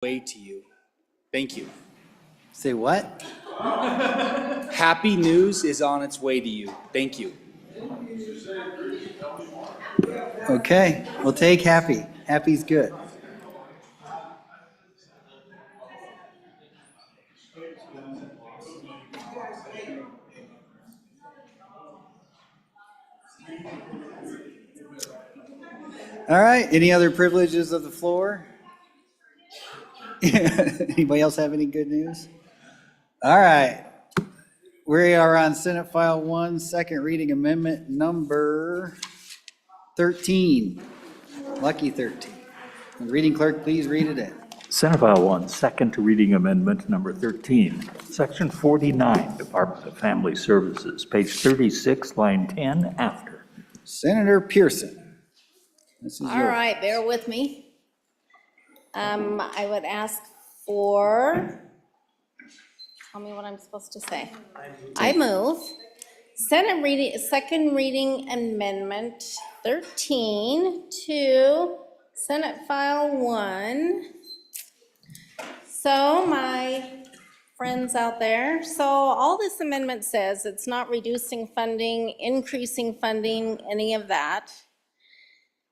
Way to you. Thank you. Say what? Happy news is on its way to you. Thank you. Okay, we'll take happy. Happy's good. All right, any other privileges of the floor? Anybody else have any good news? All right. We are on Senate File 1, second reading amendment number 13. Lucky 13. The reading clerk, please read it in. Senate File 1, second reading amendment number 13, Section 49, Department of Family Services, page 36, line 10, after. Senator Pearson. This is All yours. right, bear with me. I would ask for, tell me what I'm supposed to say. I move second reading amendment 13 to Senate File 1. So my friends out there, so all this amendment says, it's not reducing funding, increasing funding, any of that.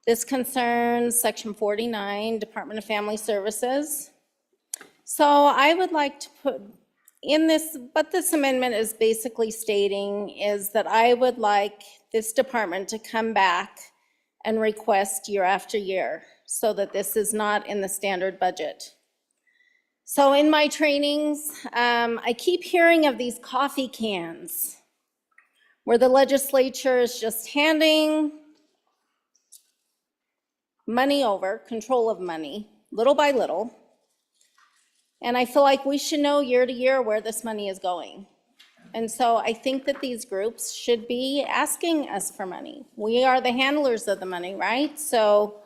This concerns Section 49, Department of Family Services. So I would like to put in this, what this amendment is basically stating is that I would like this department to come back and request year after year so that this is not in the standard budget. So in my trainings, I keep hearing of these coffee cans where the legislature is just handing money over, control of money, little by little. And I feel like we should know year to year where this money is going. And so I think that these groups should be asking us for money. We are the handlers of the money, right? So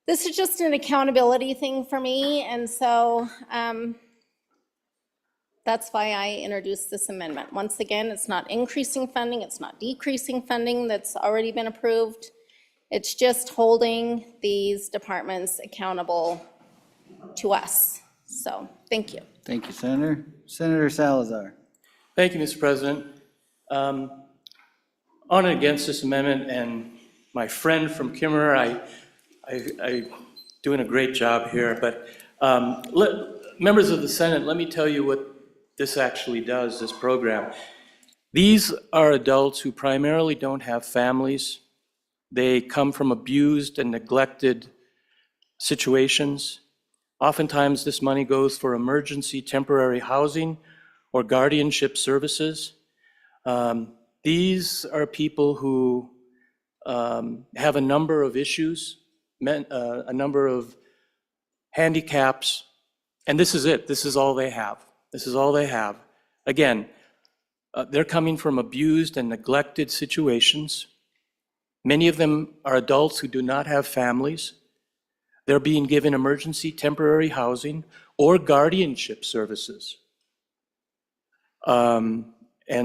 this is just an accountability thing for me. And so that's why I introduced this amendment. Once again, it's not increasing funding, it's not decreasing funding that's already been approved. It's just holding these departments accountable to us. So, thank you. Thank you, Senator. Senator Salazar. Thank you, Mr. President. On and against this amendment, and my friend from Kimmerer, I doing a great job here, but members of the Senate, let me tell you what this actually does, this program. These are adults who primarily don't have families. They come from abused and neglected situations. Oftentimes, this money goes for emergency temporary housing or guardianship services. These are people who have a number of issues, a number of handicaps, and this is it. This is all they have. This is all they have. Again, they're coming from abused and neglected situations. Many of them are adults who do not have families. They're being given emergency temporary housing or guardianship services. And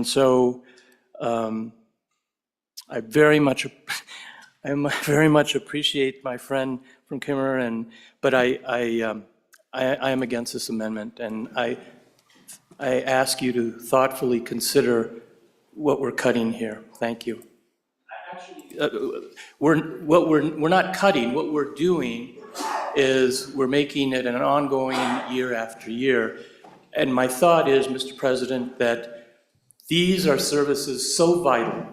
so I very much appreciate my friend from Kimmerer, but I am against this amendment, and I ask you to thoughtfully consider what we're cutting here. Thank you. We're not cutting. What we're doing is we're making it an ongoing year after year. And my thought is, Mr. President, that these are services so vital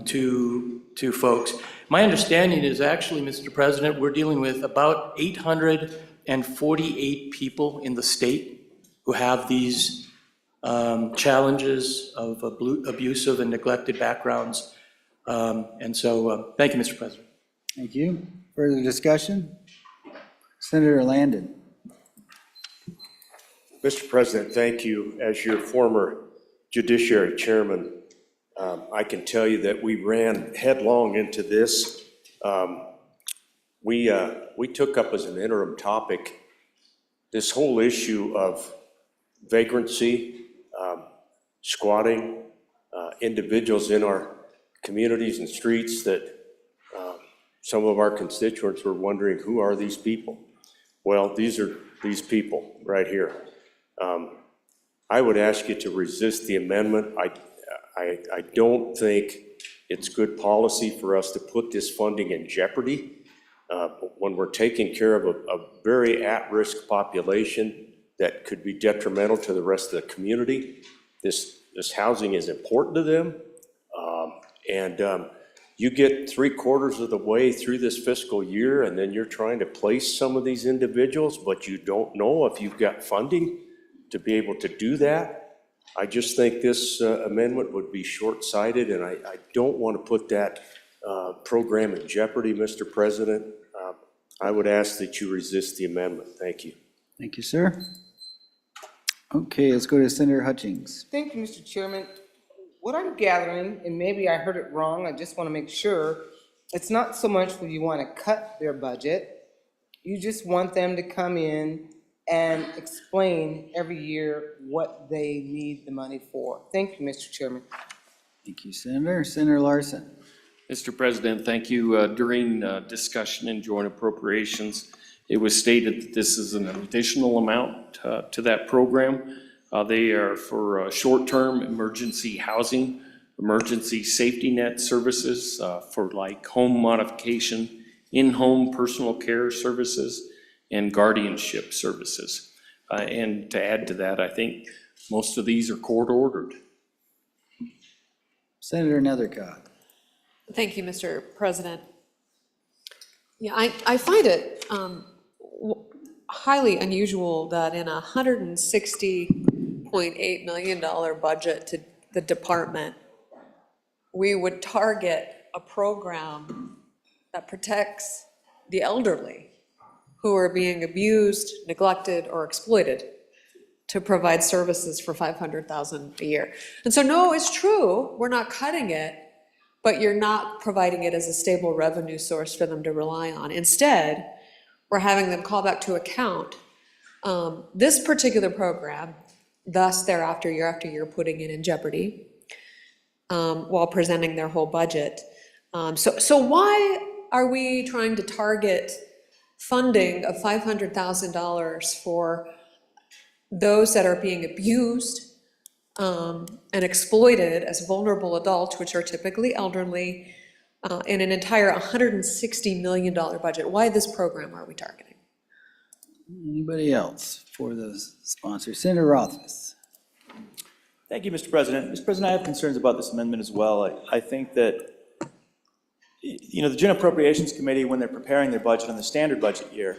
to folks. My understanding is actually, Mr. President, we're dealing with about 848 people in the state who have these challenges of abusive and neglected backgrounds. And so, thank you, Mr. President. Thank you. Further discussion? Senator Landon. Mr. President, thank you. As your former Judiciary Chairman, I can tell you that we ran headlong into this. We took up as an interim topic this whole issue of vagrancy, squatting, individuals in our communities and streets that some of our constituents were wondering, who are these people? Well, these are these people right here. I would ask you to resist the amendment. I don't think it's good policy for us to put this funding in jeopardy when we're taking care of a very at-risk population that could be detrimental to the rest of the community. This housing is important to them. You get 3/4 of the way through this fiscal year, and then you're trying to place some of these individuals, but you don't know if you've got funding to be able to do that. I just think this amendment would be short-sighted, and I don't want to put that program in jeopardy, Mr. President. I would ask that you resist the amendment. Thank you. Thank you, sir. Okay, let's go to Senator Hutchings. Thank you, Mr. Chairman. What I'm gathering, and maybe I heard it wrong, I just want to make sure, it's not so much that you want to cut their budget, you just want them to come in and explain every year what they need the money for. Thank you, Mr. Chairman. Thank you, Senator. Senator Larson. Mr. President, thank you. During discussion in joint appropriations, it was stated that this is an additional amount to that program. They are for short-term emergency housing, emergency safety net services for like home modification, in-home personal care services, and guardianship services. And to add to that, I think most of these are court-ordered. Senator Nethercott. Thank you, Mr. President. Yeah, I find it highly unusual that in a $160.8 million budget to the department, we would target a program that protects the elderly who are being abused, neglected, or exploited to provide services for $500,000 a year. And so no, it's true, we're not cutting it, but you're not providing it as a stable revenue source for them to rely on. Instead, we're having them call back to account this particular program, thus thereafter, year after year, putting it in jeopardy while presenting their whole budget. So why are we trying to target funding of $500,000 for those that are being abused and exploited as vulnerable adults, which are typically elderly, in an entire $160 million budget? Why this program are we targeting? Anybody else for the sponsor? Senator Rothfuss. Thank you, Mr. President. Mr. President, I have concerns about this amendment as well. I think that, the Joint Appropriations Committee, when they're preparing their budget on the standard budget year,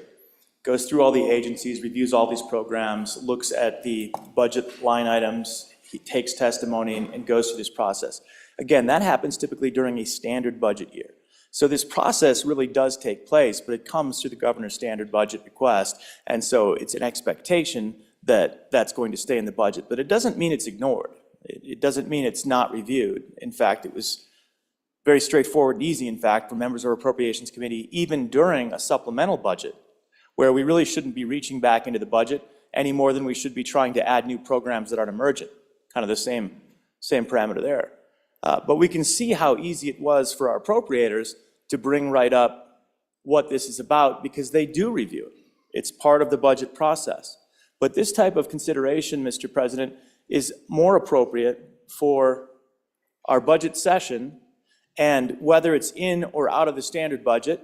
goes through all the agencies, reviews all these programs, looks at the budget line items, he takes testimony and goes through this process. Again, that happens typically during a standard budget year. So this process really does take place, but it comes through the governor's standard budget request. And so it's an expectation that that's going to stay in the budget, but it doesn't mean it's ignored. It doesn't mean it's not reviewed. In fact, it was very straightforward and easy, in fact, for members of our Appropriations Committee, even during a supplemental budget, where we really shouldn't be reaching back into the budget any more than we should be trying to add new programs that aren't emergent. Kind of the same parameter there. But we can see how easy it was for our appropriators to bring right up what this is about, because they do review it. It's part of the budget process. But this type of consideration, Mr. President, is more appropriate for our budget session, and whether it's in or out of the standard budget,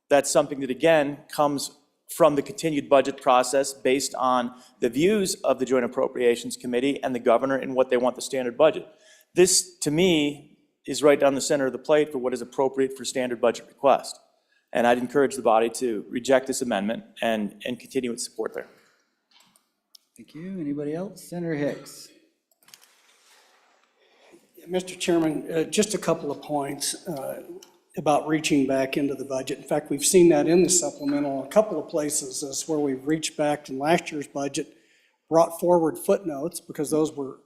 that's something that, again, comes from the continued budget process based on the views of the Joint Appropriations Committee and the governor and what they want the standard budget. This, to me, is right down the center of the plate for what is appropriate for standard budget request. And I'd encourage the body to reject this amendment and continue its support there. Thank you. Anybody else? Senator Hicks. Mr. Chairman, just a couple of points about reaching back into the budget. In fact, we've seen that in the supplemental. A couple of places is where we've reached back in last year's budget, brought forward footnotes because those were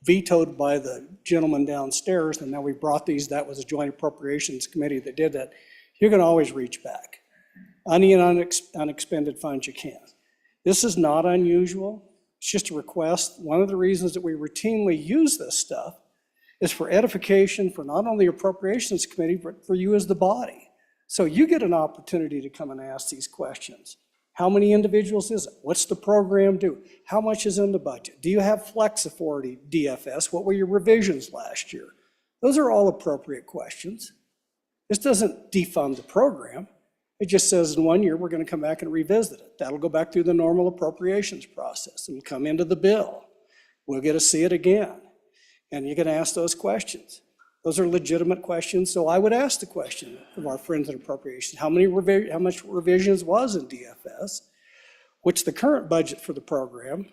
vetoed by the gentleman downstairs, and now we brought these. That was a Joint Appropriations Committee that did that. You can always reach back. Any unexpended funds you can. This is not unusual. It's just a request. One of the reasons that we routinely use this stuff is for edification for not only the Appropriations Committee, but for you as the body. So you get an opportunity to come and ask these questions. How many individuals is it? What's the program do? How much is in the budget? Do you have flex authority, DFS? What were your revisions last year? Those are all appropriate questions. This doesn't defund the program. It just says in 1 year, we're going to come back and revisit it. That'll go back through the normal appropriations process and come into the bill. We'll get to see it again. And you're going to ask those questions. Those are legitimate questions, so I would ask the question of our friends in appropriations, how much revisions was in DFS? What's the current budget for the program?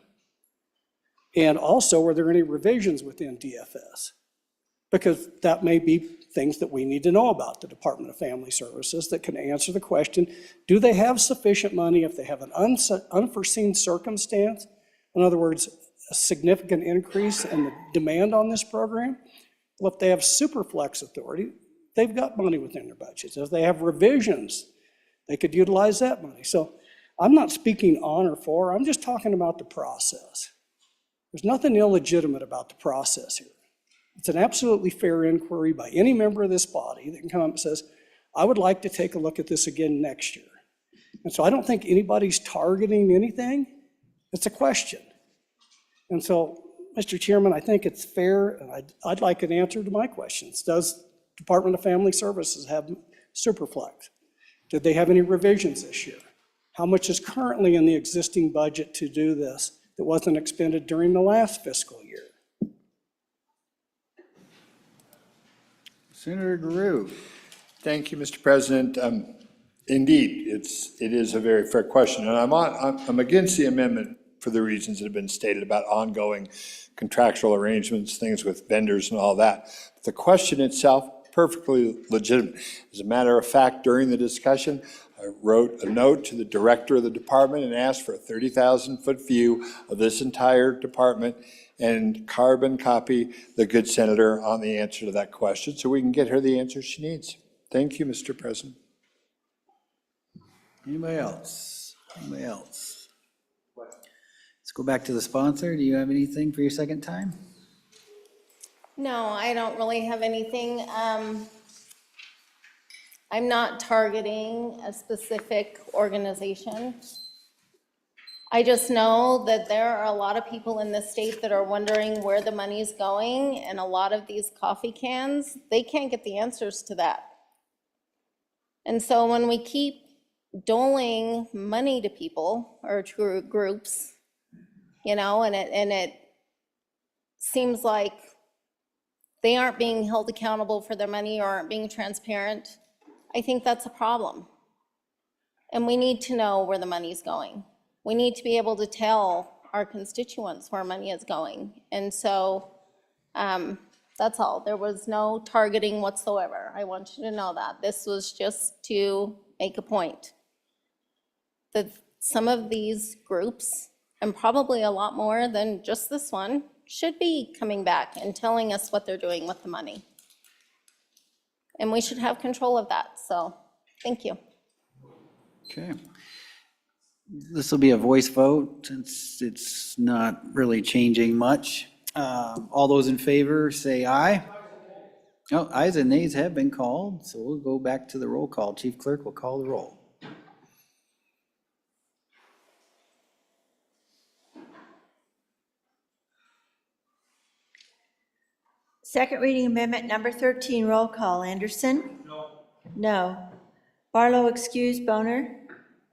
And also, were there any revisions within DFS? Because that may be things that we need to know about the Department of Family Services that can answer the question, do they have sufficient money if they have an unforeseen circumstance? In other words, a significant increase in the demand on this program? Well, if they have super flex authority, they've got money within their budgets. If they have revisions, they could utilize that money. So I'm not speaking on or for, I'm just talking about the process. There's nothing illegitimate about the process here. It's an absolutely fair inquiry by any member of this body that can come up and says, I would like to take a look at this again next year. And so I don't think anybody's targeting anything. It's a question. And so, Mr. Chairman, I think it's fair, and I'd like an answer to my questions. Does Department of Family Services have Superflex? Did they have any revisions this year? How much is currently in the existing budget to do this that wasn't expended during the last fiscal year? Senator Guru. Thank you, Mr. President. Indeed, it is a very fair question, and I'm against the amendment for the reasons that have been stated about ongoing contractual arrangements, things with vendors and all that. But the question itself, perfectly legitimate. As a matter of fact, during the discussion, I wrote a note to the director of the department and asked for a 30,000-foot view of this entire department and carbon copy the good senator on the answer to that question so we can get her the answer she needs. Thank you, Mr. President. Anybody else? Anybody else? Let's go back to the sponsor. Do you have anything for your second time? No, I don't really have anything. I'm not targeting a specific organization. I just know that there are a lot of people in this state that are wondering where the money's going, and a lot of these coffee cans, they can't get the answers to that. And so when we keep doling money to people or to groups, you know, and it seems like they aren't being held accountable for their money or aren't being transparent, I think that's a problem. And we need to know where the money's going. We need to be able to tell our constituents where money is going. And so that's all. There was no targeting whatsoever. I want you to know that. This was just to make a point that some of these groups, and probably a lot more than just this one, should be coming back and telling us what they're doing with the money. And we should have control of that. So thank you. Okay. This will be a voice vote since it's not really changing much. All those in favor say aye. Oh, ayes and nays have been called, so we'll go back to the roll call. Chief Clerk will call the roll. Second reading amendment number 13, roll call. Anderson? No. No. Barlow excused. Boner?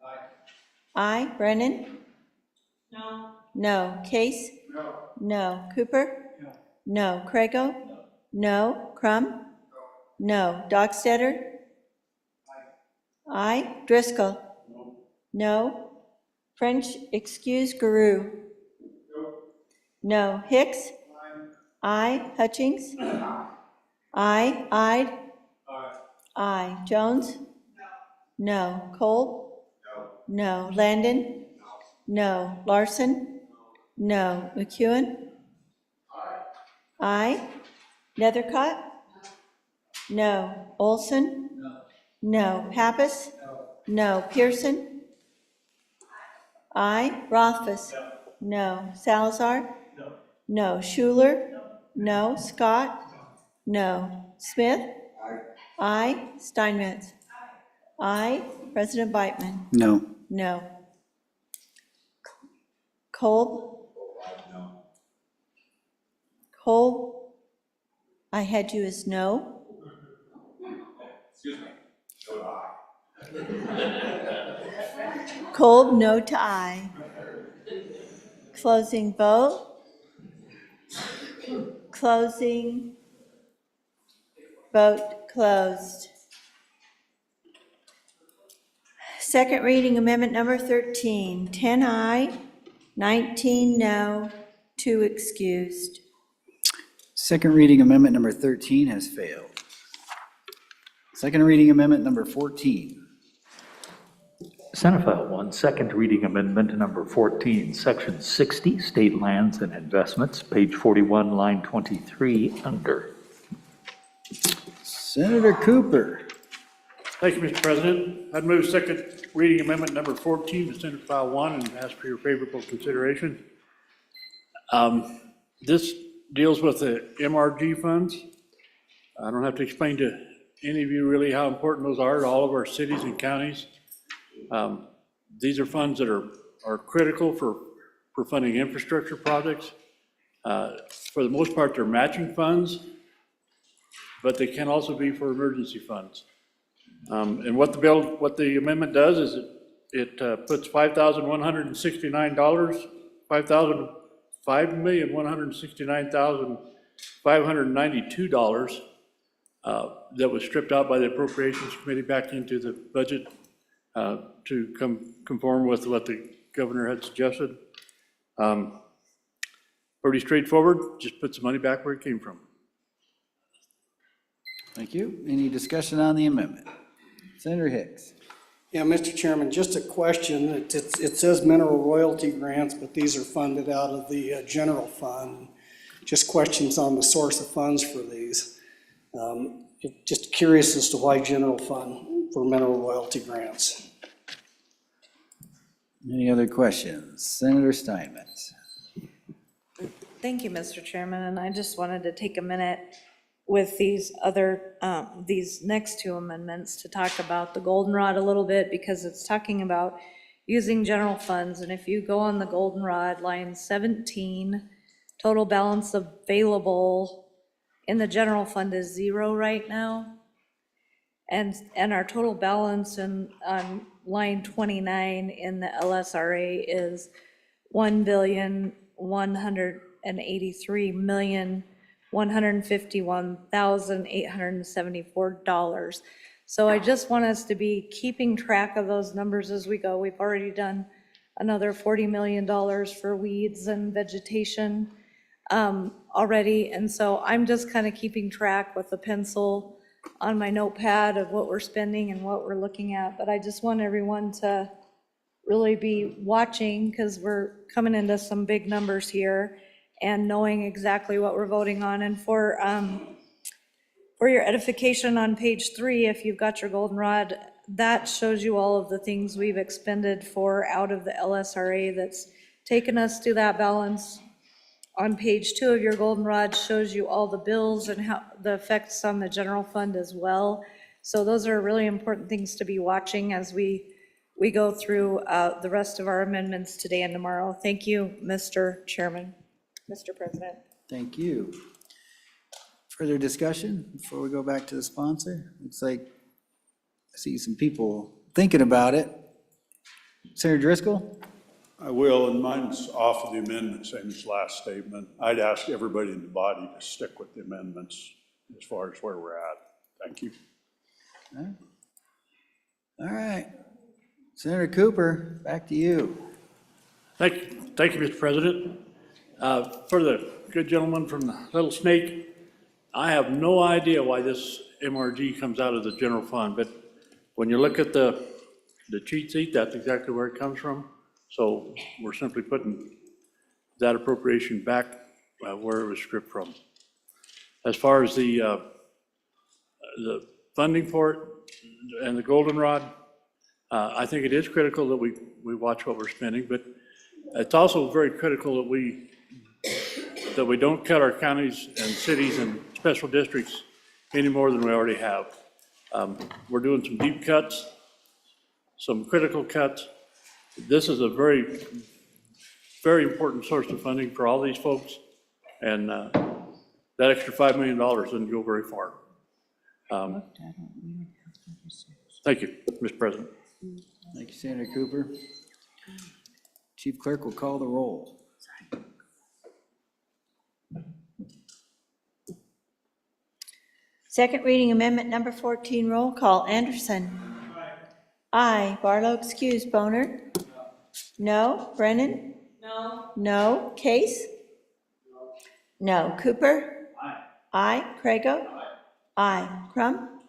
Aye. Aye. Brennan? No. No. Case? No. No. Cooper? No. No. Crago? No. No. Crum? No. Dockstetter? Aye. Aye. Driscoll? No. No. French excused. Guru? No. No. Hicks? Aye. Hutchings? Aye. Ide? Aye. Jones? No. Cole? No. Landon? No. Larson? No. McEwen? Aye. Nethercott? No. Olson? No. Pappas? No. Pearson? Aye. Rothfuss? No. Salazar? No. Schuler? No. Scott? No. Smith? Aye. Steinmetz? Aye. President Beitman? No. No. Kolb? Kolb? I had you as no. Kolb, no to aye. Closing vote. Closing. Vote closed. Second reading amendment number 13, 10 aye, 19 no, 2 excused. Second reading amendment number 13 has failed. Second reading amendment number 14. Senate File 1, second reading amendment number 14, Section 60, State Lands and Investments, page 41, line 23, under. Senator Cooper. Thank you, Mr. President. I'd move second reading amendment number 14 to Senate File 1 and ask for your favorable consideration. This deals with the MRG funds. I don't have to explain to any of you really how important those are to all of our cities and counties. These are funds that are critical for funding infrastructure projects. For the most part, they're matching funds, but they can also be for emergency funds. And what the amendment does is it puts $5,169, $5,169,592 that was stripped out by the Appropriations Committee back into the budget to conform with what the governor had suggested. Pretty straightforward, just puts the money back where it came from. Thank you. Any discussion on the amendment? Senator Hicks. Yeah, Mr. Chairman, just a question. It says mineral royalty grants, but these are funded out of the general fund. Just questions on the source of funds for these. Just curious as to why general fund for mineral royalty grants. Any other questions? Senator Steinmetz. Thank you, Mr. Chairman, and I just wanted to take a minute with these other, these next two amendments to talk about the goldenrod a little bit, because it's talking about using general funds. And if you go on the goldenrod, line 17, total balance available in the general fund is 0 right now. And our total balance on line 29 in the LSRA is $1,183,151,874. So I just want us to be keeping track of those numbers as we go. We've already done another $40 million for weeds and vegetation already. And so I'm just kind of keeping track with a pencil on my notepad of what we're spending and what we're looking at. But I just want everyone to really be watching, because we're coming into some big numbers here and knowing exactly what we're voting on. And for your edification, on page 3, if you've got your goldenrod, that shows you all of the things we've expended for out of the LSRA that's taken us to that balance. On page 2 of your goldenrod shows you all the bills and how the effects on the general fund as well. So those are really important things to be watching as we go through the rest of our amendments today and tomorrow. Thank you, Mr. Chairman, Mr. President. Thank you. Further discussion before we go back to the sponsor? Looks like I see some people thinking about it. Senator Driscoll? I will, and mine's off of the amendment, same as last statement. I'd ask everybody in the body to stick with the amendments as far as where we're at. Thank you. All right. Senator Cooper, back to you. Thank you, Mr. President. For the good gentleman from the Little Snake, I have no idea why this MRG comes out of the general fund, but when you look at the cheat sheet, that's exactly where it comes from. So we're simply putting that appropriation back where it was stripped from. As far as the funding for it and the goldenrod, I think it is critical that we watch what we're spending, but it's also very critical that we don't cut our counties and cities and special districts any more than we already have. We're doing some deep cuts, some critical cuts. This is a very very important source of funding for all these folks. And that extra $5 million doesn't go very far. Thank you, Mr. President. Thank you, Senator Cooper. Chief Clerk will call the roll. Second reading amendment number 14, roll call. Anderson. Aye. Barlow, excuse. Boner. No. Brennan. No. No. Case. No. Cooper. Aye. Prego. Aye. Crum.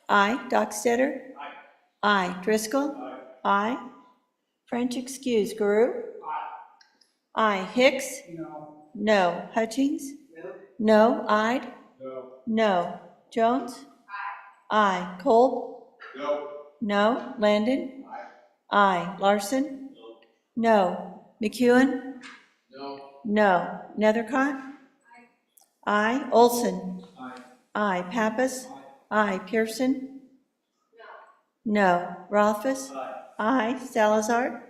Aye. Dockstetter. Aye. Driscoll. Aye. French, excuse. Guru. Aye. Hicks. No. Hutchings. No. Ide. No. Jones. Aye. Kolb. No. Landon. Aye. Larson. No. McEwen. No. Nethercott. Aye. Olson. Aye. Pappas. Aye. Pearson. No. Rothfuss. Aye. Salazar.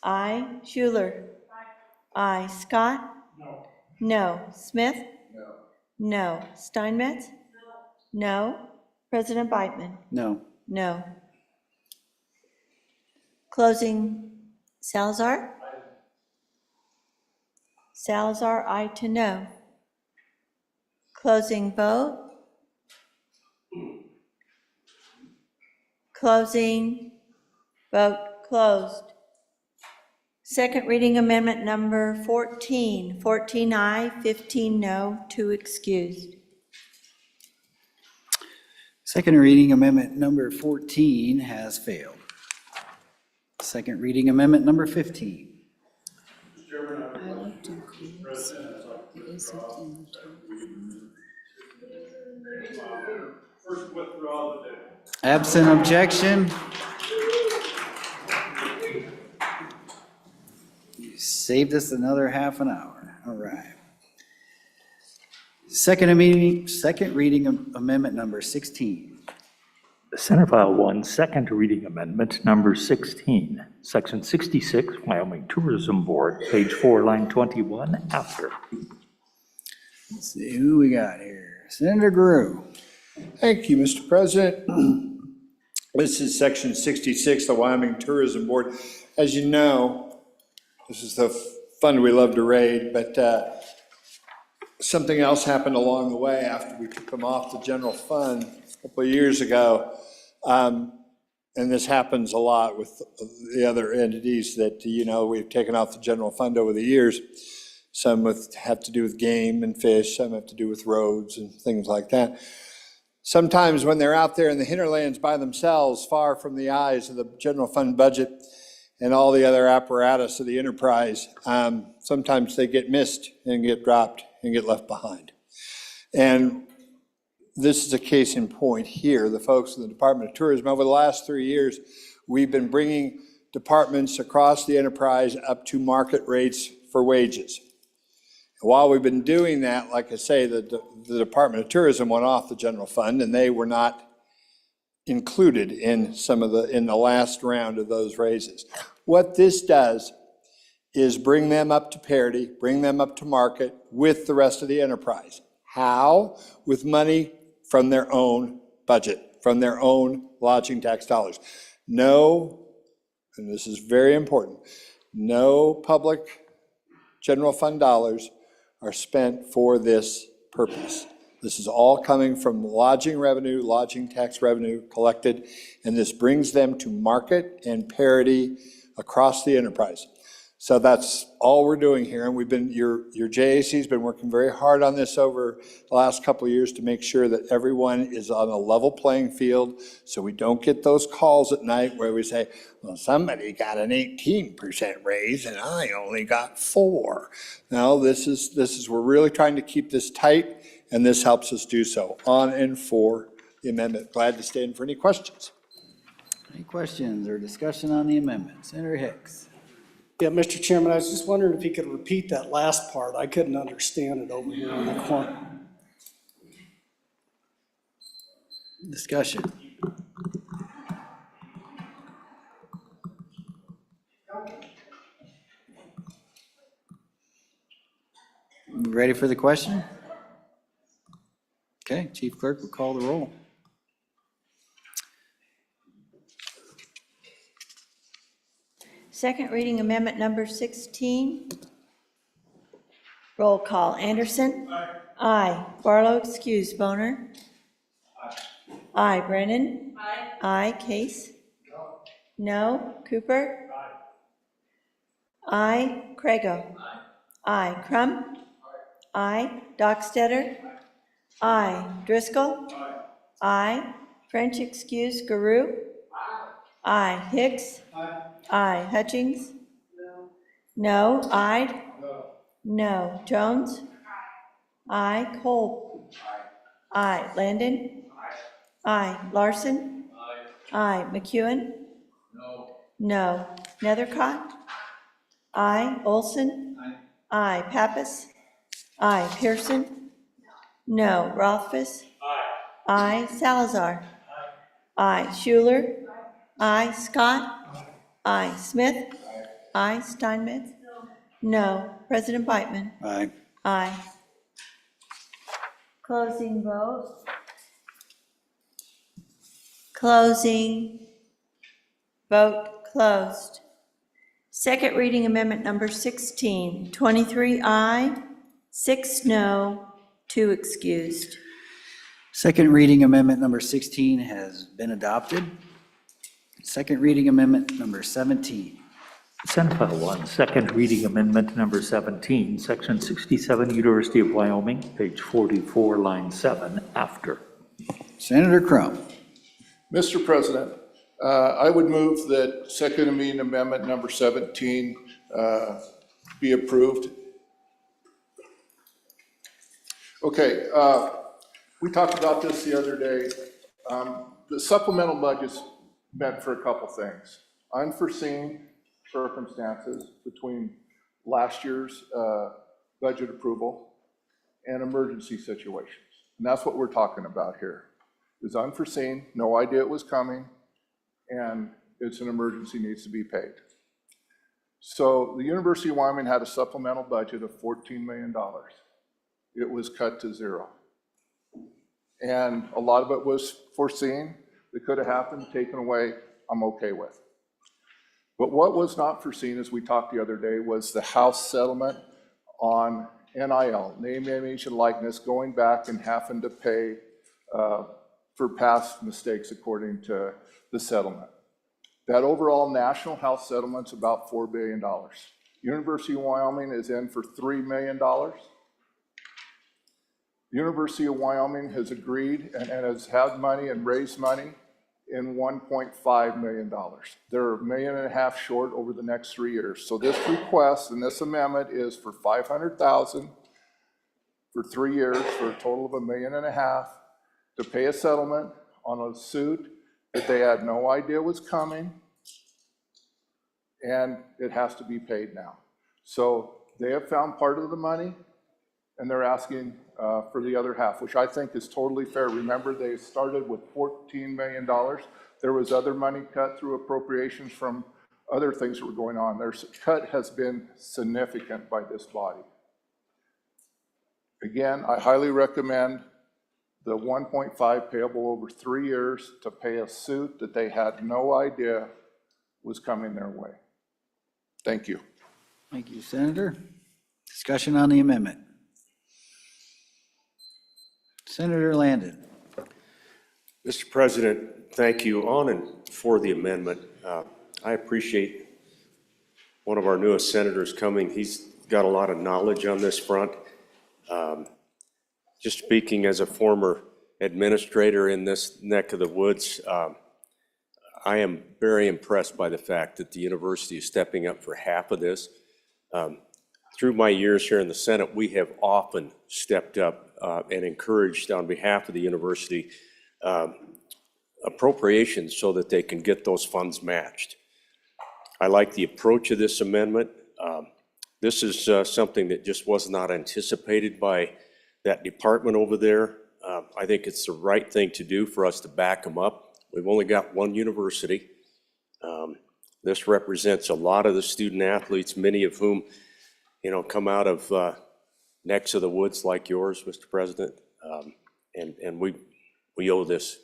Aye. Schuler. Aye. Scott. No. Smith. No. Steinmetz. No. President Biteman. No. No. Closing. Salazar. Salazar, aye to no. Closing vote. Closing. Vote closed. Second reading amendment number 14. 14 aye, 15 no, 2 excused. Second reading amendment number 14 has failed. Second reading amendment number 15. Absent objection. You saved us another half an hour. All right. Second reading amendment number 16. Senate File 1, second reading amendment number 16, Section 66, Wyoming Tourism Board, page 4, line 21, after. Let's see who we got here. Senator Grew. Thank you, Mr. President. This is Section 66, the Wyoming Tourism Board. As you know, this is the fund we love to raid, but something else happened along the way after we took them off the general fund a couple of years ago. And this happens a lot with the other entities that, we've taken off the general fund over the years. Some have to do with game and fish, some have to do with roads and things like that. Sometimes when they're out there in the hinterlands by themselves, far from the eyes of the general fund budget and all the other apparatus of the enterprise, sometimes they get missed and get dropped and get left behind. And this is a case in point here. The folks in the Department of Tourism, over the last 3 years, we've been bringing departments across the enterprise up to market rates for wages. While we've been doing that, like I say, the Department of Tourism went off the general fund and they were not included in in the last round of those raises. What this does is bring them up to parity, bring them up to market with the rest of the enterprise. How? With money from their own budget, from their own lodging tax dollars. No, and this is very important, no public general fund dollars are spent for this purpose. This is all coming from lodging revenue, lodging tax revenue collected, and this brings them to market and parity across the enterprise. So that's all we're doing here, and your JAC's been working very hard on this over the last couple of years to make sure that everyone is on a level playing field, so we don't get those calls at night where we say, well, somebody got an 18% raise and I only got 4%. No, we're really trying to keep this tight, and this helps us do so. On and for the amendment. Glad to stand for any questions. Any questions or discussion on the amendment? Senator Hicks. Yeah, Mr. Chairman, I was just wondering if you could repeat that last part. I couldn't understand it over here in the corner. Discussion. Ready for the question? Okay, Chief Clerk will call the roll. Second reading amendment number 16. Roll call. Anderson? Aye. Barlow excused. Boner? Aye. Brennan? Aye. Case? No. Cooper? Aye. Craigo? Aye. Crum? Aye. Dockstetter? Aye. Driscoll? Aye. French excused. Guru? Aye. Hicks? Aye. Hutchings? No. Aye. No. Jones? Aye. Cole? Aye. Landon? Aye. Larson? Aye. McEwen? No. Nethercott? Aye. Olson? Aye. Pappas? Aye. Pearson? No. Rothfuss? Aye. Salazar? Aye. Schuler? Aye. Scott? Aye. Smith? Aye. Steinmetz? No. President Biteman? Aye. Aye. Closing vote. Closing. Vote closed. Second reading amendment number 16, 23 aye, 6 no, 2 excused. Second reading amendment number 16 has been adopted. Second reading amendment number 17. Senate File 1, second reading amendment number 17, Section 67, University of Wyoming, page 44, line 7, after. Senator Crum. Mr. President, I would move that second reading amendment number 17 be approved. Okay, we talked about this the other day. The supplemental budget's meant for a couple things. Unforeseen circumstances between last year's budget approval and emergency situations. And that's what we're talking about here. It was unforeseen, no idea it was coming, and it's an emergency, needs to be paid. So the University of Wyoming had a supplemental budget of $14 million. It was cut to 0. And a lot of it was foreseen. It could have happened, taken away, I'm okay with. But what was not foreseen, as we talked the other day, was the House settlement on NIL, name, image, and likeness, going back and having to pay for past mistakes according to the settlement. That overall national House settlement's about $4 billion. University of Wyoming is in for $3 million. The University of Wyoming has agreed and has had money and raised money in $1.5 million. They're $1.5 million short over the next 3 years. So this request and this amendment is for $500,000 for 3 years for a total of $1.5 million to pay a settlement on a suit that they had no idea was coming, and it has to be paid now. So they have found part of the money, and they're asking for the other half, which I think is totally fair. Remember, they started with $14 million. There was other money cut through appropriations from other things that were going on. Their cut has been significant by this body. Again, I highly recommend the 1.5 payable over 3 years to pay a suit that they had no idea was coming their way. Thank you. Thank you, Senator. Discussion on the amendment. Senator Landon. Mr. President, thank you. On and for the amendment. I appreciate one of our newest senators coming. He's got a lot of knowledge on this front. Just speaking as a former administrator in this neck of the woods, I am very impressed by the fact that the university is stepping up for half of this. Through my years here in the Senate, we have often stepped up and encouraged on behalf of the university appropriations so that they can get those funds matched. I like the approach of this amendment. This is something that just was not anticipated by that department over there. I think it's the right thing to do for us to back them up. We've only got one university. This represents a lot of the student athletes, many of whom, come out of necks of the woods like yours, Mr. President. And we owe this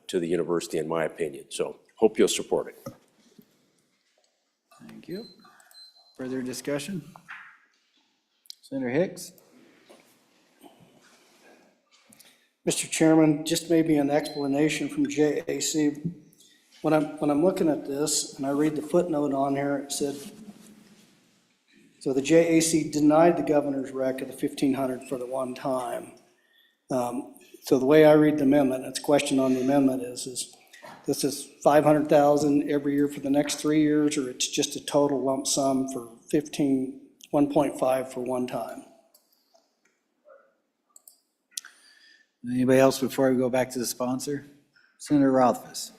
to the university, in my opinion. So hope you'll support it. Thank you. Further discussion? Senator Hicks? Mr. Chairman, just maybe an explanation from JAC. When I'm looking at this, and I read the footnote on here, it said, so the JAC denied the governor's rec of the 1,500 for the one time. So the way I read the amendment, its question on the amendment is this is 500,000 every year for the next 3 years, or it's just a total lump sum for 1.5 for one time? Anybody else before we go back to the sponsor? Senator Rothfuss.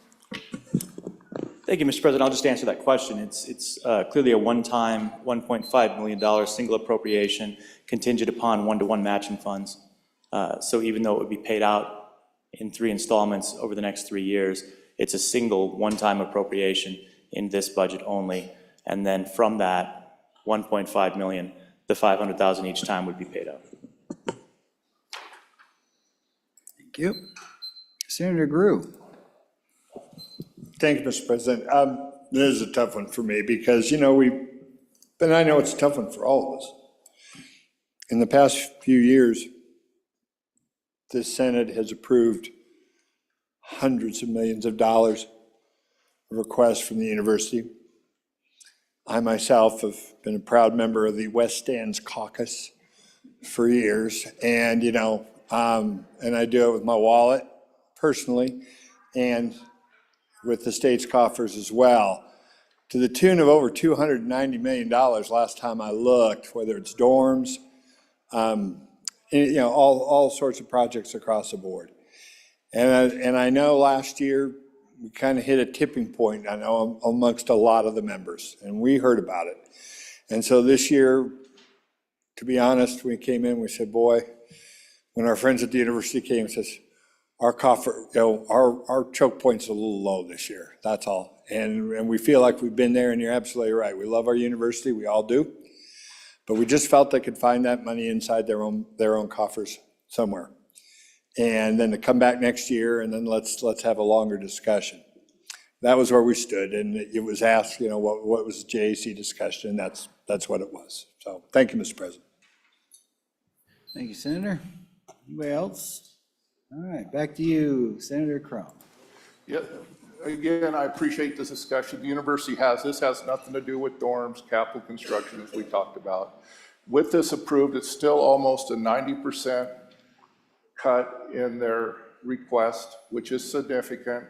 Thank you, Mr. President. I'll just answer that question. It's clearly a one-time $1.5 million single appropriation contingent upon one-to-one matching funds. So even though it would be paid out in 3 installments over the next 3 years, it's a single one-time appropriation in this budget only. And then from that 1.5 million, the 500,000 each time would be paid out. Thank you. Senator Grew. Thank you, Mr. President. This is a tough one for me because, but I know it's a tough one for all of us. In the past few years, the Senate has approved hundreds of millions of dollars of requests from the university. I myself have been a proud member of the West Stands Caucus for years, and and I do it with my wallet personally, and with the state's coffers as well, to the tune of over $290 million last time I looked, whether it's dorms, all sorts of projects across the board. And I know last year we kind of hit a tipping point, I know, amongst a lot of the members, and we heard about it. And so this year, to be honest, we came in, we said, boy, when our friends at the university came and says, our coffer, our choke point's a little low this year, that's all. And we feel like we've been there, and you're absolutely right. We love our university, we all do. But we just felt they could find that money inside their own coffers somewhere. And then to come back next year, and then let's have a longer discussion. That was where we stood, and it was asked, what was the JAC discussion, and that's what it was. So thank you, Mr. President. Thank you, Senator. Anybody else? All right, back to you, Senator Crum. Yeah, again, I appreciate this discussion. The university this has nothing to do with dorms, capital construction, as we talked about. With this approved, it's still almost a 90% cut in their request, which is significant.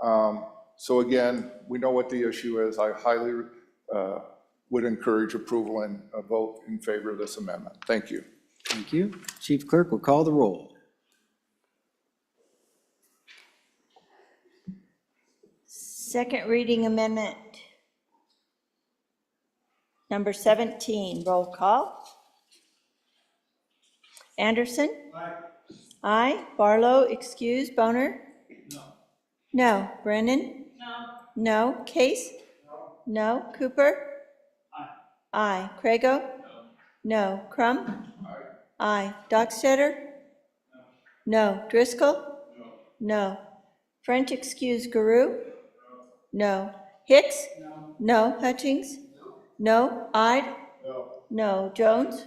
So again, we know what the issue is. I highly would encourage approval and a vote in favor of this amendment. Thank you. Thank you. Chief Clerk will call the roll. Second reading amendment number 17, roll call. Anderson? Aye. Aye. Barlow, excuse. Boner? No. No. Brennan? No. No. Case? No. No. Cooper? Aye. Aye. Crago? No. No. Crum? Aye. Aye. Dockstetter? No. No. Driscoll? No. No. French, excuse. Guru? No. Hicks? No. No. Hutchings? No. No. Ide? No. No. Jones?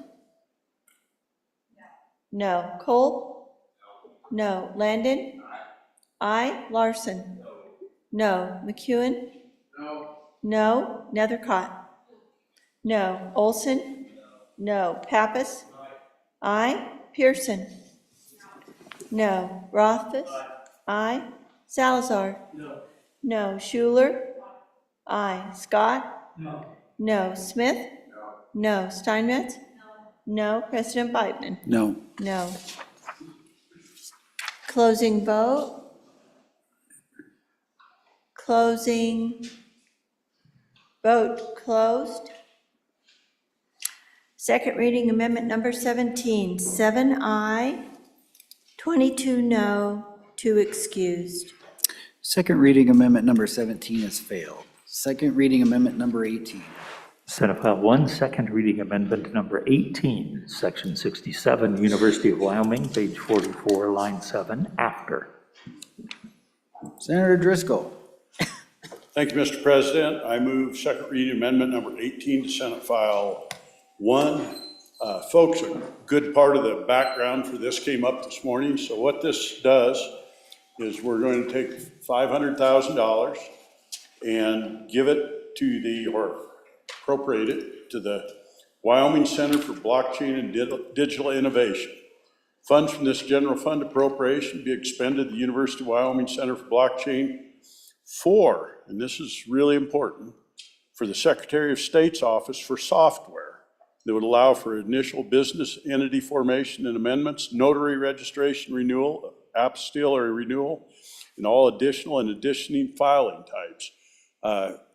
No. Cole? No. Landon? Aye. Larson? No. McEwen? No. No. Nethercott? No. Olson? No. Pappas? Aye. Pearson? No. Rothfuss? Aye. Salazar? No. No. Schuler? Aye. Scott? No. No. Smith? No. No. Steinmetz? No. President Biden? No. No. Closing vote. Closing. Vote closed. Second reading amendment number 17, 7 aye, 22 no, 2 excused. Second reading amendment number 17 has failed. Second reading amendment number 18. Senate File 1, second reading amendment number 18, Section 67, University of Wyoming, page 44, line 7, after. Senator Driscoll. Thank you, Mr. President. I move second reading amendment number 18 to Senate File 1. Folks, a good part of the background for this came up this morning. So what this does is we're going to take $500,000 and give it to or appropriate it to the Wyoming Center for Blockchain and Digital Innovation. Funds from this general fund appropriation be expended to the University of Wyoming Center for Blockchain for, and this is really important, for the Secretary of State's office for software that would allow for initial business entity formation and amendments, notary registration renewal, apostille or renewal, and all additional and additioning filing types.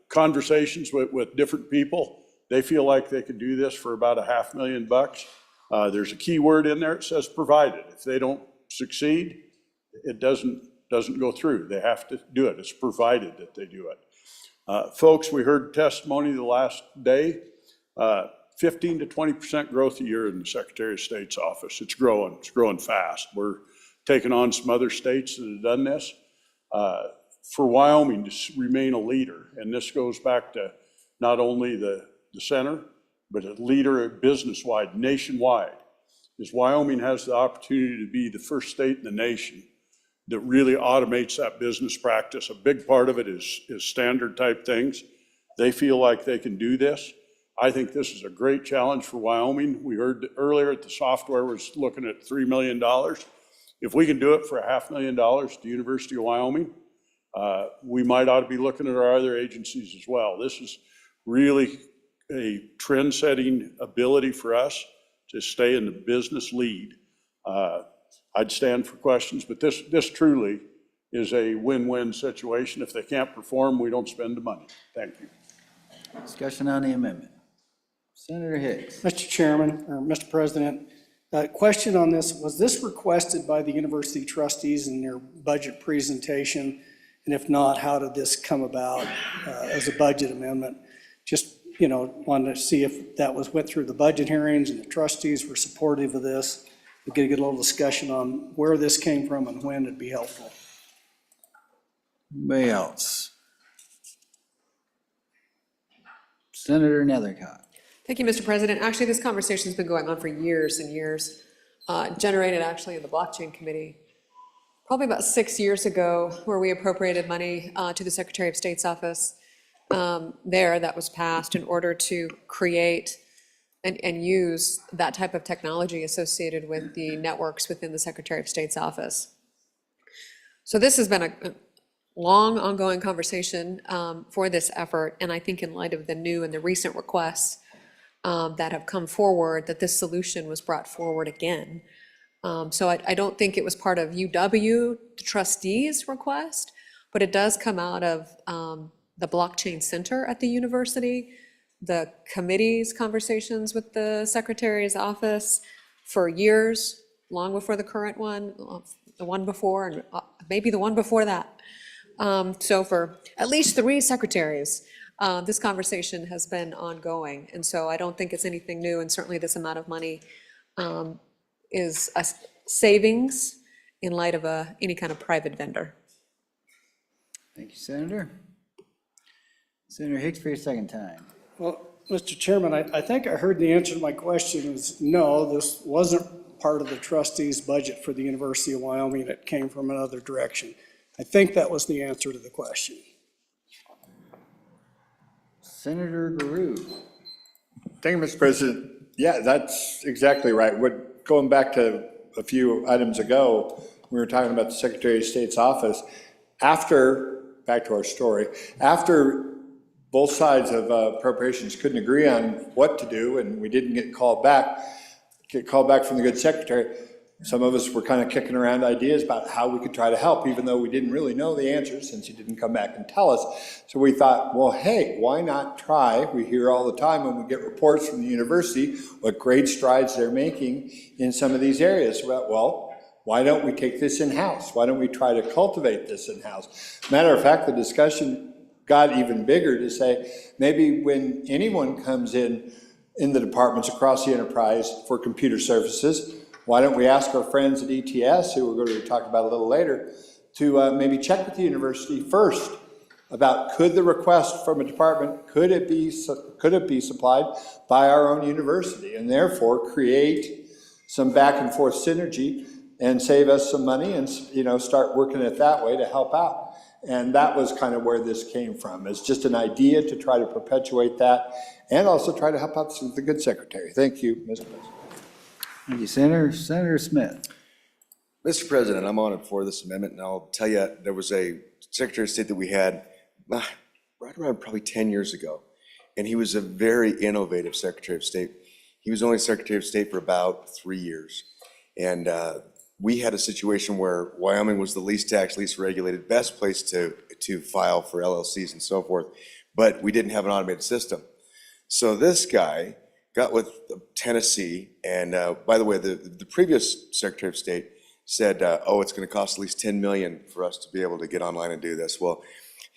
Conversations with different people, they feel like they could do this for about $500,000. There's a key word in there, it says provided. If they don't succeed, it doesn't go through. They have to do it. It's provided that they do it. Folks, we heard testimony the last day, 15 to 20% growth a year in the Secretary of State's office. It's growing fast. We're taking on some other states that have done this. For Wyoming to remain a leader, and this goes back to not only the center, but a leader business-wide, nationwide, is Wyoming has the opportunity to be the first state in the nation that really automates that business practice. A big part of it is standard type things. They feel like they can do this. I think this is a great challenge for Wyoming. We heard earlier that the software was looking at $3 million. If we can do it for $500,000 to the University of Wyoming, we might ought to be looking at our other agencies as well. This is really a trend-setting ability for us to stay in the business lead. I'd stand for questions, but this truly is a win-win situation. If they can't perform, we don't spend the money. Thank you. Discussion on the amendment. Senator Hicks. Mr. Chairman, or Mr. President, question on this, was this requested by the university trustees in their budget presentation? And if not, how did this come about as a budget amendment? Just, wanted to see if that went through the budget hearings and the trustees were supportive of this. We could get a little discussion on where this came from and when it'd be helpful. Anybody else? Senator Nethercott. Thank you, Mr. President. Actually, this conversation's been going on for years and years, generated actually in the blockchain committee. Probably about 6 years ago, where we appropriated money to the Secretary of State's office. That was passed in order to create and use that type of technology associated with the networks within the Secretary of State's office. So this has been a long ongoing conversation for this effort, and I think in light of the new and the recent requests that have come forward, that this solution was brought forward again. So I don't think it was part of UW, the trustees' request, but it does come out of the Blockchain Center at the university, the committee's conversations with the Secretary's office for years, long before the current one, the one before, and maybe the one before that. So for at least 3 secretaries, this conversation has been ongoing. And so I don't think it's anything new, and certainly this amount of money is a savings in light of any kind of private vendor. Thank you, Senator. Senator Hicks for your second time. Well, Mr. Chairman, I think I heard the answer to my question is no, this wasn't part of the trustees' budget for the University of Wyoming. It came from another direction. I think that was the answer to the question. Senator Garou. Thank you, Mr. President. Yeah, that's exactly right. Going back to a few items ago, we were talking about the Secretary of State's office. Back to our story, after both sides of appropriations couldn't agree on what to do, and we didn't get called back from the good secretary, some of us were kind of kicking around ideas about how we could try to help, even though we didn't really know the answers since he didn't come back and tell us. So we thought, well, hey, why not try? We hear all the time when we get reports from the university what great strides they're making in some of these areas. Well, why don't we take this in-house? Why don't we try to cultivate this in-house? Matter of fact, the discussion got even bigger to say, maybe when anyone comes in the departments across the enterprise for computer services, why don't we ask our friends at ETS, who we're going to talk about a little later, to maybe check with the university first about could the request from a department, could it be supplied by our own university, and therefore create some back and forth synergy and save us some money and, you know, start working it that way to help out. And that was kind of where this came from. It's just an idea to try to perpetuate that and also try to help out the good secretary. Thank you, Mr. President. Thank you, Senator. Senator Smith. Mr. President, I'm honored for this amendment, and I'll tell you, there was a Secretary of State that we had right around probably 10 years ago, and he was a very innovative Secretary of State. He was only Secretary of State for about 3 years, and we had a situation where Wyoming was the least taxed, least regulated, best place to file for LLCs and so forth, but we didn't have an automated system. So this guy got with Tennessee, and by the way, the previous Secretary of State said, oh, it's going to cost at least $10 million for us to be able to get online and do this. Well,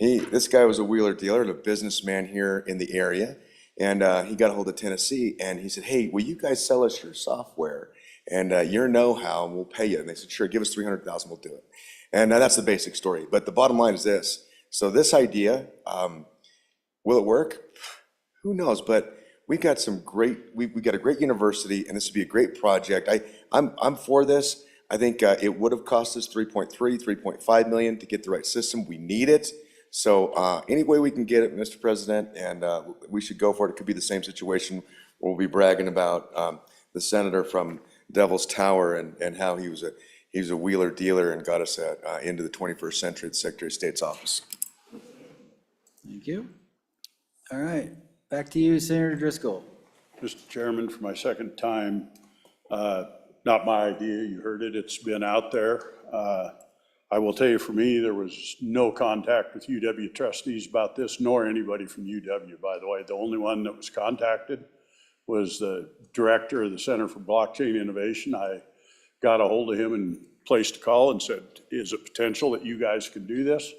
this guy was a wheeler dealer and a businessman here in the area, and he got a hold of Tennessee, and he said, hey, will you guys sell us your software and your know-how, and we'll pay you? And they said, sure, give us $300,000, we'll do it. And that's the basic story. But the bottom line is this. So this idea, will it work? Who knows? But we got we got a great university, and this would be a great project. I'm for this. I think it would have cost us $3.5 million to get the right system. We need it. So any way we can get it, Mr. President, and we should go for it. It could be the same situation where we'll be bragging about the senator from Devil's Tower and how he was a wheeler dealer and got us into the 21st century at the Secretary of State's office. Thank you. All right, back to you, Senator Driscoll. Mr. Chairman, for my second time, not my idea, you heard it, it's been out there. I will tell you, for me, there was no contact with UW trustees about this, nor anybody from UW, by the way. The only one that was contacted was the director of the Center for Blockchain Innovation. I got a hold of him and placed a call and said, is it potential that you guys can do this?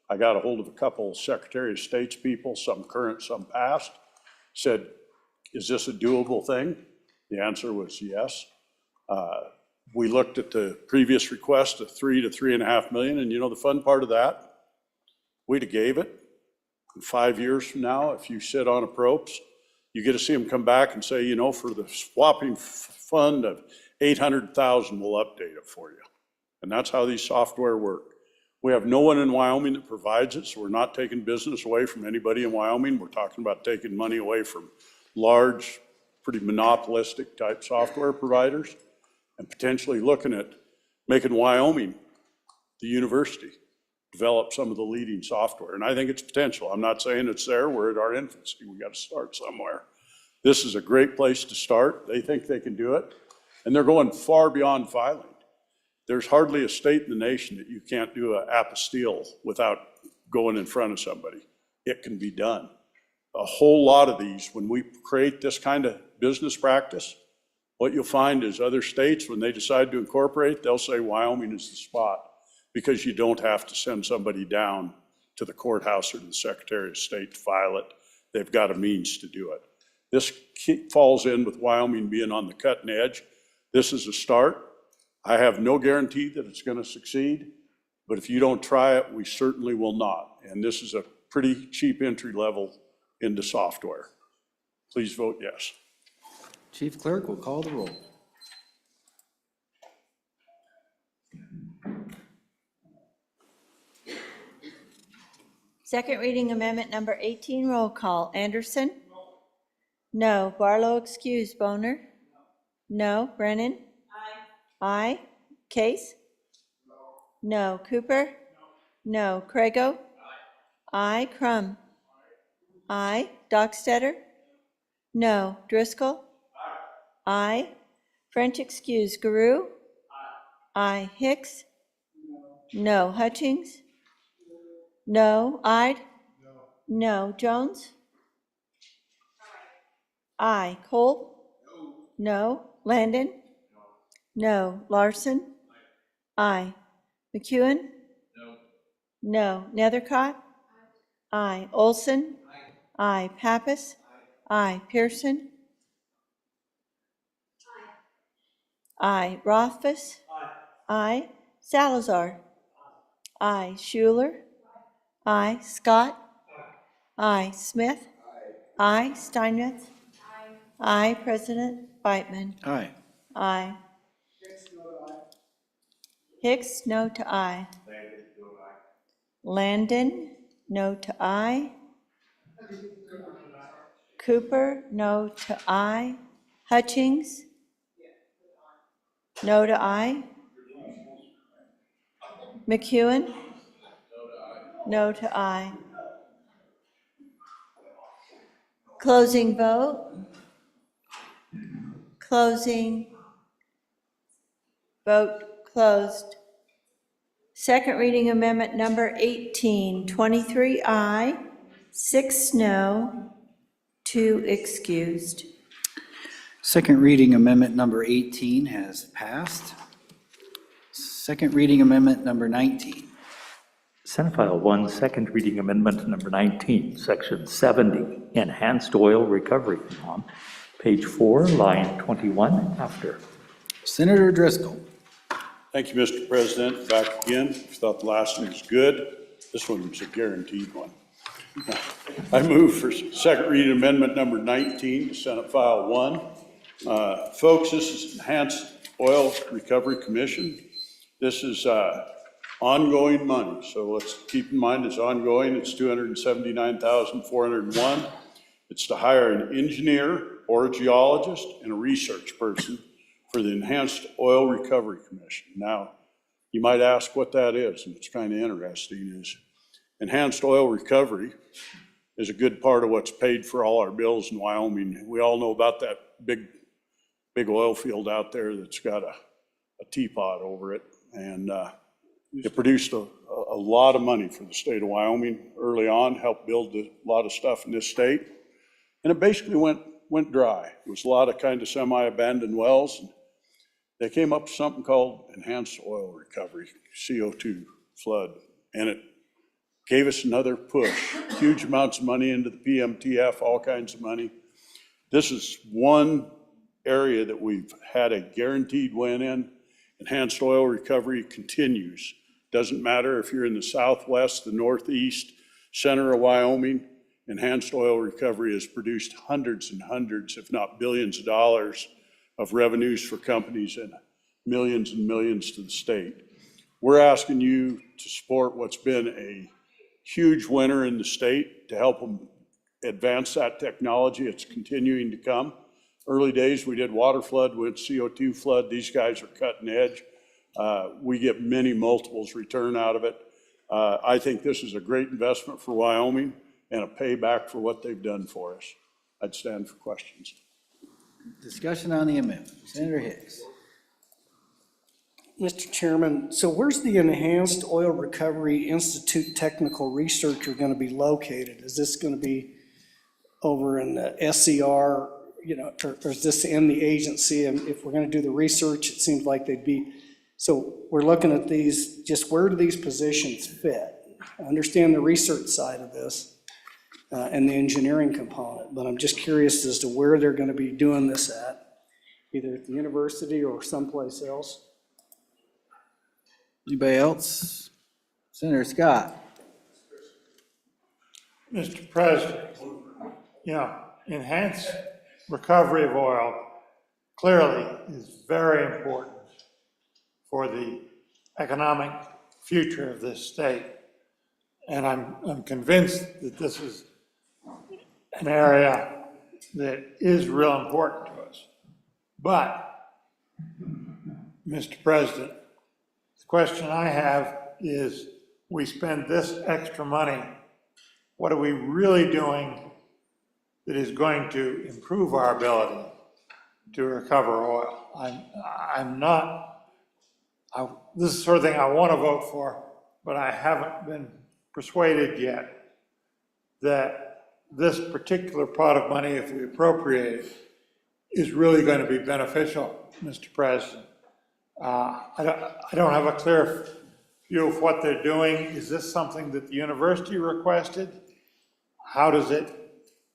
I got a hold of a couple Secretary of State's people, some current, some past, said, is this a doable thing? The answer was yes. We looked at the previous request of $3 to $3.5 million, and you know the fun part of that? We'd have gave it. In 5 years from now, if you sit on a PROPS, you get to see them come back and say, you know, for the swapping fund of $800,000, we'll update it for you. And that's how these software work. We have no one in Wyoming that provides it, so we're not taking business away from anybody in Wyoming. We're talking about taking money away from large, pretty monopolistic type software providers and potentially looking at making Wyoming the university, develop some of the leading software. And I think it's potential. I'm not saying it's there. We're at our infancy. We got to start somewhere. This is a great place to start. They think they can do it. And they're going far beyond filing. There's hardly a state in the nation that you can't do an apostille without going in front of somebody. It can be done. A whole lot of these, when we create this kind of business practice, what you'll find is other states, when they decide to incorporate, they'll say Wyoming is the spot because you don't have to send somebody down to the courthouse or to the Secretary of State to file it. They've got a means to do it. This falls in with Wyoming being on the cutting edge. This is a start. I have no guarantee that it's going to succeed, but if you don't try it, we certainly will not. And this is a pretty cheap entry level into software. Please vote yes. Chief Clerk will call the roll. Second reading amendment number 18, roll call. Anderson? No. Barlow excused. Boner? No. Brennan? Aye. Case? No. Cooper? No. Crago? Aye. Crum? Aye. Dockstetter? No. Driscoll? Aye. French excused. Guru? Aye. Hicks? No. Hutchings? No. Ide? No. Jones? Aye. Cole? No. Landon? No. Larson? Aye. McEwen? No. Nethercott? Aye. Olson? Aye. Pappas? Aye. Pearson? Aye. Rothfuss? Aye. Salazar? Aye. Schuler? Aye. Scott? Aye. Smith? Aye. Steinmetz? Aye. President Beitman? Aye. Aye. Hicks, no to aye. Landon, no to aye. Cooper, no to aye. Hutchings, no to aye. McEwen, no to aye. Closing vote. Closing. Vote closed. Second reading amendment number 18, 23 aye, 6 no, 2 excused. Second reading amendment number 18 has passed. Second reading amendment number 19. Senate File 1, second reading amendment number 19, section 70, enhanced oil recovery, on page 4, line 21 after. Senator Driscoll. Thank you, Mr. President. Back again. Thought the last one was good. This one was a guaranteed one. I move for second reading amendment number 19, Senate File 1. Folks, this is Enhanced Oil Recovery Commission. This is ongoing money, so let's keep in mind it's ongoing. It's $279,401. It's to hire an engineer or a geologist and a research person for the Enhanced Oil Recovery Commission. Now, you might ask what that is, and it's kind of interesting, is enhanced oil recovery is a good part of what's paid for all our bills in Wyoming. We all know about that big oil field out there that's got a teapot over it, and it produced a lot of money for the state of Wyoming early on, helped build a lot of stuff in this state, and it basically went dry. It was a lot of kind of semi-abandoned wells, and they came up with something called enhanced oil recovery, CO2 flood, and it gave us another push, huge amounts of money into the PMTF, all kinds of money. This is one area that we've had a guaranteed win in. Enhanced oil recovery continues. Doesn't matter if you're in the southwest, the northeast, center of Wyoming, enhanced oil recovery has produced hundreds and hundreds, if not billions of dollars of revenues for companies and millions and millions to the state. We're asking you to support what's been a huge winner in the state to help them advance that technology. It's continuing to come. Early days, we did water flood with CO2 flood. These guys are cutting edge. We get many multiples return out of it. I think this is a great investment for Wyoming and a payback for what they've done for us. I'd stand for questions. Discussion on the amendment. Senator Hicks. Mr. Chairman, so where's the Enhanced Oil Recovery Institute Technical Researcher going to be located? Is this going to be over in the SCR, or is this in the agency? And if we're going to do the research, it seems like they'd be, so we're looking at these, just where do these positions fit? I understand the research side of this and the engineering component, but I'm just curious as to where they're going to be doing this at, either at the university or someplace else. Anybody else? Senator Scott. Mr. President, enhanced recovery of oil clearly is very important for the economic future of this state. And I'm convinced that this is an area that is real important to us. But, Mr. President, the question I have is, we spend this extra money, what are we really doing that is going to improve our ability to recover oil? This is the sort of thing I want to vote for, but I haven't been persuaded yet that this particular pot of money, if we appropriate it, is really going to be beneficial, Mr. President. I don't have a clear view of what they're doing. Is this something that the university requested? how does it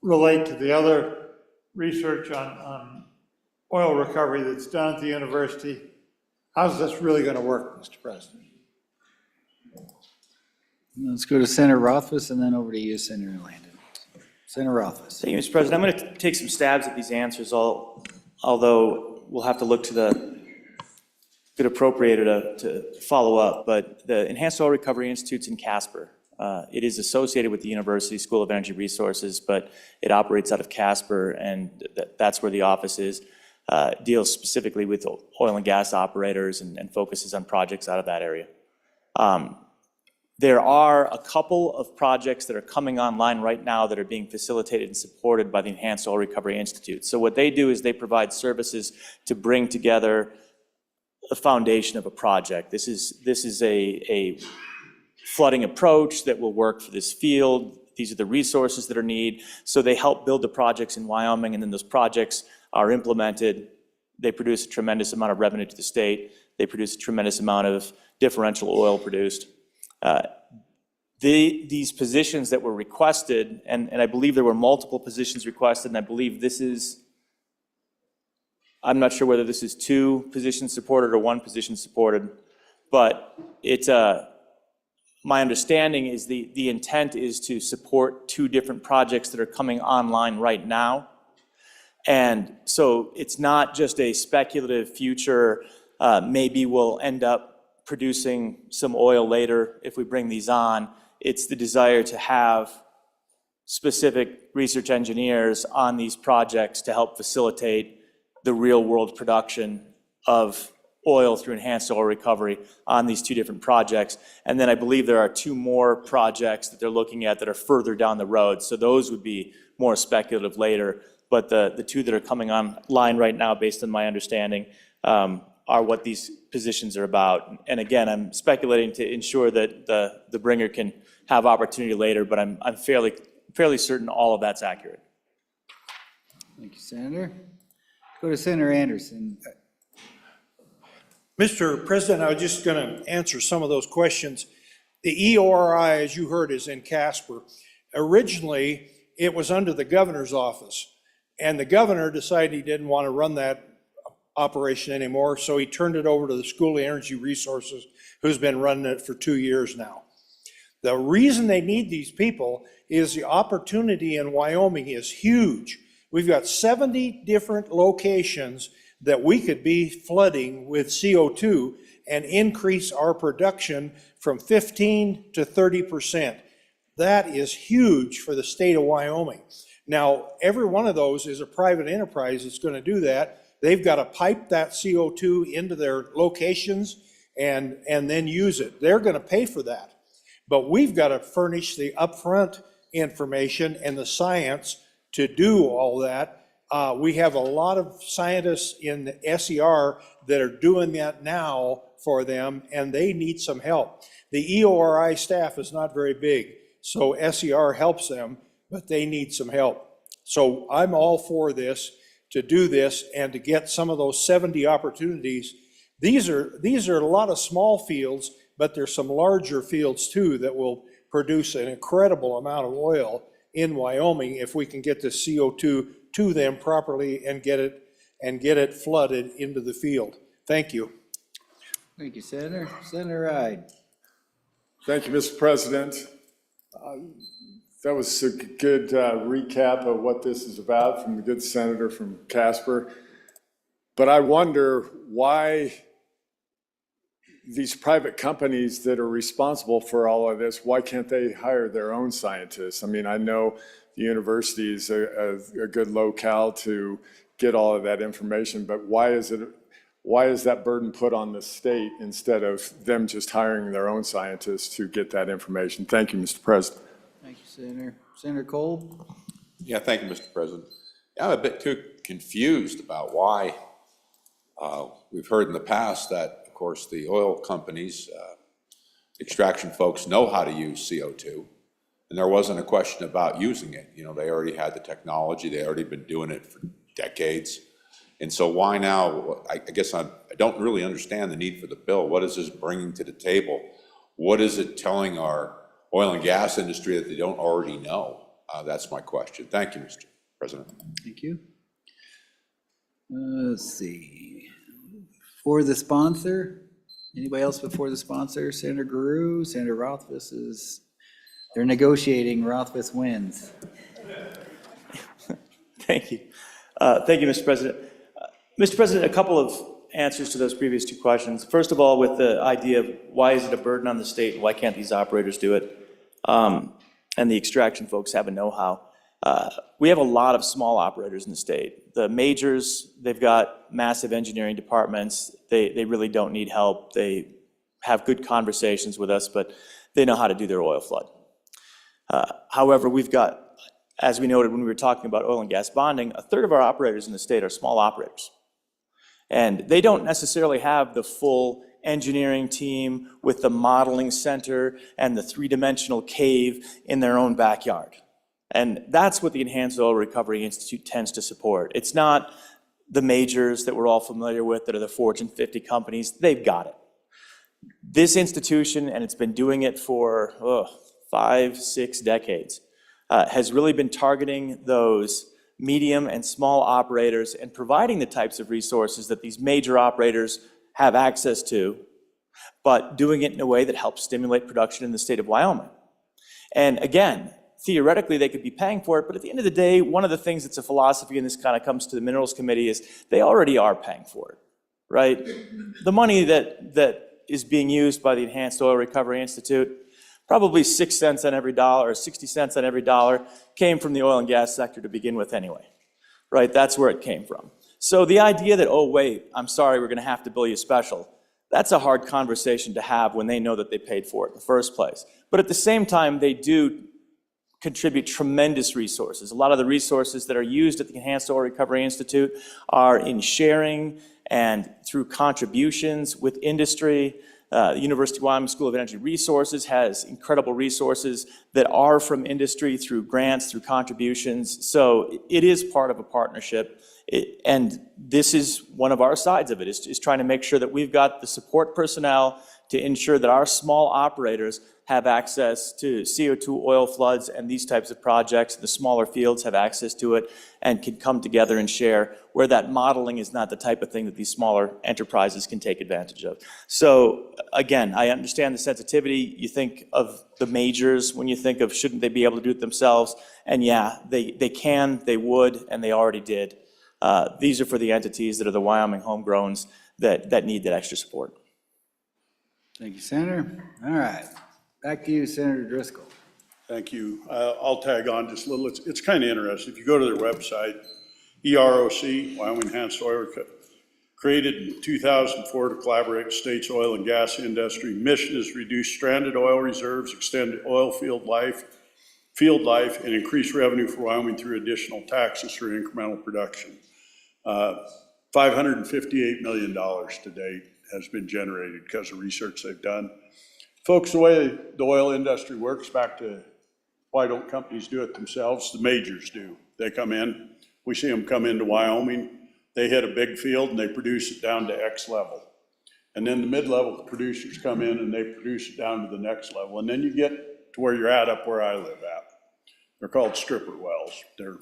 relate to the other research on oil recovery that's done at the university? How's this really going to work, Mr. President? Let's go to Senator Rothfuss and then over to you, Senator Landon. Senator Rothfuss. Thank you, Mr. President. I'm going to take some stabs at these answers, although we'll have to look to the good appropriator to follow up. But the Enhanced Oil Recovery Institute's in Casper. It is associated with the University School of Energy Resources, but it operates out of Casper, and that's where the office is. Deals specifically with oil and gas operators and focuses on projects out of that area. There are a couple of projects that are coming online right now that are being facilitated and supported by the Enhanced Oil Recovery Institute. So what they do is they provide services to bring together a foundation of a project. This is a flooding approach that will work for this field. These are the resources that are needed. So they help build the projects in Wyoming, and then those projects are implemented. They produce a tremendous amount of revenue to the state. They produce a tremendous amount of differential oil produced. These positions that were requested, and I believe there were multiple positions requested, and I believe this is, I'm not sure whether this is 2 positions supported or 1 position supported, but it's my understanding is the intent is to support 2 different projects that are coming online right now. And so it's not just a speculative future, maybe we'll end up producing some oil later if we bring these on. It's the desire to have specific research engineers on these projects to help facilitate the real world production of oil through enhanced oil recovery on these 2 different projects. And then I believe there are 2 more projects that they're looking at that are further down the road. So those would be more speculative later. But the 2 that are coming online right now, based on my understanding, are what these positions are about. And again, I'm speculating to ensure that the bringer can have opportunity later, but I'm fairly certain all of that's accurate. Thank you, Senator. Go to Senator Anderson. Mr. President, I was just going to answer some of those questions. The EORI, as you heard, is in Casper. Originally, it was under the governor's office, and the governor decided he didn't want to run that operation anymore, so he turned it over to the School of Energy Resources, who's been running it for 2 years now. The reason they need these people is the opportunity in Wyoming is huge. We've got 70 different locations that we could be flooding with CO2 and increase our production from 15 to 30%. That is huge for the state of Wyoming. Now, every one of those is a private enterprise that's going to do that. They've got to pipe that CO2 into their locations and then use it. They're going to pay for that. But we've got to furnish the upfront information and the science to do all that. We have a lot of scientists in the SER that are doing that now for them, and they need some help. The EORI staff is not very big, so SER helps them, but they need some help. So I'm all for this, to do this and to get some of those 70 opportunities. These are a lot of small fields, but there's some larger fields too that will produce an incredible amount of oil in Wyoming if we can get the CO2 to them properly and get it flooded into the field. Thank you. Thank you, Senator. Senator Ride. Thank you, Mr. President. That was a good recap of what this is about from the good senator from Casper. But I wonder why these private companies that are responsible for all of this, why can't they hire their own scientists? I mean, I know the university is a good locale to get all of that information, but why is that burden put on the state instead of them just hiring their own scientists to get that information? Thank you, Mr. President. Thank you, Senator. Senator Cole? Yeah, thank you, Mr. President. I'm a bit too confused about why we've heard in the past that, of course, the oil companies, extraction folks know how to use CO2, and there wasn't a question about using it. You know, they already had the technology, they already been doing it for decades. And so why now? I guess I don't really understand the need for the bill. What is this bringing to the table? What is it telling our oil and gas industry that they don't already know? That's my question. Thank you, Mr. President. Thank you. Let's see. For the sponsor, anybody else before the sponsor? Senator Guru, Senator Rothfuss is, they're negotiating, Rothfuss wins. Thank you. Thank you, Mr. President. Mr. President, a couple of answers to those previous two questions. First of all, with the idea of why is it a burden on the state, why can't these operators do it? And the extraction folks have a know-how. We have a lot of small operators in the state. The majors, they've got massive engineering departments. They really don't need help. They have good conversations with us, but they know how to do their oil flood. However, we've got, as we noted when we were talking about oil and gas bonding, a third of our operators in the state are small operators. And they don't necessarily have the full engineering team with the modeling center and the three-dimensional cave in their own backyard. And that's what the Enhanced Oil Recovery Institute tends to support. It's not the majors that we're all familiar with that are the Fortune 50 companies. They've got it. This institution, and it's been doing it for 5, 6 decades, has really been targeting those medium and small operators and providing the types of resources that these major operators have access to, but doing it in a way that helps stimulate production in the state of Wyoming. And again, theoretically, they could be paying for it, but at the end of the day, one of the things that's a philosophy, and this kind of comes to the Minerals Committee, is they already are paying for it, right? The money that is being used by the Enhanced Oil Recovery Institute, probably 6 cents on every dollar or 60 cents on every dollar came from the oil and gas sector to begin with anyway, right? That's where it came from. So the idea that, oh, wait, I'm sorry, we're going to have to bill you special, that's a hard conversation to have when they know that they paid for it in the first place. But at the same time, they do contribute tremendous resources. A lot of the resources that are used at the Enhanced Oil Recovery Institute are in sharing and through contributions with industry. The University of Wyoming School of Energy Resources has incredible resources that are from industry through grants, through contributions. So it is part of a partnership. And this is one of our sides of it, is trying to make sure that we've got the support personnel to ensure that our small operators have access to CO2 oil floods and these types of projects. The smaller fields have access to it and can come together and share, where that modeling is not the type of thing that these smaller enterprises can take advantage of. So again, I understand the sensitivity. You think of the majors when you think of shouldn't they be able to do it themselves? And yeah, they can, they would, and they already did. These are for the entities that are the Wyoming homegrowns that need that extra support. Thank you, Senator. All right, back to you, Senator Driscoll. Thank you. I'll tag on just a little. It's kind of interesting. If you go to their website, EROC, Wyoming Enhanced Oil, created in 2004 to collaborate with state's oil and gas industry. Mission is reduce stranded oil reserves, extend oil field life, and increase revenue for Wyoming through additional taxes through incremental production. $558 million to date has been generated because of research they've done. Folks, the way the oil industry works, back to why don't companies do it themselves? The majors do. They come in, we see them come into Wyoming, they hit a big field and they produce it down to X level. And then the mid-level producers come in and they produce it down to the next level. And then you get to where you're at up where I live at. They're called stripper wells. They're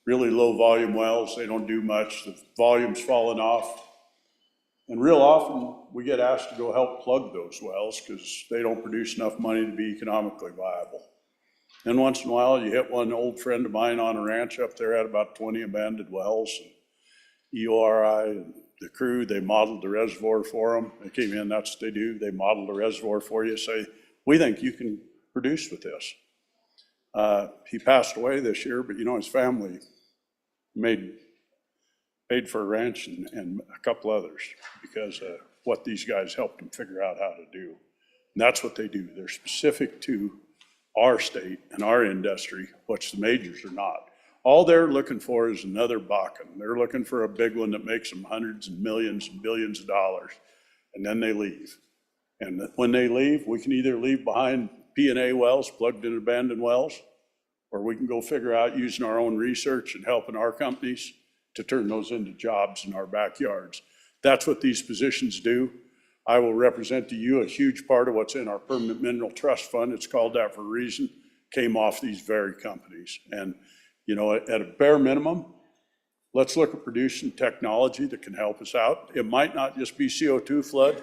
really low volume wells. They don't do much. The volume's falling off. And real often we get asked to go help plug those wells because they don't produce enough money to be economically viable. And once in a while you hit one old friend of mine on a ranch up there, had about 20 abandoned wells. And EORI and the crew, they modeled the reservoir for them. They came in, that's what they do. They model the reservoir for you, say, we think you can produce with this. He passed away this year, but you know, his family paid for a ranch and a couple others because of what these guys helped them figure out how to do. And that's what they do. They're specific to our state and our industry, which the majors are not. All they're looking for is another Bakken. They're looking for a big one that makes them hundreds and millions and billions of dollars, and then they leave. And when they leave, we can either leave behind P&A wells, plugged in abandoned wells, or we can go figure out using our own research and helping our companies to turn those into jobs in our backyards. That's what these positions do. I will represent to you a huge part of what's in our Permanent Mineral Trust Fund. It's called that for a reason. came off these very companies. And, you know, at a bare minimum, let's look at producing technology that can help us out. It might not just be CO2 flood.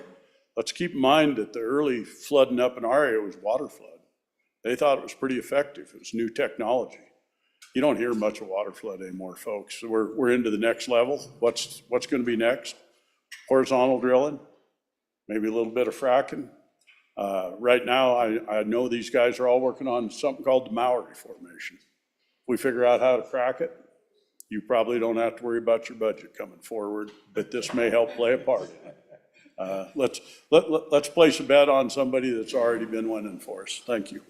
Let's keep in mind that the early flooding up in our area was water flood. They thought it was pretty effective. It was new technology. You don't hear much of water flood anymore, folks. So we're into the next level. What's going to be next? Horizontal drilling, maybe a little bit of fracking. Right now, I know these guys are all working on something called the Mowry Formation. If we figure out how to crack it, you probably don't have to worry about your budget coming forward, but this may help play a part in it. Let's place a bet on somebody that's already been winning for us. Thank you.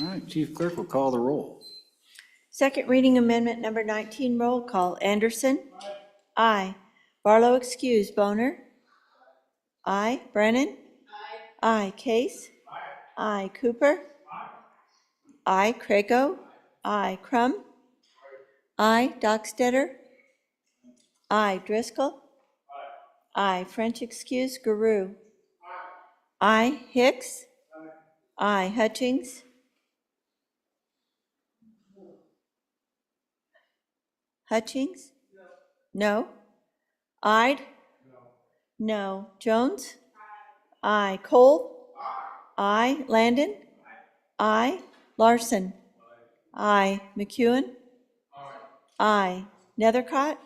All right, Chief Clerk will call the roll. Second reading amendment number 19, roll call. Anderson? Aye. Barlow excuse. Boner? Aye. Brennan? Aye. Case? Aye. Cooper? Aye. Crago? Aye. Crum? Aye. Dockstetter? Aye. Driscoll? Aye. French excuse. Guru? Aye. Hicks? Aye. Hutchings? Hutchings? No. Ide? No. Jones? Aye. Cole? Aye. Landon? Aye. Larson? Aye. McEwen? Aye. Nethercott?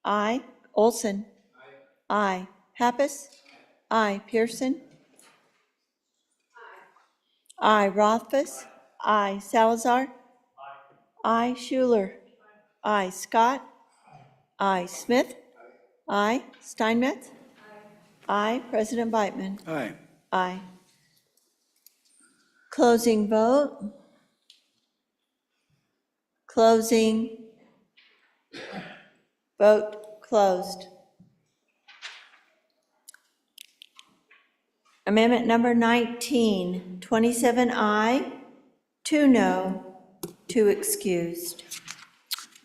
Aye. Olson? Aye. Pappas? Aye. Pearson? Aye. Rothfuss? Aye. Salazar? Aye. Schuler? Aye. Scott? Aye. Smith? Aye. Steinmetz? Aye. President Beitman? Aye. Aye. Closing vote. Closing. Vote closed. Amendment number 19, 27 aye, 2 no, 2 excused.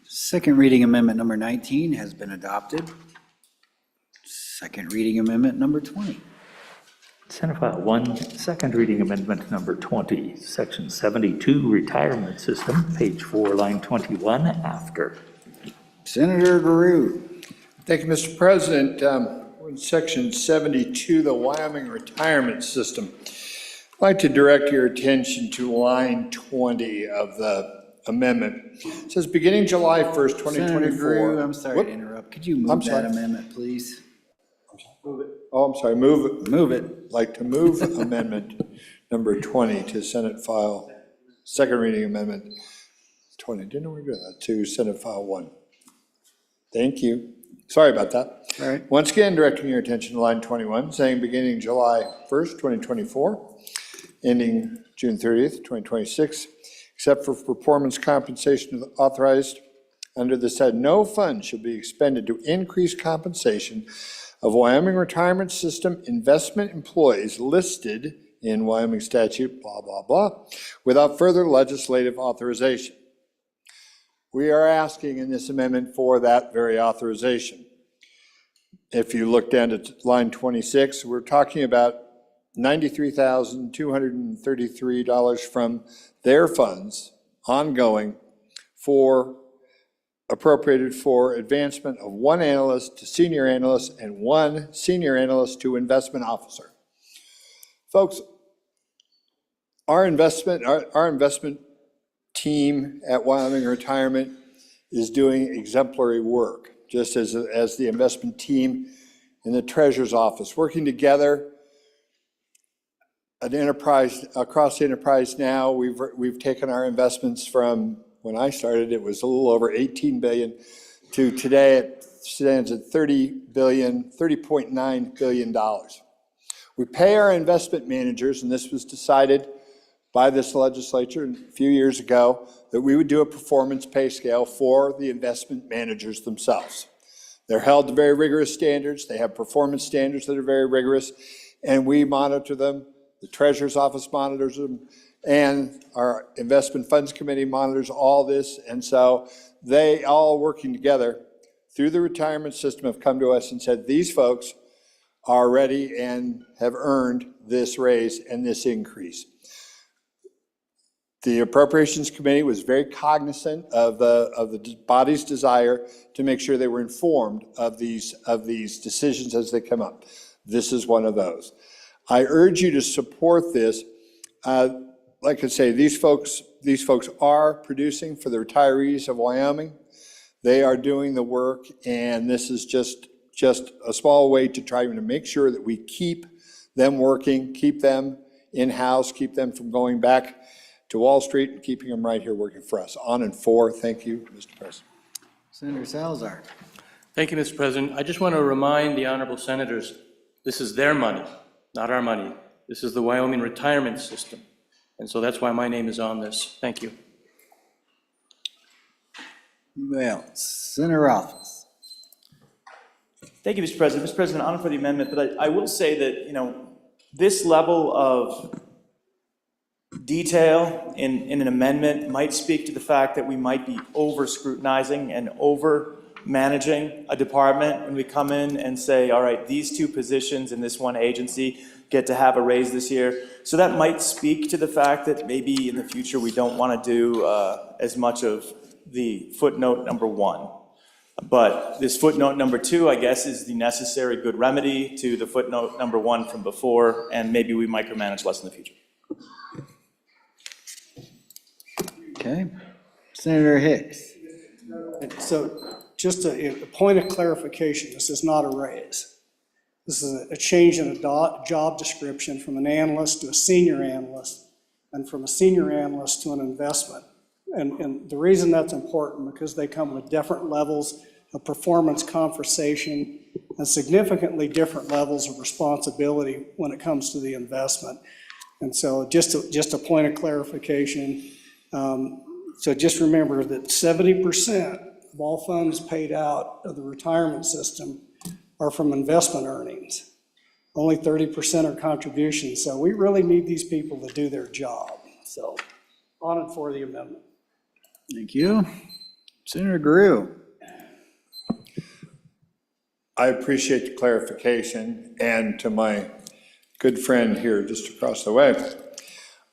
Second reading amendment number 19 has been adopted. Second reading amendment number 20. Senate File 1, second reading amendment number 20, Section 72, Retirement System, page 4, line 21, after. Senator Guru. Thank you, Mr. President. We're in Section 72, the Wyoming Retirement System. I'd like to direct your attention to line 20 of the amendment. It says, beginning July 1st, 2024. Senator Guru, I'm sorry to interrupt. Could you move I'm that sorry. amendment, please? Move it. Oh, I'm sorry, move it. Move it. Like to move amendment number 20 to Senate File, second reading amendment 20. Didn't we do that? To Senate File 1. Thank you. Sorry about that. All right. Once again, directing your attention to line 21, saying beginning July 1st, 2024, ending June 30th, 2026, except for performance compensation authorized under this head, no funds should be expended to increase compensation of Wyoming Retirement System investment employees listed in Wyoming statute, blah, blah, blah, without further legislative authorization. We are asking in this amendment for that very authorization. If you look down to line 26, we're talking about $93,233 from their funds, ongoing, appropriated for advancement of 1 analyst to senior analyst and 1 senior analyst to investment officer. Folks, our investment team at Wyoming Retirement is doing exemplary work, just as the investment team in the Treasurer's office, working together. An enterprise, across the enterprise now, we've taken our investments from, when I started, it was a little over 18 billion, to today it stands at $30.9 billion. We pay our investment managers, and this was decided by this legislature a few years ago, that we would do a performance pay scale for the investment managers themselves. They're held to very rigorous standards. They have performance standards that are very rigorous, and we monitor them. The Treasurer's office monitors them, and our investment funds committee monitors all this. And so they all working together through the retirement system have come to us and said, these folks are ready and have earned this raise and this increase. The Appropriations Committee was very cognizant of the body's desire to make sure they were informed of these decisions as they come up. This is one of those. I urge you to support this. Like I say, these folks are producing for the retirees of Wyoming. They are doing the work, and this is just a small way to try to make sure that we keep them working, keep them in-house, keep them from going back to Wall Street, and keeping them right here working for us. On and for. Thank you, Mr. President. Senator Salazar. Thank you, Mr. President. I just want to remind the honorable senators, this is their money, not our money. This is the Wyoming retirement system. And so that's why my name is on this. Thank you. Well, Senator Rothfuss. Thank you, Mr. President. Mr. President, honor for the amendment, but I will say that, this level of detail in an amendment might speak to the fact that we might be over scrutinizing and over managing a department when we come in and say, all right, these two positions in this one agency get to have a raise this year. So that might speak to the fact that maybe in the future we don't want to do as much of the footnote number 1. But this footnote number 2, I guess, is the necessary good remedy to the footnote number 1 from before, and maybe we micromanage less in the future. Okay. Senator Hicks. So just a point of clarification, this is not a raise. This is a change in a job description from an analyst to a senior analyst, and from a senior analyst to an investment. And the reason that's important, because they come with different levels of performance conversation and significantly different levels of responsibility when it comes to the investment. And so just a point of clarification. So just remember that 70% of all funds paid out of the retirement system are from investment earnings. Only 30% are contributions. So we really need these people to do their job. So on and for the amendment. Thank you. Senator Grew. I appreciate the clarification, and to my good friend here just across the way,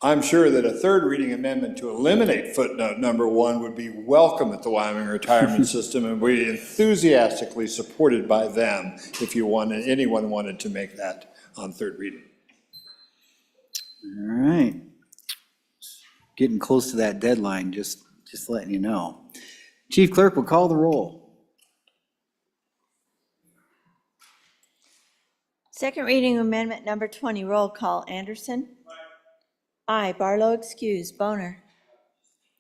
I'm sure that a third reading amendment to eliminate footnote number 1 would be welcome at the Wyoming retirement system and be enthusiastically supported by them if anyone wanted to make that on third reading. All right. Getting close to that deadline, just letting you know. Chief Clerk will call the roll. Second reading amendment number 20, roll call. Anderson? Aye. Barlow, excuse. Boner?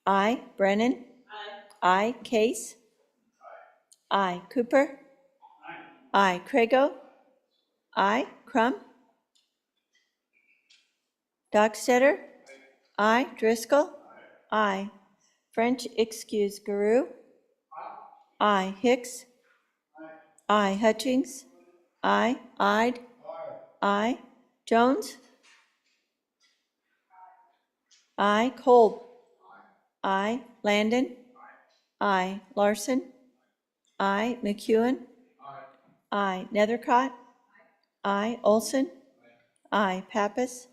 Aye. Brennan? Aye. Case? Aye. Cooper? Aye. Craigo? Aye. Crum? Dockstetter? Aye. Driscoll? Aye. French, excuse. Guru? Aye. Hicks? Aye. Hutchings? Aye. Ide? Aye. Jones? Aye. Kolb? Aye. Landon? Aye. Larson? Aye. McEwen? Aye. Nethercott? Aye. Olson? Aye. Pappas?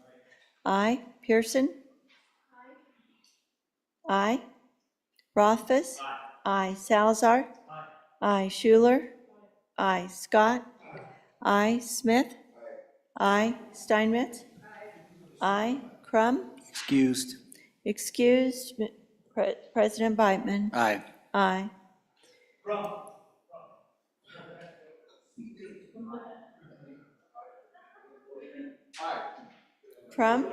Aye. Pearson? Aye. Rothfuss? Aye. Salazar? Aye. Schuler? Aye. Scott? Aye. Smith? Aye. Steinmetz? Aye. Crum? Excused. Excused. President Beitman? Aye. Aye. Crum?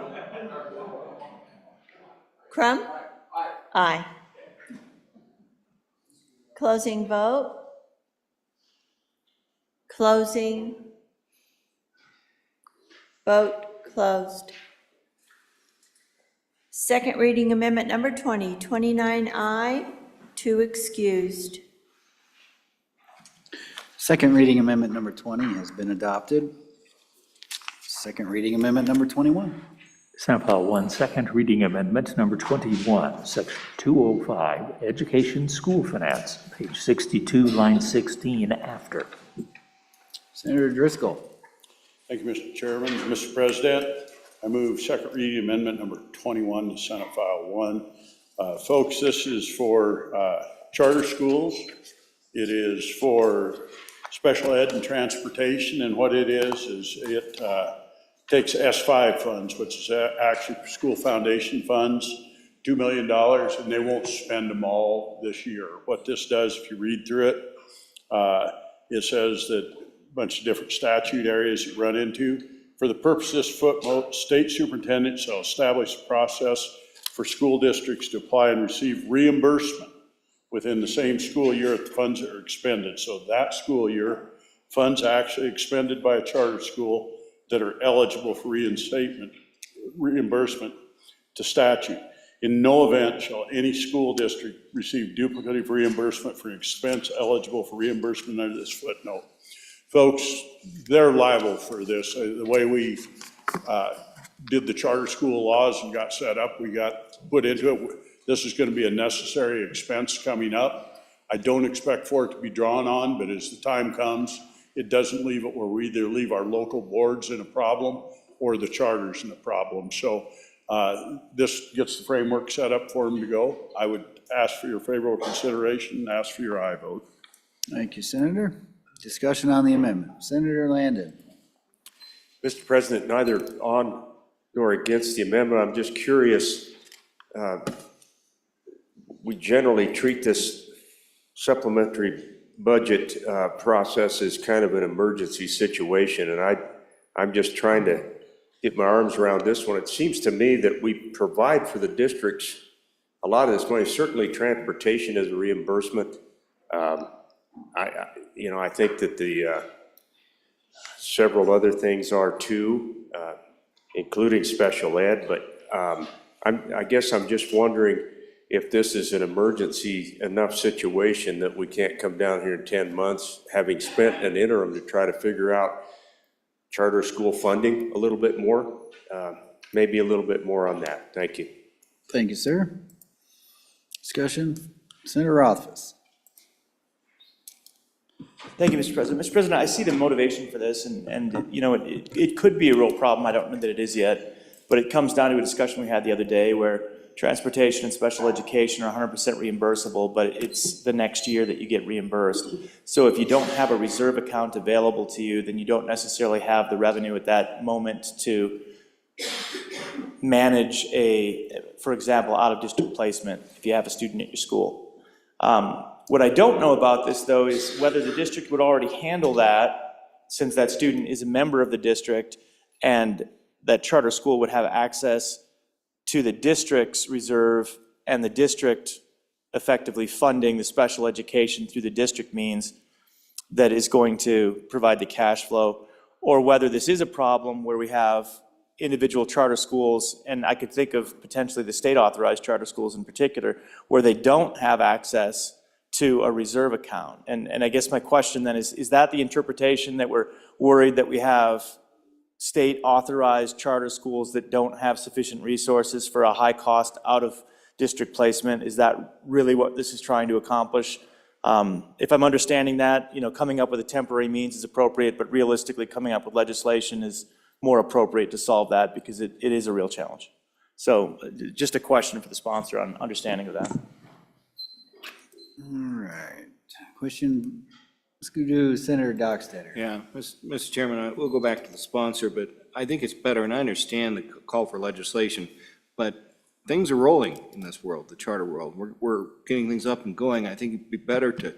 Crum? Aye. Closing vote. Closing. Vote closed. Second reading amendment number 20, 29 aye, 2 excused. Second reading amendment number 20 has been adopted. Second reading amendment number 21. Senate File 1, second reading amendment number 21, section 205, education school finance, page 62, line 16 after. Senator Driscoll. Thank you, Mr. Chairman. Mr. President, I move second reading amendment number 21 to Senate File 1. Folks, this is for charter schools. It is for special ed and transportation, and what it is it takes S5 funds, which is actually school foundation funds, $2 million, and they won't spend them all this year. What this does, if you read through it, it says that a bunch of different statute areas you run into. For the purpose of this footnote, state superintendent shall establish a process for school districts to apply and receive reimbursement within the same school year if the funds are expended. So that school year, funds actually expended by a charter school that are eligible for reimbursement to statute. In no event shall any school district receive duplicative reimbursement for expense eligible for reimbursement under this footnote. Folks, they're liable for this. The way we did the charter school laws and got set up, we got put into it. This is going to be a necessary expense coming up. I don't expect for it to be drawn on, but as the time comes, it doesn't leave it where we either leave our local boards in a problem or the charters in a problem. So this gets the framework set up for them to go. I would ask for your favorable consideration and ask for your aye vote. Thank you, Senator. Discussion on the amendment. Senator Landon. Mr. President, neither on nor against the amendment. I'm just curious. We generally treat this supplementary budget process as kind of an emergency situation, and I'm just trying to get my arms around this one. It seems to me that we provide for the districts a lot of this money, certainly transportation as a reimbursement. I think that the several other things are too, including special ed, but I guess I'm just wondering if this is an emergency enough situation that we can't come down here in 10 months, having spent an interim to try to figure out charter school funding a little bit more, maybe a little bit more on that. Thank you. Thank you, sir. Discussion, Senator Rothfuss. Thank you, Mr. President. Mr. President, I see the motivation for this, and it could be a real problem. I don't know that it is yet, but it comes down to a discussion we had the other day where transportation and special education are 100% reimbursable, but it's the next year that you get reimbursed. So if you don't have a reserve account available to you, then you don't necessarily have the revenue at that moment to manage for example, out-of-district placement if you have a student at your school. What I don't know about this, though, is whether the district would already handle that, since that student is a member of the district, and that charter school would have access to the district's reserve, and the district effectively funding the special education through the district means that is going to provide the cash flow, or whether this is a problem where we have individual charter schools, and I could think of potentially the state-authorized charter schools in particular, where they don't have access to a reserve account. And I guess my question then is that the interpretation, that we're worried that we have state-authorized charter schools that don't have sufficient resources for a high-cost out-of-district placement? Is that really what this is trying to accomplish? If I'm understanding that, coming up with a temporary means is appropriate, but realistically coming up with legislation is more appropriate to solve that, because it is a real challenge. So just a question for the sponsor on understanding of that. All right. Question, let's go to Senator Dockstader. Yeah, Mr. Chairman, we'll go back to the sponsor, but I think it's better, and I understand the call for legislation, but things are rolling in this world, the charter world. We're getting things up and going. I think it'd be better to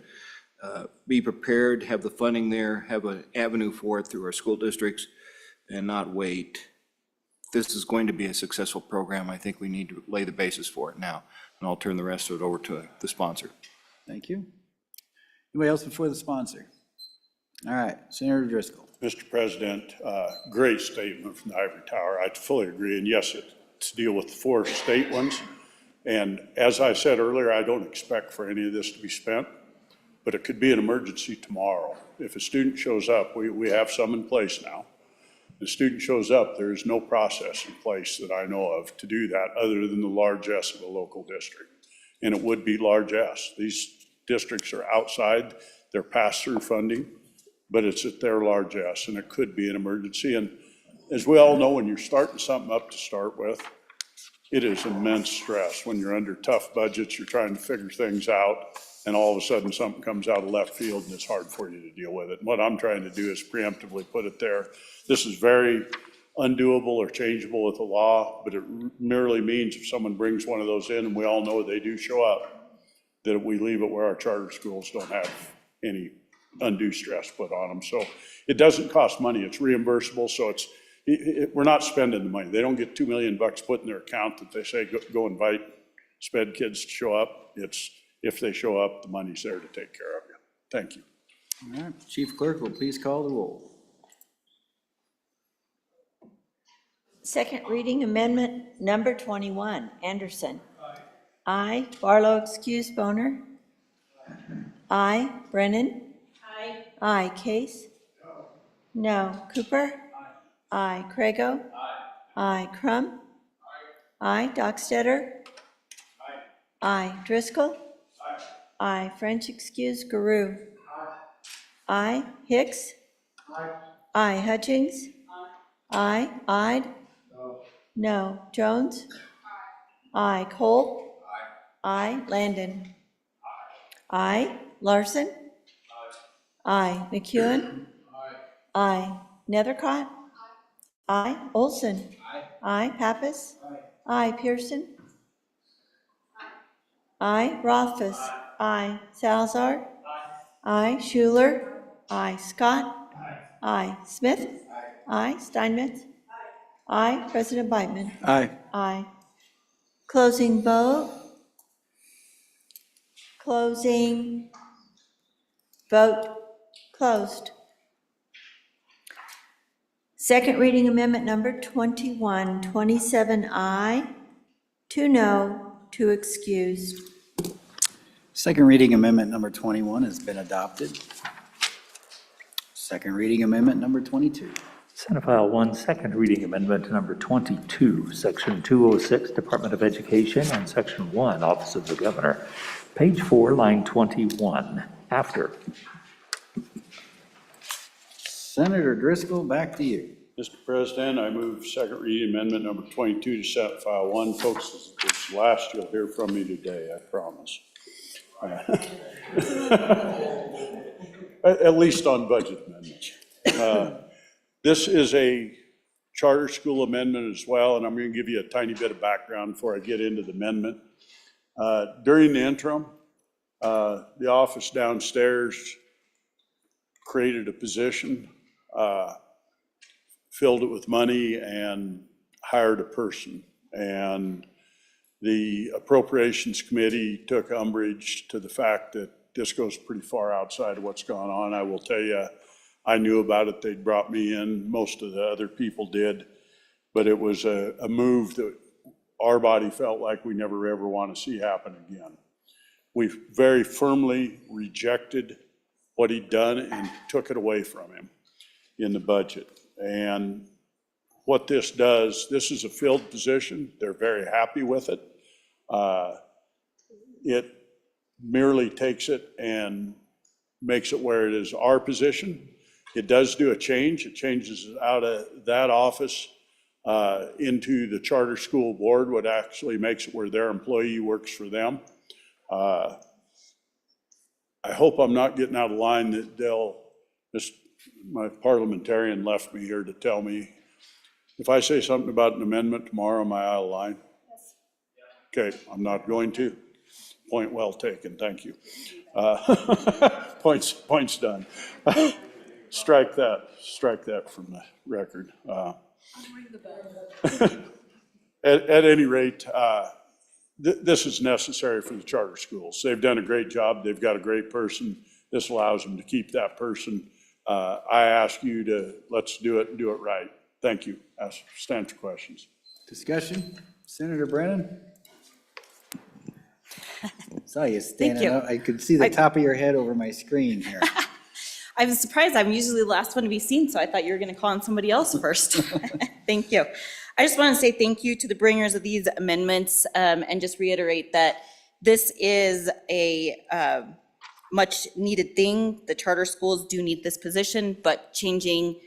be prepared, have the funding there, have an avenue for it through our school districts, and not wait. If this is going to be a successful program, I think we need to lay the basis for it now, and I'll turn the rest of it over to the sponsor. Thank you. Anybody else before the sponsor? All right, Senator Driscoll. Mr. President, great statement from the Ivory Tower. I fully agree, and yes, it's to deal with the 4 state ones. And as I said earlier, I don't expect for any of this to be spent, but it could be an emergency tomorrow. If a student shows up, we have some in place now. The student shows up, there is no process in place that I know of to do that other than the largesse of a local district. And it would be largesse. These districts are outside their pass-through funding, but it's at their largesse, and it could be an emergency. And As we all know, when you're starting something up to start with, it is immense stress. When you're under tough budgets, you're trying to figure things out, and all of a sudden something comes out of left field and it's hard for you to deal with it. And what I'm trying to do is preemptively put it there. This is very undoable or changeable with the law, but it merely means if someone brings one of those in, and we all know they do show up, that we leave it where our charter schools don't have any undue stress put on them. So it doesn't cost money, it's reimbursable, so we're not spending the money. They don't get $2 million put in their account that they say, go invite SPED kids to show up. It's, if they show up, the money's there to take care of you. Thank you. All right, Chief Clerk will please call the roll. Second reading amendment number 21, Anderson. Aye. Barlow, excuse, Boner. Aye. Brennan. Aye. Case. No. Cooper. Aye. Craigo. Aye. Crum. Aye. Dockstetter. Aye. Driscoll. Aye. French excuse, Guru. Aye. Hicks. Aye. Hutchings. Aye. Ide. No. Jones. Aye. Cole. Aye. Landon. Aye. Larson. Aye. McEwen. Aye. Nethercott. Aye. Olson. Aye. Pappas. Aye. Pearson. Aye. Rothfuss. Aye. Salazar. Aye. Schuler. Aye. Scott. Aye. Smith. Aye. Steinmetz. Aye. President Biteman. Aye. Aye. Closing vote. Closing. Vote closed. Second reading amendment number 21, 27 aye, 2 no, 2 excused. Second reading amendment number 21 has been adopted. Second reading amendment number 22. Senate File 1, second reading amendment number 22, Section 206, Department of Education, and Section 1, Office of the Governor. Page 4, line 21, after. Senator Driscoll, back to you. Mr. President, I move second reading amendment number 22 to Senate File 1. Folks, this last you'll hear from me today, I promise. At least on budget amendments. This is a charter school amendment as well, and I'm going to give you a tiny bit of background before I get into the amendment. During the interim, the office downstairs created a position, filled it with money, and hired a person. And the Appropriations Committee took umbrage to the fact that this goes pretty far outside of what's gone on. I will tell you, I knew about it. They'd brought me in. Most of the other people did. But it was a move that our body felt like we never ever want to see happen again. We very firmly rejected what he'd done and took it away from him in the budget. And what this does, this is a filled position. They're very happy with it. It merely takes it and makes it where it is our position. It does do a change. It changes it out of that office into the charter school board, what actually makes it where their employee works for them. I hope I'm not getting out of line that my parliamentarian left me here to tell me, if I say something about an amendment tomorrow, am I out of line? Okay, I'm not going to. Point well taken, thank you. Point's done. Strike that from the record. At any rate, this is necessary for the charter schools. They've done a great job. They've got a great person. This allows them to keep that person. I ask you to, let's do it and do it right. Thank you. Stand for questions. Discussion? Senator Brennan? Saw you standing up. I could see the top of your head over my screen here. I was surprised. I'm usually the last one to be seen, so I thought you were going to call on somebody else first. Thank you. I just want to say thank you to the bringers of these amendments and just reiterate that this is a much needed thing. The charter schools do need this position, but changing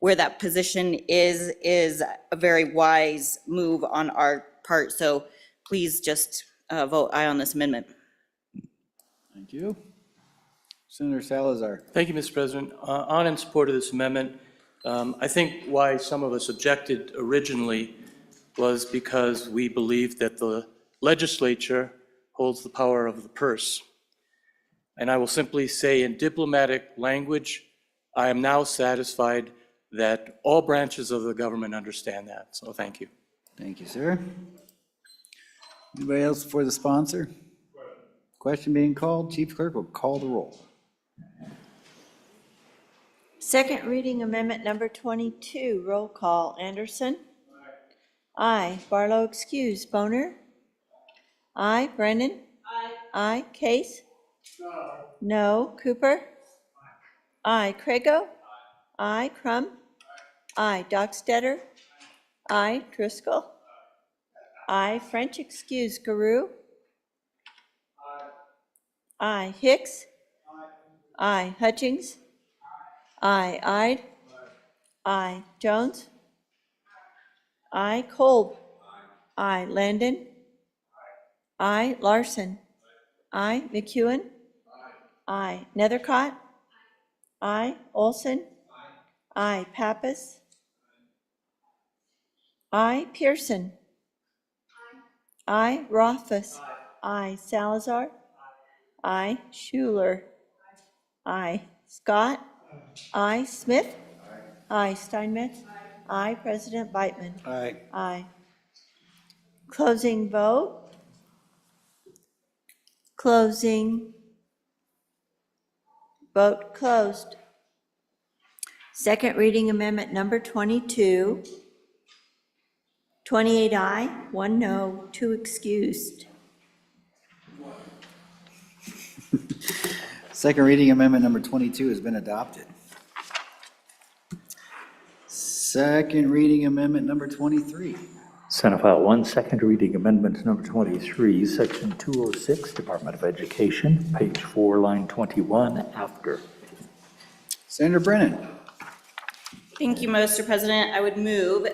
where that position is a very wise move on our part. So please just vote aye on this amendment. Thank you. Senator Salazar. Thank you, Mr. President. On in support of this amendment, I think why some of us objected originally was because we believed that the legislature holds the power of the purse. And I will simply say in diplomatic language, I am now satisfied that all branches of the government understand that. So thank you. Thank you, sir. Anybody else for the sponsor? Question being called. Chief Clerk will call the roll. Second reading amendment number 22, roll call. Anderson? Aye. Barlow excused. Boner? Aye. Brennan? Aye. Case? No. Cooper? Aye. Crago? Aye. Crum? Aye. Dockstetter? Aye. Driscoll? Aye. French excused. Garou? Aye. Hicks? Aye. Hutchings? Aye. Ide? Aye. Jones? Aye. Kolb? Aye. Landon? Aye. Larson? Aye. McEwen? Aye. Nethercott? Aye. Olson? Aye. Pappas? Aye. Pearson? Aye. Rothfuss? Aye. Salazar? Aye. Schuler? Aye. Scott? Aye. Smith? Aye. Steinmetz? Aye. President Beitman? Aye. Aye. Closing vote. Closing. Vote closed. Second reading amendment number 22. 28 aye, 1 no, 2 excused. Second reading amendment number 22 has been adopted. Second reading amendment number 23. Senate File 1, second reading amendment number 23, Section 206, Department of Education, page 4, line 21, after. Senator Brennan. Thank you, Mr. President. I would move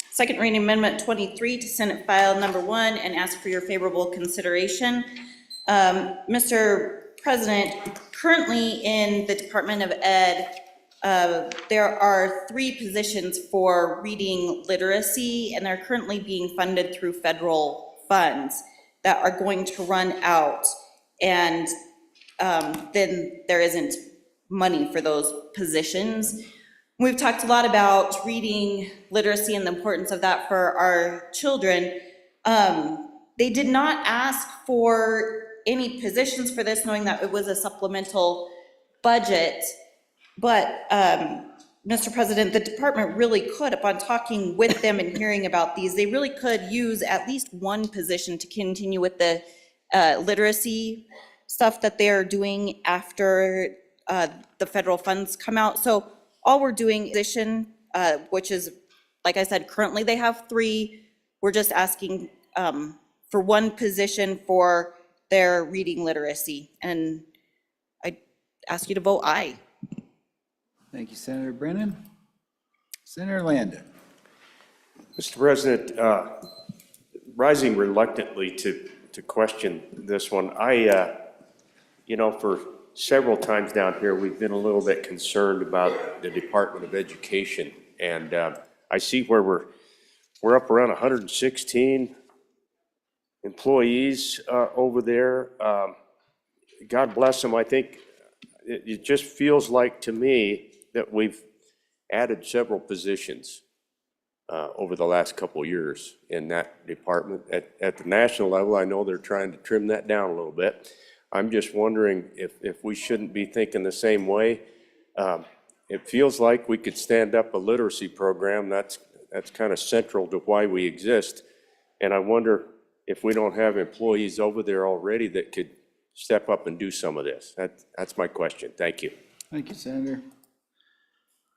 second reading amendment 23 to Senate File number 1 and ask for your favorable consideration. Mr. President, currently in the Department of Ed, there are 3 positions for reading literacy, and they're currently being funded through federal funds that are going to run out. And then there isn't money for those positions. We've talked a lot about reading literacy and the importance of that for our children. They did not ask for any positions for this, knowing that it was a supplemental budget. But, Mr. President, the department really could, upon talking with them and hearing about these, they really could use at least 1 position to continue with the literacy stuff that they're doing after the federal funds come out. So all we're doing is, which is, like I said, currently they have 3. We're just asking for 1 position for their reading literacy. And I ask you to vote aye. Thank you, Senator Brennan. Senator Landon. Mr. President, rising reluctantly to question this one, for several times down here, we've been a little bit concerned about the Department of Education. And I see where we're up around 116 employees over there. God bless them. I think it just feels like to me that we've added several positions over the last couple of years in that department. At the national level, I know they're trying to trim that down a little bit. I'm just wondering if we shouldn't be thinking the same way. It feels like we could stand up a literacy program that's kind of central to why we exist. And I wonder if we don't have employees over there already that could step up and do some of this. That's my question. Thank you. Thank you, Senator.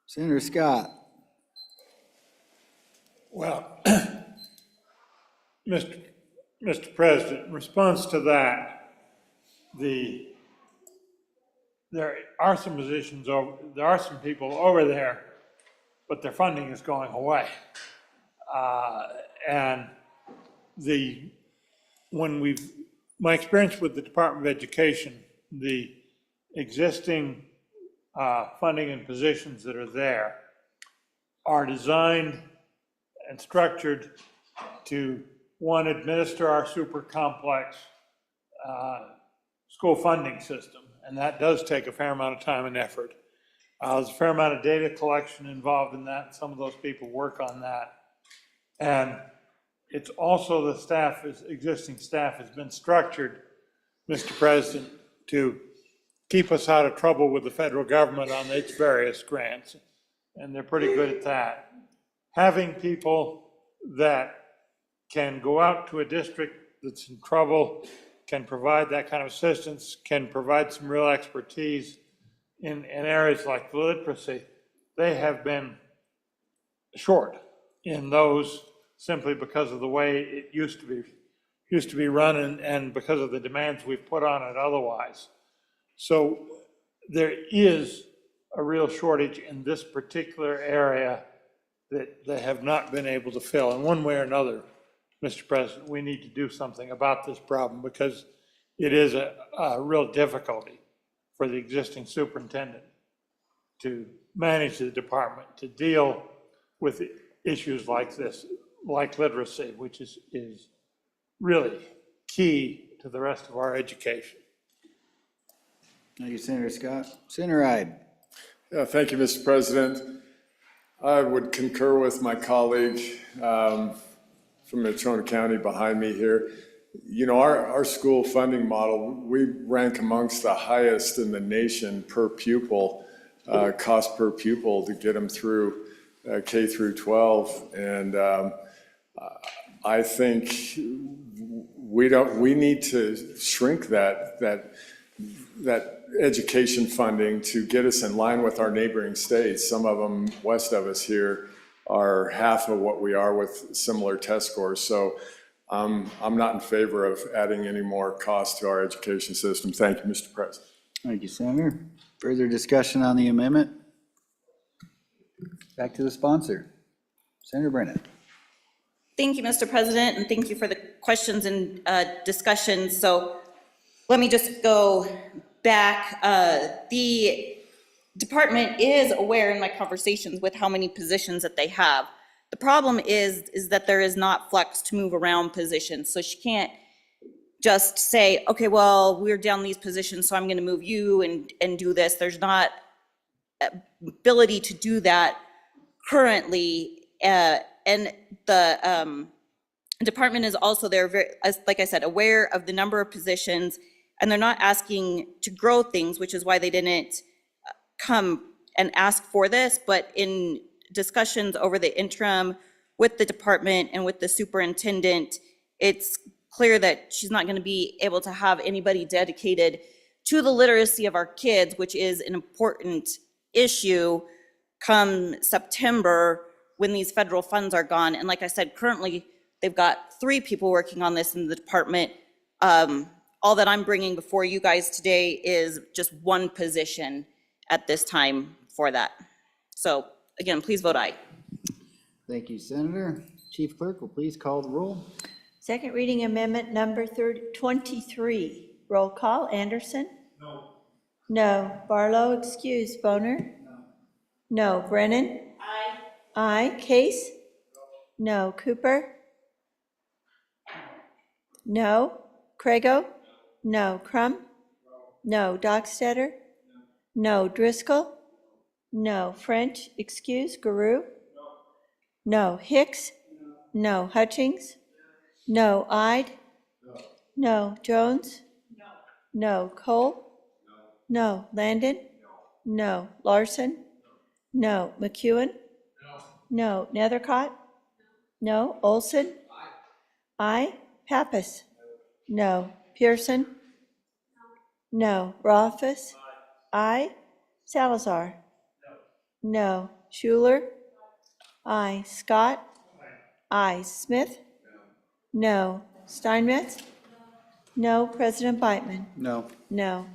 Senator Scott. Well, Mr. President, in response to that, the there are some positions over, there are some people over there, but their funding is going away. And my experience with the Department of Education, the existing funding and positions that are there are designed and structured to, one, administer our super complex school funding system, and that does take a fair amount of time and effort. There's a fair amount of data collection involved in that. Some of those people work on that. And it's also the staff, existing staff has been structured, Mr. President, to keep us out of trouble with the federal government on its various grants. And they're pretty good at that. Having people that can go out to a district that's in trouble, can provide that kind of assistance, can provide some real expertise in areas like literacy, they have been short in those simply because of the way it used to be run and because of the demands we've put on it otherwise. So there is a real shortage in this particular area that they have not been able to fill. In one way or another, Mr. President, we need to do something about this problem because it is a real difficulty for the existing superintendent to manage the department, to deal with issues like this, like literacy, which is really key to the rest of our education. Thank you, Senator Scott. Senator Ide. Yeah, thank you, Mr. President. I would concur with my colleague from Natrona County behind me here. You know, our school funding model, we rank amongst the highest in the nation per pupil, cost per pupil to get them through K through 12. And I think we need to shrink that education funding to get us in line with our neighboring states. Some of them west of us here are half of what we are with similar test scores. So I'm not in favor of adding any more cost to our education system. Thank you, Mr. President. Thank you, Senator. Further discussion on the amendment? Back to the sponsor. Senator Brennan. Thank you, Mr. President, and thank you for the questions and discussions. So let me just go back. The department is aware in my conversations with how many positions that they have. The problem is that there is not flex to move around positions. So she can't just say, okay, well, we're down these positions, so I'm going to move you and do this. There's not ability to do that currently. And the department is also there, like I said, aware of the number of positions, and they're not asking to grow things, which is why they didn't come and ask for this. But in discussions over the interim with the department and with the superintendent, it's clear that she's not going to be able to have anybody dedicated to the literacy of our kids, which is an important issue come September when these federal funds are gone. And like I said, currently they've got 3 people working on this in the department. All that I'm bringing before you guys today is just 1 position at this time for that. So again, please vote aye. Thank you, Senator. Chief Clerk will please call the roll. Second reading amendment number 23. Roll call. Anderson? No. No. Barlow, excuse. Boner? No. Brennan? Aye. Aye. Case? No. Cooper? No. Crago? No. Crum? No. Dockstetter? No. Driscoll? No. French, excuse. Guru? No. Hicks? No. Hutchings? No. Ide? No. Jones? No. Cole? No. Landon? No. Larson? No. McEwen? No. Nethercott? No. Olson? Aye. Pappas? No. Pearson? No. Rothfuss? Aye. Salazar? No. Schuler? Aye. Scott? Aye. Smith? No. Steinmetz? No. President Beitman? No. No.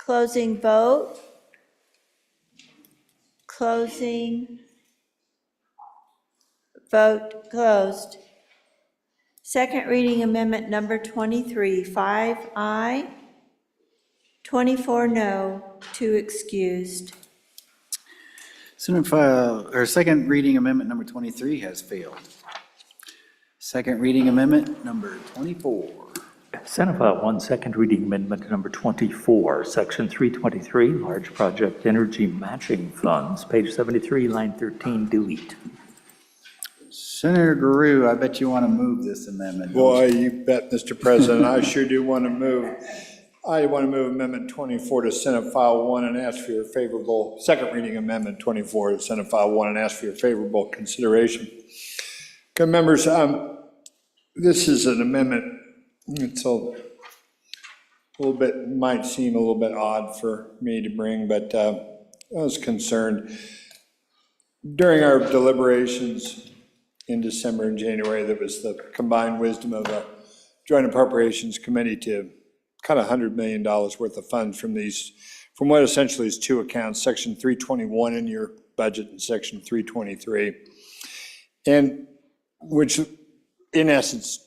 Closing vote. Closing. Vote closed. Second reading amendment number 23, 5 aye, 24 no, 2 excused. Senate file, or second reading amendment number 23 has failed. Second reading amendment number 24. Senate File 1, second reading amendment number 24, Section 323, Large Project Energy Matching Funds, page 73, line 13, delete. Senator Guru, I bet you want to move this amendment. Boy, you bet, Mr. President. I sure do want to move. I want to move Amendment 24 to Senate File 1 and ask for your favorable, second reading Amendment 24 to Senate File 1 and ask for your favorable consideration. Good members, this is an amendment, it's a little bit, might seem a little bit odd for me to bring, but I was concerned. During our deliberations in December and January, there was the combined wisdom of a Joint Appropriations Committee to cut $100 million worth of funds from what essentially is two accounts, Section 321 in your budget and Section 323, and which in essence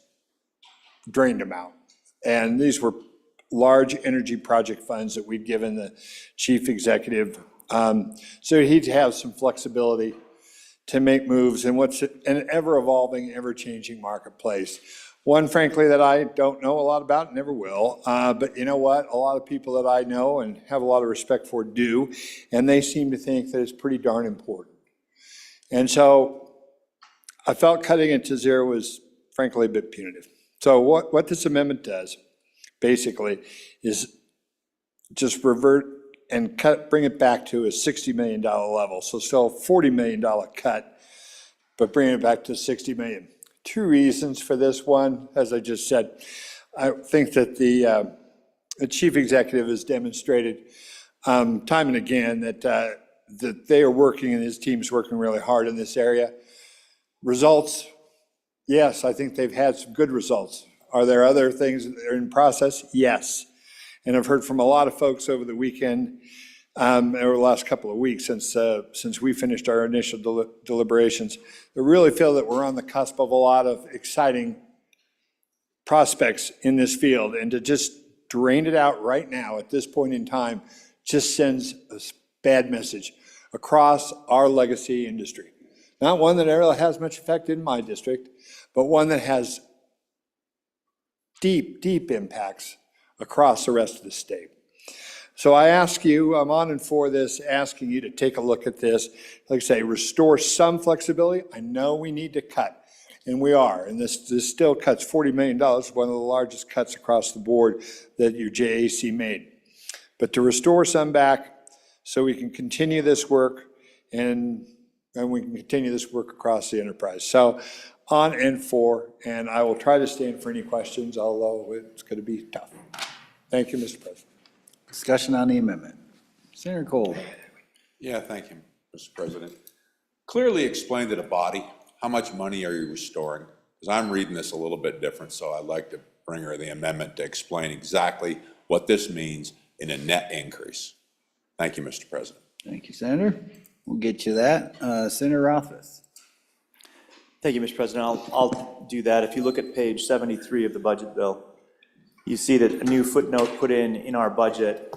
drained them out. And these were large energy project funds that we'd given the chief executive. So he'd have some flexibility to make moves in what's an ever-evolving, ever-changing marketplace. One, frankly, that I don't know a lot about and never will, but you know what? A lot of people that I know and have a lot of respect for do, and they seem to think that it's pretty darn important. And so I felt cutting it to zero was frankly a bit punitive. So what this amendment does, basically, is just revert and bring it back to a $60 million level. So still a $40 million cut, but bring it back to $60 million. Two reasons for this. One, as I just said, I think that the chief executive has demonstrated time and again that they are working and his team's working really hard in this area. Results, yes, I think they've had some good results. Are there other things that are in process? Yes. And I've heard from a lot of folks over the weekend, over the last couple of weeks since we finished our initial deliberations, that really feel that we're on the cusp of a lot of exciting prospects in this field. And to just drain it out right now at this point in time just sends a bad message across our legacy industry. Not one that really has much effect in my district, but one that has deep, deep impacts across the rest of the state. So I ask you, I'm on and for this, asking you to take a look at this. Like I say, restore some flexibility. I know we need to cut, and we are. And this still cuts $40 million, one of the largest cuts across the board that your JAC made. But to restore some back so we can continue this work and we can continue this work across the enterprise. So on and for, and I will try to stand for any questions, although it's going to be tough. Thank you, Mr. President. Discussion on the amendment. Senator Cole. Yeah, thank you, Mr. President. Clearly explain to the body, how much money are you restoring? Because I'm reading this a little bit different, so I'd like to bring her the amendment to explain exactly what this means in a net increase. Thank you, Mr. President. Thank you, Senator. We'll get you that. Senator Rothfuss. Thank you, Mr. President. I'll do that. If you look at page 73 of the budget bill, you see that a new footnote put in our budget,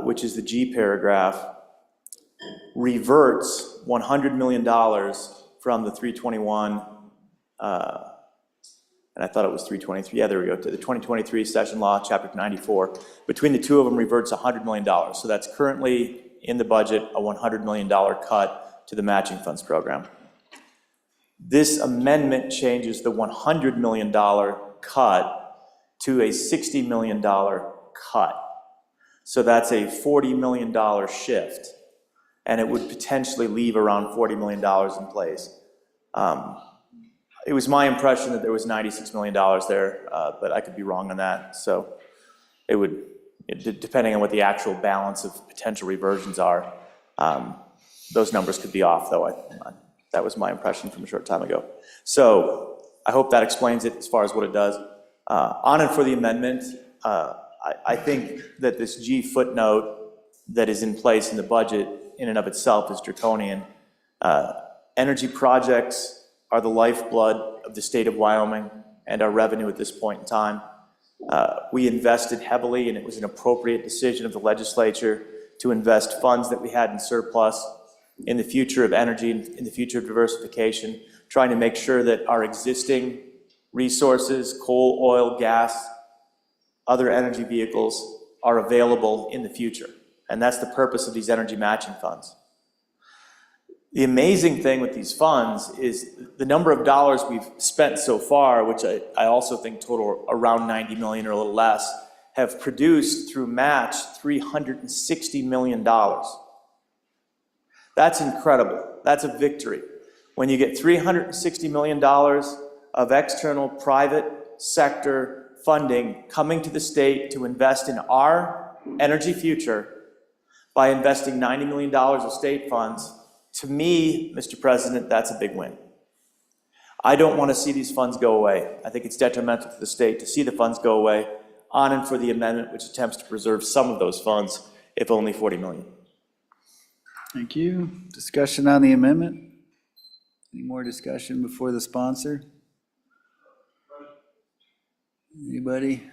which is the G paragraph, reverts $100 million from the 321, and I thought it was 323. Yeah, there we go, to the 2023 session law, chapter 94. Between the two of them reverts $100 million. So that's currently in the budget, a $100 million cut to the matching funds program. This amendment changes the $100 million cut to a $60 million cut. So that's a $40 million shift, and it would potentially leave around $40 million in place. It was my impression that there was $96 million there, but I could be wrong on that. So it would, depending on what the actual balance of potential reversions are, those numbers could be off, though. That was my impression from a short time ago. So I hope that explains it as far as what it does. On and for the amendment, I think that this G footnote that is in place in the budget in and of itself is draconian. Energy projects are the lifeblood of the state of Wyoming and our revenue at this point in time. We invested heavily, and it was an appropriate decision of the legislature to invest funds that we had in surplus in the future of energy, in the future of diversification, trying to make sure that our existing resources, coal, oil, gas, other energy vehicles are available in the future. And that's the purpose of these energy matching funds. The amazing thing with these funds is the number of dollars we've spent so far, which I also think total around 90 million or a little less, have produced through match $360 million. That's incredible. That's a victory. When you get $360 million of external private sector funding coming to the state to invest in our energy future by investing $90 million of state funds, to me, Mr. President, that's a big win. I don't want to see these funds go away. I think it's detrimental to the state to see the funds go away, on and for the amendment which attempts to preserve some of those funds, if only 40 million. Thank you. Discussion on the amendment? Any more discussion before the sponsor? Anybody?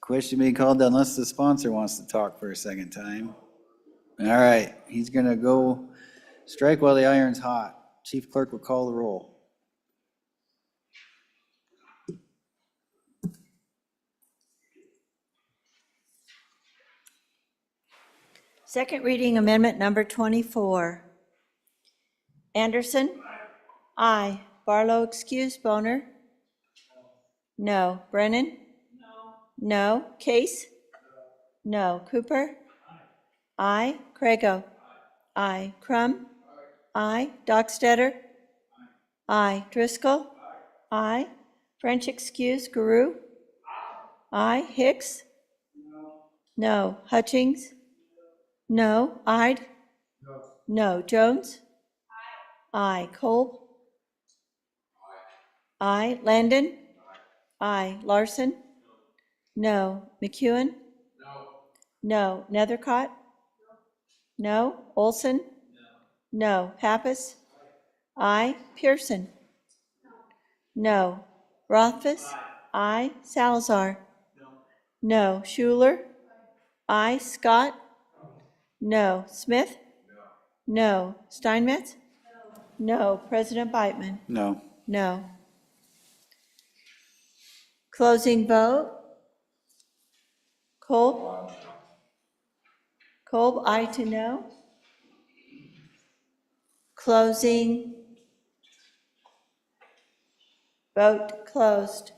Question being called unless the sponsor wants to talk for a second time. All right, he's gonna go strike while the iron's hot. Chief Clerk will call the roll. Second reading amendment number 24. Anderson? Aye. Barlow excused. Boner? No. Brennan? No. Case? No. Cooper? Aye. Crago? Aye. Crum? Aye. Dockstetter? Aye. Driscoll? Aye. French excuse. Guru? Aye. Hicks? No. Hutchings? No. Ide? No. Jones? Aye. Kolb? Aye. Landon? Aye. Larson? No. McEwen? No. Nethercott? No. Olson? No. Pappas? Aye. Pearson? No. Rothfuss? Aye. Salazar? No. Schuler? Aye. Scott? No. Smith? No. Steinmetz? No. President Beitman? No. No. Closing vote? Kolb? Kolb, aye to no. Closing. Vote closed.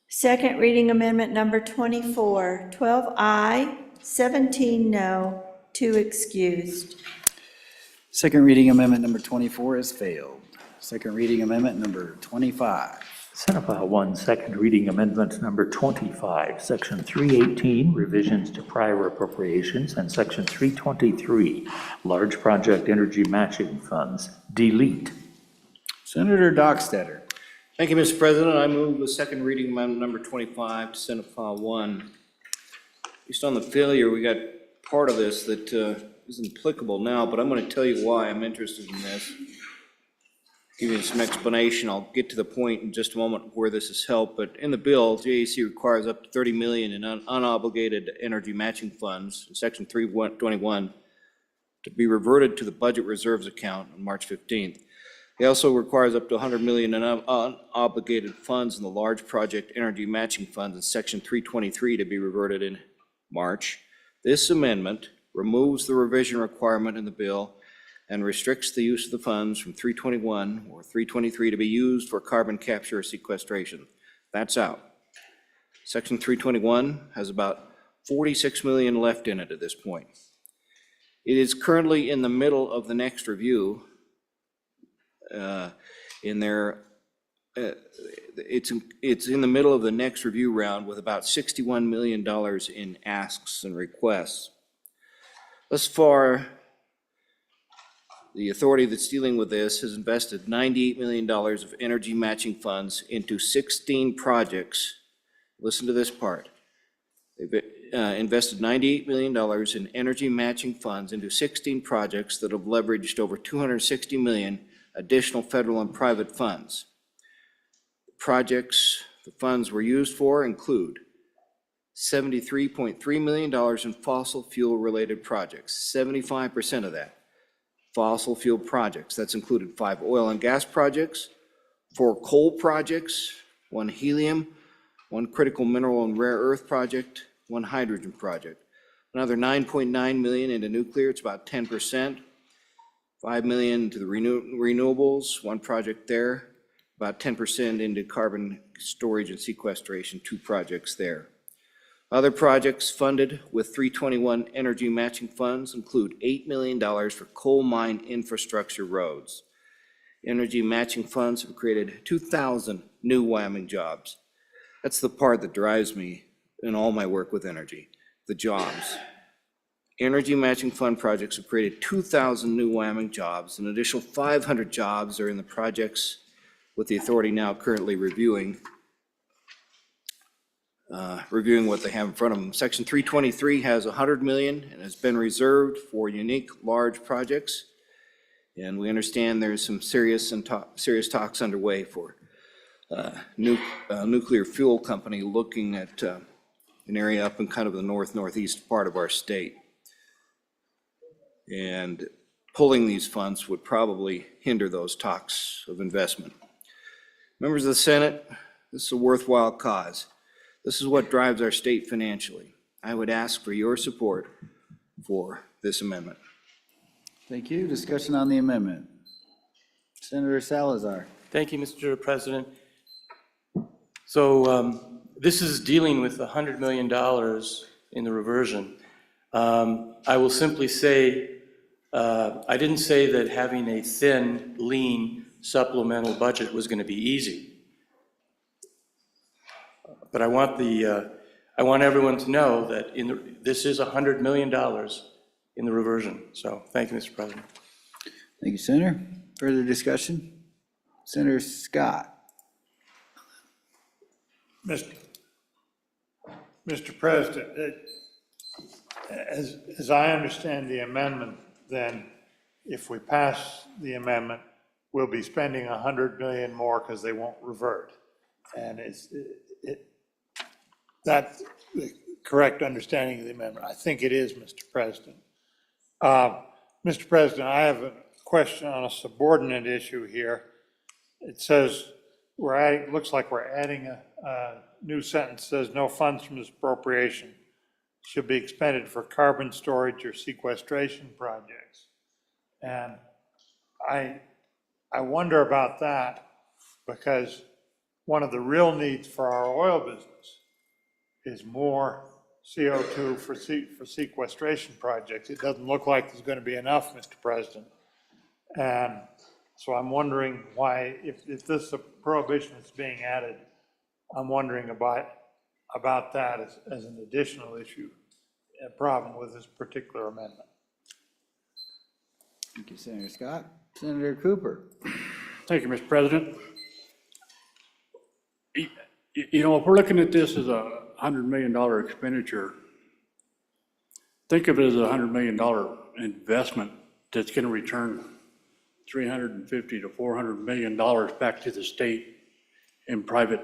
Second reading amendment number 24, 12 aye, 17 no, 2 excused. Second reading amendment number 24 has failed. Second reading amendment number 25. Senate File 1, second reading amendment number 25, Section 318, revisions to prior appropriations, and Section 323, large project energy matching funds, delete. Senator Dockstetter. Thank you, Mr. President. I move the second reading amendment number 25 to Senate File 1. Based on the failure, we got part of this that isn't applicable now, but I'm going to tell you why I'm interested in this. Give you some explanation. I'll get to the point in just a moment where this has helped, but in the bill, JAC requires up to 30 million in unobligated energy matching funds in Section 321 to be reverted to the budget reserves account on March 15th. It also requires up to 100 million in unobligated funds in the large project energy matching funds in Section 323 to be reverted in March. This amendment removes the revision requirement in the bill and restricts the use of the funds from 321 or 323 to be used for carbon capture or sequestration. That's out. Section 321 has about 46 million left in it at this point. It is currently in the middle of the next review. It's in the middle of the next review round with about $61 million in asks and requests. Thus far, the authority that's dealing with this has invested $98 million of energy matching funds into 16 projects Listen to this part. They've invested $98 million in energy matching funds into 16 projects that have leveraged over $260 million additional federal and private funds. Projects the funds were used for include $73.3 million in fossil fuel-related projects, 75% of that. Fossil fuel projects, that's included 5 oil and gas projects, 4 coal projects, 1 helium, 1 critical mineral and rare earth project, 1 hydrogen project. Another $9.9 million into nuclear, it's about 10%. $5 million to the renewables, 1 project there. About 10% into carbon storage and sequestration, 2 projects there. Other projects funded with 321 energy matching funds include $8 million for coal mine infrastructure roads. Energy matching funds have created 2,000 new Wyoming jobs. That's the part that drives me in all my work with energy, the jobs. Energy matching fund projects have created 2,000 new Wyoming jobs. An additional 500 jobs are in the projects with the authority now currently reviewing what they have in front of them. Section 323 has $100 million and has been reserved for unique large projects. And we understand there's some serious talks underway for nuclear fuel company looking at an area up in kind of the northeast part of our state. And pulling these funds would probably hinder those talks of investment. Members of the Senate, this is a worthwhile cause. This is what drives our state financially. I would ask for your support for this amendment. Thank you. Discussion on the amendment. Senator Salazar. Thank you, Mr. President. So this is dealing with $100 million in the reversion. I will simply say, I didn't say that having a thin, lean supplemental budget was going to be easy. But I want everyone to know that this is $100 million in the reversion. So thank you, Mr. President. Thank you, Senator. Further discussion? Senator Scott. Mr. President, as I understand the amendment, then if we pass the amendment, we'll be spending $100 million more because they won't revert. And that's the correct understanding of the amendment. I think it is, Mr. President. Mr. President, I have a question on a subordinate issue here. It says looks like we're adding a new sentence, says no funds from this appropriation should be expended for carbon storage or sequestration projects. And I wonder about that because one of the real needs for our oil business is more CO2 for sequestration projects. It doesn't look like there's going to be enough, Mr. President. And so I'm wondering why, if this prohibition is being added, I'm wondering about that as an additional issue, a problem with this particular amendment. Thank you, Senator Scott. Senator Cooper. Thank you, Mr. President. You know, if we're looking at this as a $100 million expenditure, think of it as a $100 million investment that's going to return $350 to $400 million back to the state in private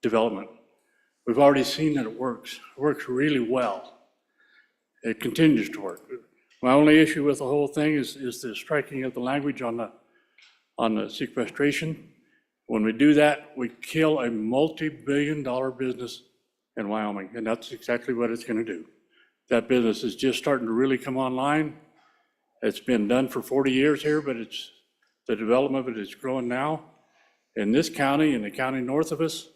development. We've already seen that it works. It works really well. It continues to work. My only issue with the whole thing is the striking of the language on the sequestration. When we do that, we kill a multi-billion-dollar business in Wyoming, and that's exactly what it's going to do. That business is just starting to really come online. It's been done for 40 years here, but the development of it is growing now. In this county and the county north of us,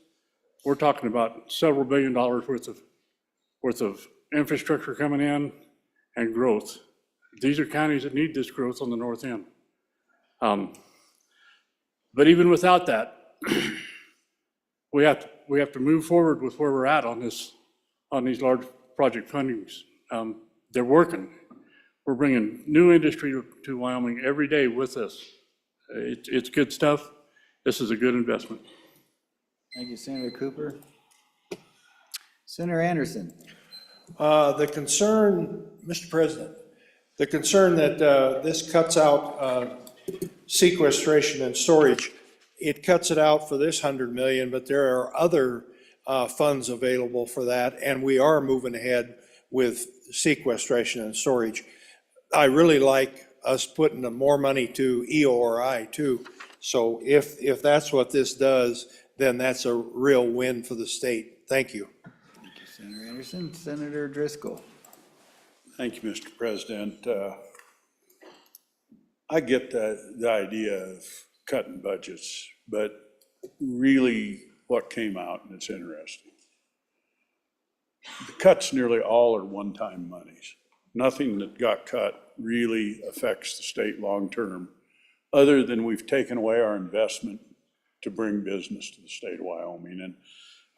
we're talking about several $1 billion worth of infrastructure coming in and growth. These are counties that need this growth on the north end. But even without that, we have to move forward with where we're at on these large project fundings. They're working. We're bringing new industry to Wyoming every day with us. It's good stuff. This is a good investment. Thank you, Senator Cooper. Senator Anderson. The concern, Mr. President, the concern that this cuts out sequestration and storage, it cuts it out for this 100 million, but there are other funds available for that, and we are moving ahead with sequestration and storage. I really like us putting more money to EORI too. So if that's what this does, then that's a real win for the state. Thank you. Thank you, Senator Anderson. Senator Driscoll. Thank you, Mr. President. I get the idea of cutting budgets, but really what came out, and it's interesting. The cuts nearly all are one-time monies. Nothing that got cut really affects the state long-term, other than we've taken away our investment to bring business to the state of Wyoming. And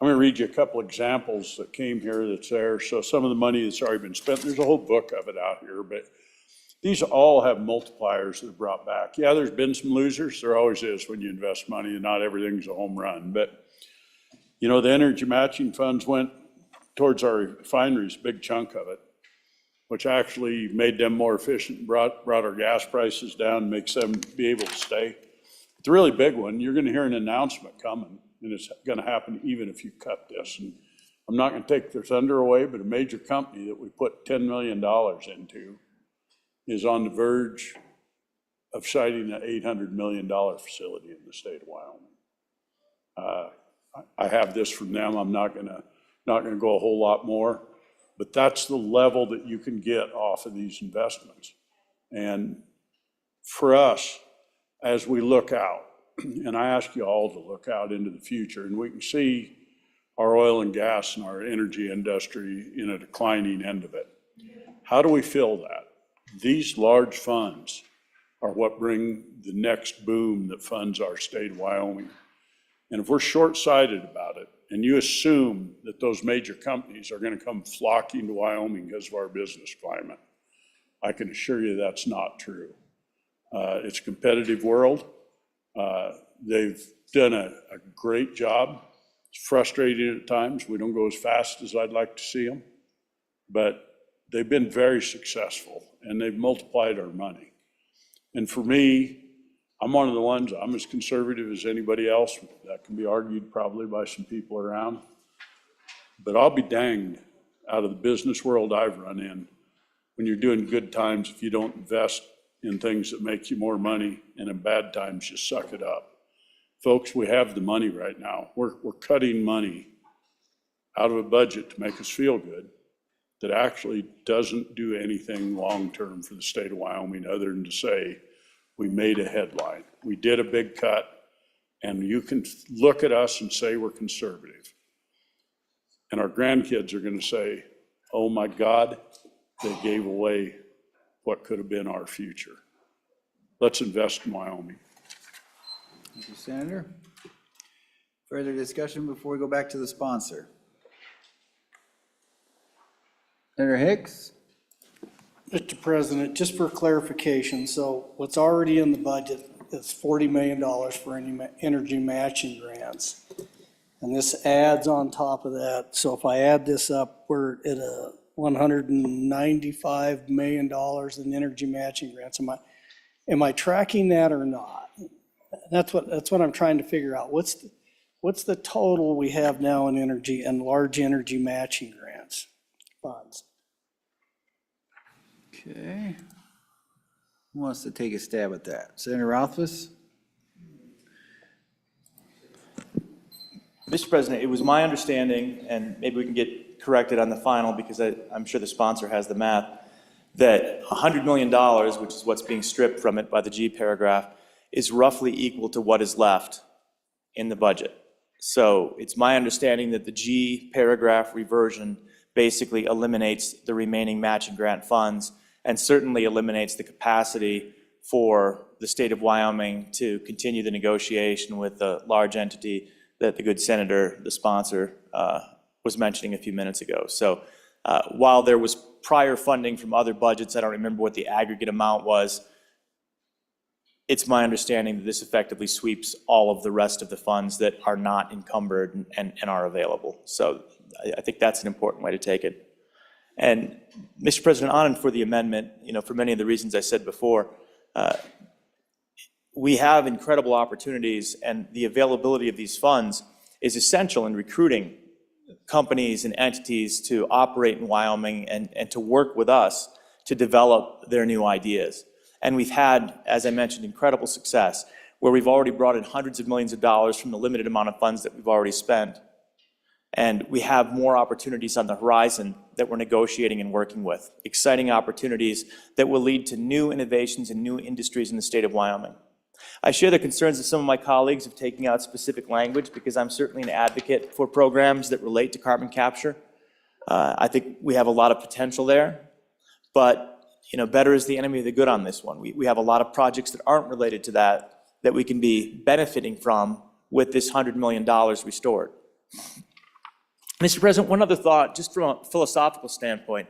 I'm going to read you a couple examples that came here that's there. So some of the money that's already been spent, there's a whole book of it out here, but these all have multipliers that are brought back. Yeah, there's been some losers. There always is when you invest money, and not everything's a home run. But, you know, the energy matching funds went towards our refineries, big chunk of it, which actually made them more efficient, brought our gas prices down, makes them be able to stay. It's a really big one. You're going to hear an announcement coming, and it's going to happen even if you cut this. And I'm not going to take their thunder away, but a major company that we put $10 million into is on the verge of siting an $800 million facility in the state of Wyoming. I have this from them. I'm not going to go a whole lot more, but that's the level that you can get off of these investments. And for us, as we look out, and I ask you all to look out into the future, and we can see our oil and gas and our energy industry in a declining end of it. How do we fill that? These large funds are what bring the next boom that funds our state of Wyoming. And if we're short-sighted about it, and you assume that those major companies are going to come flocking to Wyoming because of our business climate, I can assure you that's not true. It's a competitive world. They've done a great job. It's frustrating at times. We don't go as fast as I'd like to see them, but they've been very successful, and they've multiplied our money. And for me, I'm one of the ones, I'm as conservative as anybody else. That can be argued probably by some people around. But I'll be danged out of the business world I've run in, when you're doing good times, if you don't invest in things that make you more money, and in bad times, you suck it up. Folks, we have the money right now. We're cutting money out of a budget to make us feel good that actually doesn't do anything long-term for the state of Wyoming other than to say, we made a headline. We did a big cut, and you can look at us and say we're conservative. And our grandkids are going to say, oh my God, they gave away what could have been our future. Let's invest in Wyoming. Thank you, Senator. Further discussion before we go back to the sponsor? Senator Hicks? Mr. President, just for clarification, so what's already in the budget is $40 million for any energy matching grants. And this adds on top of that. So if I add this up, we're at a $195 million in energy matching grants. Am I tracking that or not? That's what I'm trying to figure out. What's the total we have now in energy and large energy matching grants funds? Okay. Who wants to take a stab at that? Senator Rothfuss? Mr. President, it was my understanding, and maybe we can get corrected on the final because I'm sure the sponsor has the math, that $100 million, which is what's being stripped from it by the G paragraph, is roughly equal to what is left in the budget. So it's my understanding that the G paragraph reversion basically eliminates the remaining matching grant funds and certainly eliminates the capacity for the state of Wyoming to continue the negotiation with the large entity that the good senator, the sponsor, was mentioning a few minutes ago. So while there was prior funding from other budgets, I don't remember what the aggregate amount was, it's my understanding that this effectively sweeps all of the rest of the funds that are not encumbered and are available. So I think that's an important way to take it. And Mr. President, on and for the amendment, for many of the reasons I said before, we have incredible opportunities, and the availability of these funds is essential in recruiting companies and entities to operate in Wyoming and to work with us to develop their new ideas. And we've had, as I mentioned, incredible success, where we've already brought in hundreds of millions of dollars from the limited amount of funds that we've already spent. And we have more opportunities on the horizon that we're negotiating and working with, exciting opportunities that will lead to new innovations and new industries in the state of Wyoming. I share the concerns of some of my colleagues of taking out specific language, because I'm certainly an advocate for programs that relate to carbon capture. I think we have a lot of potential there, but better is the enemy of the good on this one. We have a lot of projects that aren't related to that we can be benefiting from with this $100 million restored. Mr. President, one other thought, just from a philosophical standpoint.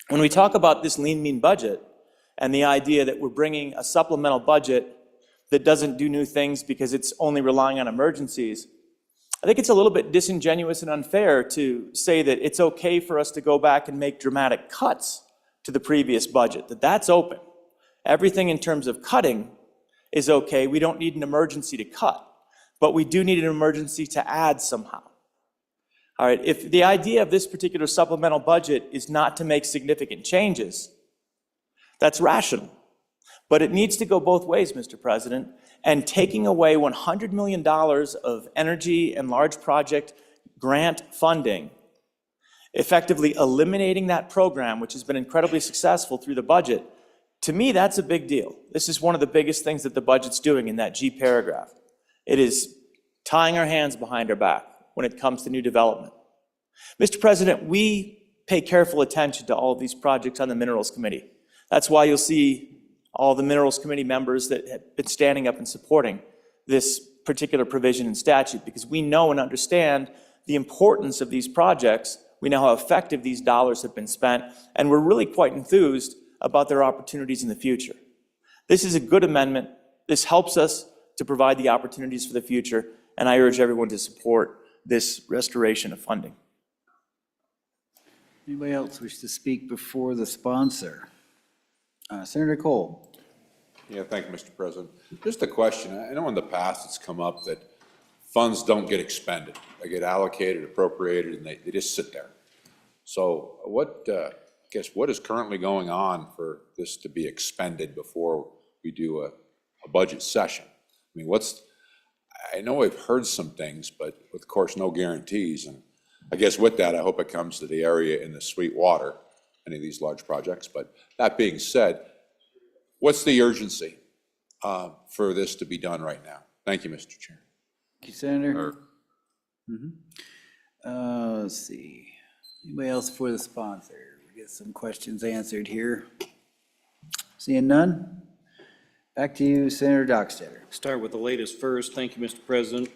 When we talk about this lean, mean budget and the idea that we're bringing a supplemental budget that doesn't do new things because it's only relying on emergencies, I think it's a little bit disingenuous and unfair to say that it's okay for us to go back and make dramatic cuts to the previous budget, that's open. Everything in terms of cutting is okay. We don't need an emergency to cut, but we do need an emergency to add somehow. All right, if the idea of this particular supplemental budget is not to make significant changes, that's rational. But it needs to go both ways, Mr. President, and taking away $100 million of energy and large project grant funding, effectively eliminating that program, which has been incredibly successful through the budget, to me, that's a big deal. This is one of the biggest things that the budget's doing in that G paragraph. It is tying our hands behind our back when it comes to new development. Mr. President, we pay careful attention to all of these projects on the Minerals Committee. That's why you'll see all the Minerals Committee members that have been standing up and supporting this particular provision in statute, because we know and understand the importance of these projects. We know how effective these dollars have been spent, and we're really quite enthused about their opportunities in the future. This is a good amendment. This helps us to provide the opportunities for the future, and I urge everyone to support this restoration of funding. Anybody else wish to speak before the sponsor? Senator Cole. Yeah, thank you, Mr. President. Just a question. I know in the past it's come up that funds don't get expended. They get allocated, appropriated, and they just sit there. So what is currently going on for this to be expended before we do a budget session? I mean, I know I've heard some things, but of course, no guarantees. And I guess with that, I hope it comes to the area in the Sweetwater, any of these large projects. But that being said, what's the urgency for this to be done right now? Thank you, Mr. Chair. Thank you, Senator. Let's see. Anybody else for the sponsor? We get some questions answered here. Seeing none? Back to you, Senator Dockstader. Start with the latest first. Thank you, Mr. President.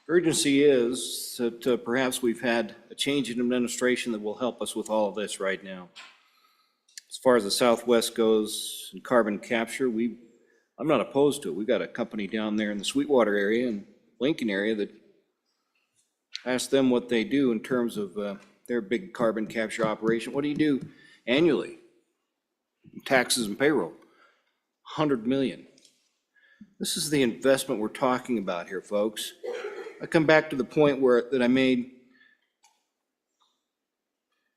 Urgency is that perhaps we've had a change in administration that will help us with all of this right now. As far as the Southwest goes and carbon capture, I'm not opposed to it. We've got a company down there in the Sweetwater area and Lincoln area that ask them what they do in terms of their big carbon capture operation. What do you do annually? Taxes and payroll, $100 million. This is the investment we're talking about here, folks. I come back to the point that I made.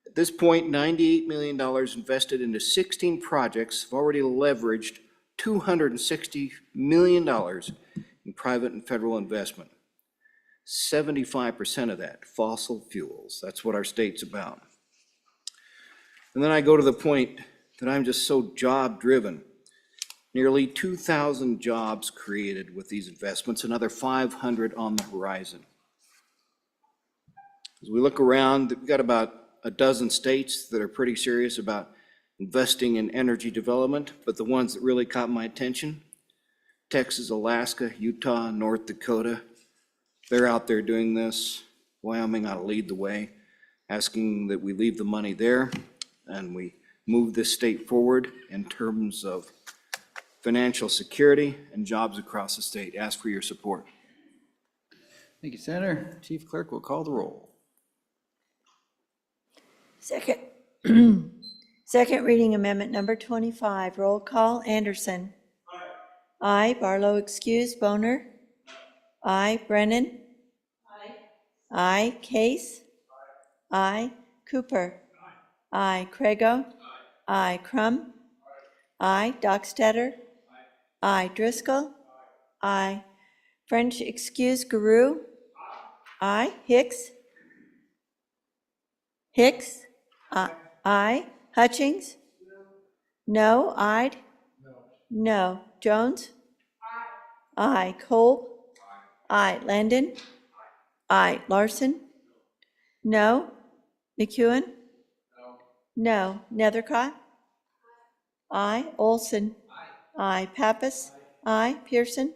At this point, $98 million invested into 16 projects have already leveraged $260 million in private and federal investment. 75% of that, fossil fuels. That's what our state's about. And then I go to the point that I'm just so job-driven. Nearly 2,000 jobs created with these investments, another 500 on the horizon. As we look around, we've got about a dozen states that are pretty serious about investing in energy development, but the ones that really caught my attention, Texas, Alaska, Utah, North Dakota, they're out there doing this. Wyoming ought to lead the way, asking that we leave the money there and we move this state forward in terms of financial security, and jobs across the state. Ask for your support. Thank you, Senator. Chief Clerk will call the roll. Second, second reading amendment number 25, roll call, Anderson. Aye. Barlow excused, Boner. Aye. Brennan. Aye. Case. Aye. Cooper. Aye. Craigo. Aye. Crum. Aye. Dockstader. Aye. Driscoll. Aye. French excused, Guru. Aye. Hicks. Hicks. Aye. Hutchings. No. Ayed. No. Jones. Aye. Kolb. Aye. Landon. Aye. Larson. No. McEwen. No. Nethercott. Aye. Olson. Aye. Pappas. Aye. Pearson.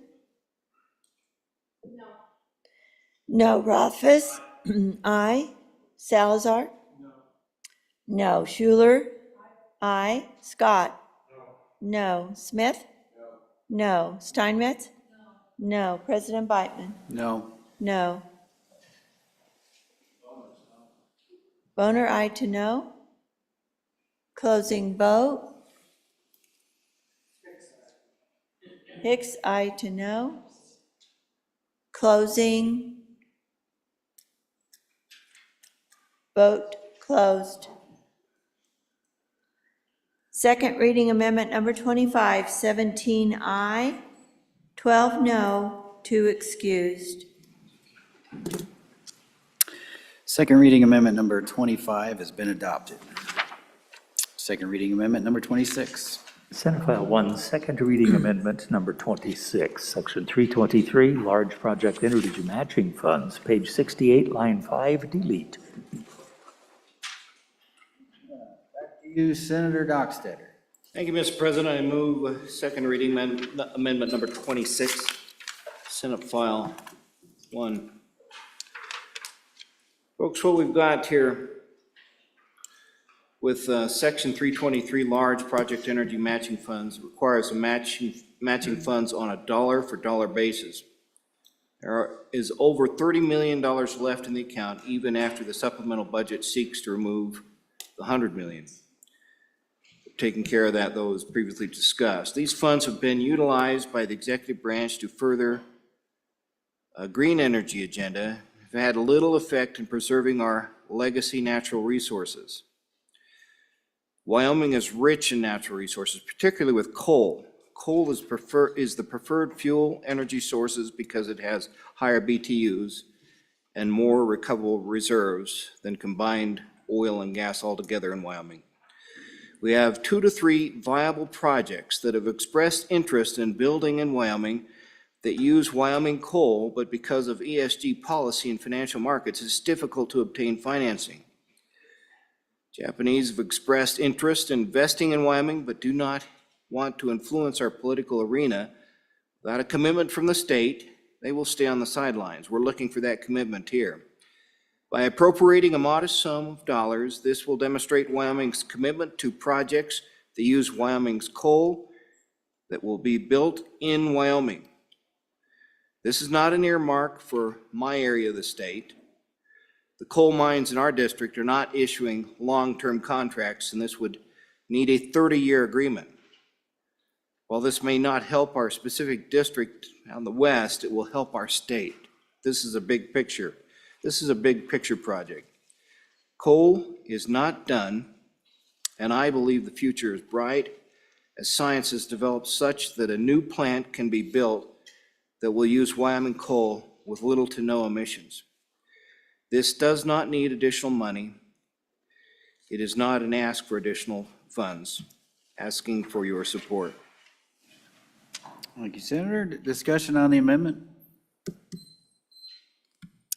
No. Rothfuss. Aye. Salazar. No. Schuler. Aye. Scott. No. Smith. No. Steinmetz. No. President Beitman. No. No. Boner, aye to no. Closing vote. Hicks, aye to no. Closing. Vote closed. Second reading amendment number 25, 17 aye, 12 no, 2 excused. Second reading amendment number 25 has been adopted. Second reading amendment number 26. Senate File 1, second reading amendment number 26, Section 323, Large Project Energy Matching Funds, page 68, line 5, delete. You, Senator Dockstader. Thank you, Mr. President. I move second reading amendment number 26, Senate File 1. Folks, what we've got here with Section 323, Large Project Energy Matching Funds, requires a matching funds on a dollar-for-dollar basis. There is over $30 million left in the account, even after the supplemental budget seeks to remove the $100 million. Taking care of that, though, as previously discussed. These funds have been utilized by the executive branch to further a green energy agenda, have had little effect in preserving our legacy natural resources. Wyoming is rich in natural resources, particularly with coal. Coal is the preferred fuel energy sources because it has higher BTUs and more recoverable reserves than combined oil and gas altogether in Wyoming. We have 2 to 3 viable projects that have expressed interest in building in Wyoming that use Wyoming coal, but because of ESG policy and financial markets, it's difficult to obtain financing. Japanese have expressed interest in investing in Wyoming, but do not want to influence our political arena. Without a commitment from the state, they will stay on the sidelines. We're looking for that commitment here. By appropriating a modest sum of dollars, this will demonstrate Wyoming's commitment to projects that use Wyoming's coal that will be built in Wyoming. This is not an earmark for my area of the state. The coal mines in our district are not issuing long-term contracts, and this would need a 30-year agreement. While this may not help our specific district on the west, it will help our state. This is a big picture. This is a big picture project. Coal is not done, and I believe the future is bright as science has developed such that a new plant can be built that will use Wyoming coal with little to no emissions. This does not need additional money. It is not an ask for additional funds, asking for your support. Thank you, Senator. Discussion on the amendment?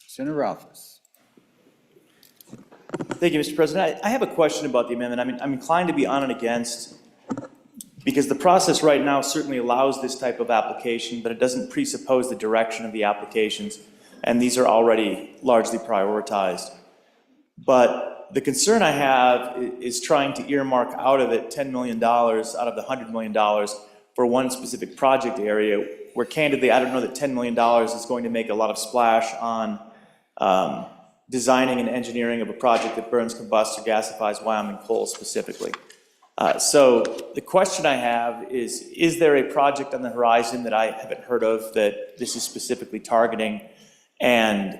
Senator Rothfuss. Thank you, Mr. President. I have a question about the amendment. I mean, I'm inclined to be on and against, because the process right now certainly allows this type of application, but it doesn't presuppose the direction of the applications, and these are already largely prioritized. But the concern I have is trying to earmark out of it $10 million out of the $100 million for one specific project area, where candidly, I don't know that $10 million is going to make a lot of splash on designing and engineering of a project that burns, combusts, or gasifies Wyoming coal specifically. So the question I have is there a project on the horizon that I haven't heard of that this is specifically targeting? And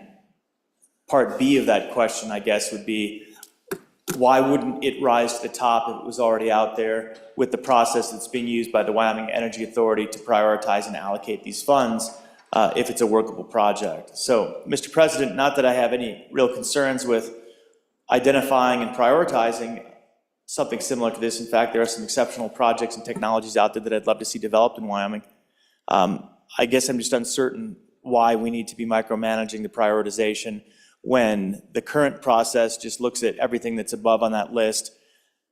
part B of that question, I guess, would be, why wouldn't it rise to the top if it was already out there with the process that's being used by the Wyoming Energy Authority to prioritize and allocate these funds if it's a workable project? So, Mr. President, not that I have any real concerns with identifying and prioritizing something similar to this. In fact, there are some exceptional projects and technologies out there that I'd love to see developed in Wyoming. I guess I'm just uncertain why we need to be micromanaging the prioritization when the current process just looks at everything that's above on that list,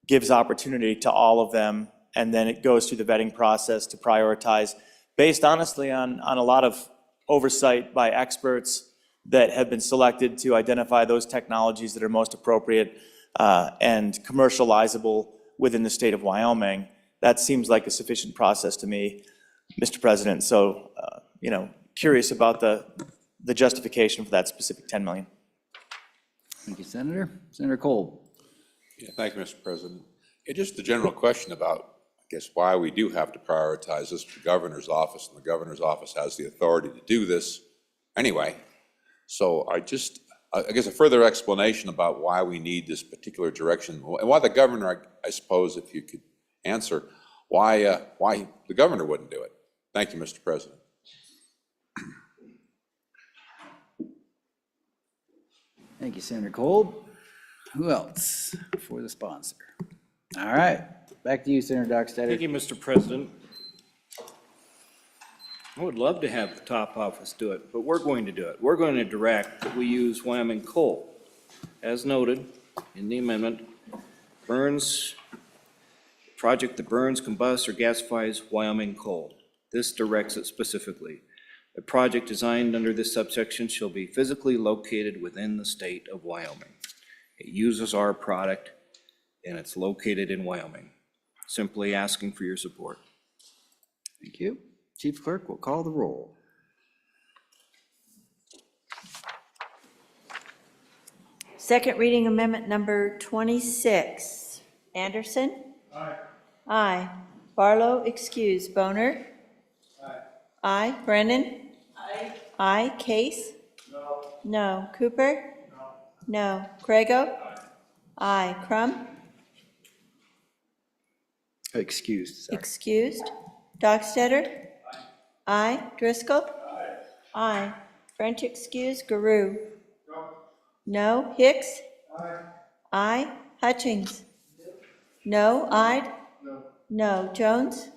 gives opportunity to all of them, and then it goes through the vetting process to prioritize based honestly on a lot of oversight by experts that have been selected to identify those technologies that are most appropriate and commercializable within the state of Wyoming. That seems like a sufficient process to me, Mr. President. So, curious about the justification for that specific 10 million. Thank you, Senator. Senator Cole. Yeah, thank you, Mr. President. Yeah, just a general question about, I guess, why we do have to prioritize this to the governor's office, and the governor's office has the authority to do this anyway. So I guess a further explanation about why we need this particular direction, and why the governor, I suppose, if you could answer, why the governor wouldn't do it. Thank you, Mr. President. Thank you, Senator Cole. Who else for the sponsor? All right, back to you, Senator Dockstader. Thank you, Mr. President. I would love to have the top office do it, but we're going to do it. We're going to direct that we use Wyoming coal. As noted in the amendment, project that burns, combusts, or gasifies Wyoming coal. This directs it specifically. A project designed under this subsection shall be physically located within the state of Wyoming. It uses our product, and it's located in Wyoming. Simply asking for your support. Thank you. Chief Clerk will call the roll. Second reading amendment number 26. Anderson? Aye. Aye. Barlow, excuse. Boner? Aye. Aye. Brennan? Aye. Aye. Case? No. No. Cooper? No. No. Craigo? Aye. Crum? Excused. Sorry. Excused. Dockstader? Aye. Driscoll? Aye. Aye. French excused. Garou? No. No. Hicks? Aye. Aye. Hutchings? No. Ide? No. No. Jones?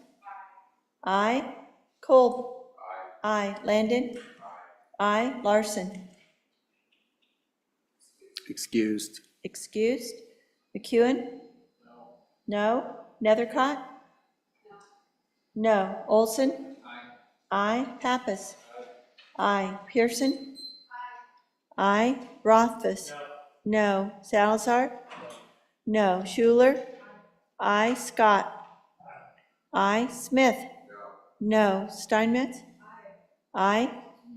Aye. Kolb? Aye. Landon? Aye. Larson? Excused. Excused. McEwen? No. Nethercott? No. Olson? Aye. Pappas? Aye. Pearson? Aye. Rothfuss? No. Salazar? No. Schuler? Aye. Scott? Aye. Smith? No. Steinmetz? Aye.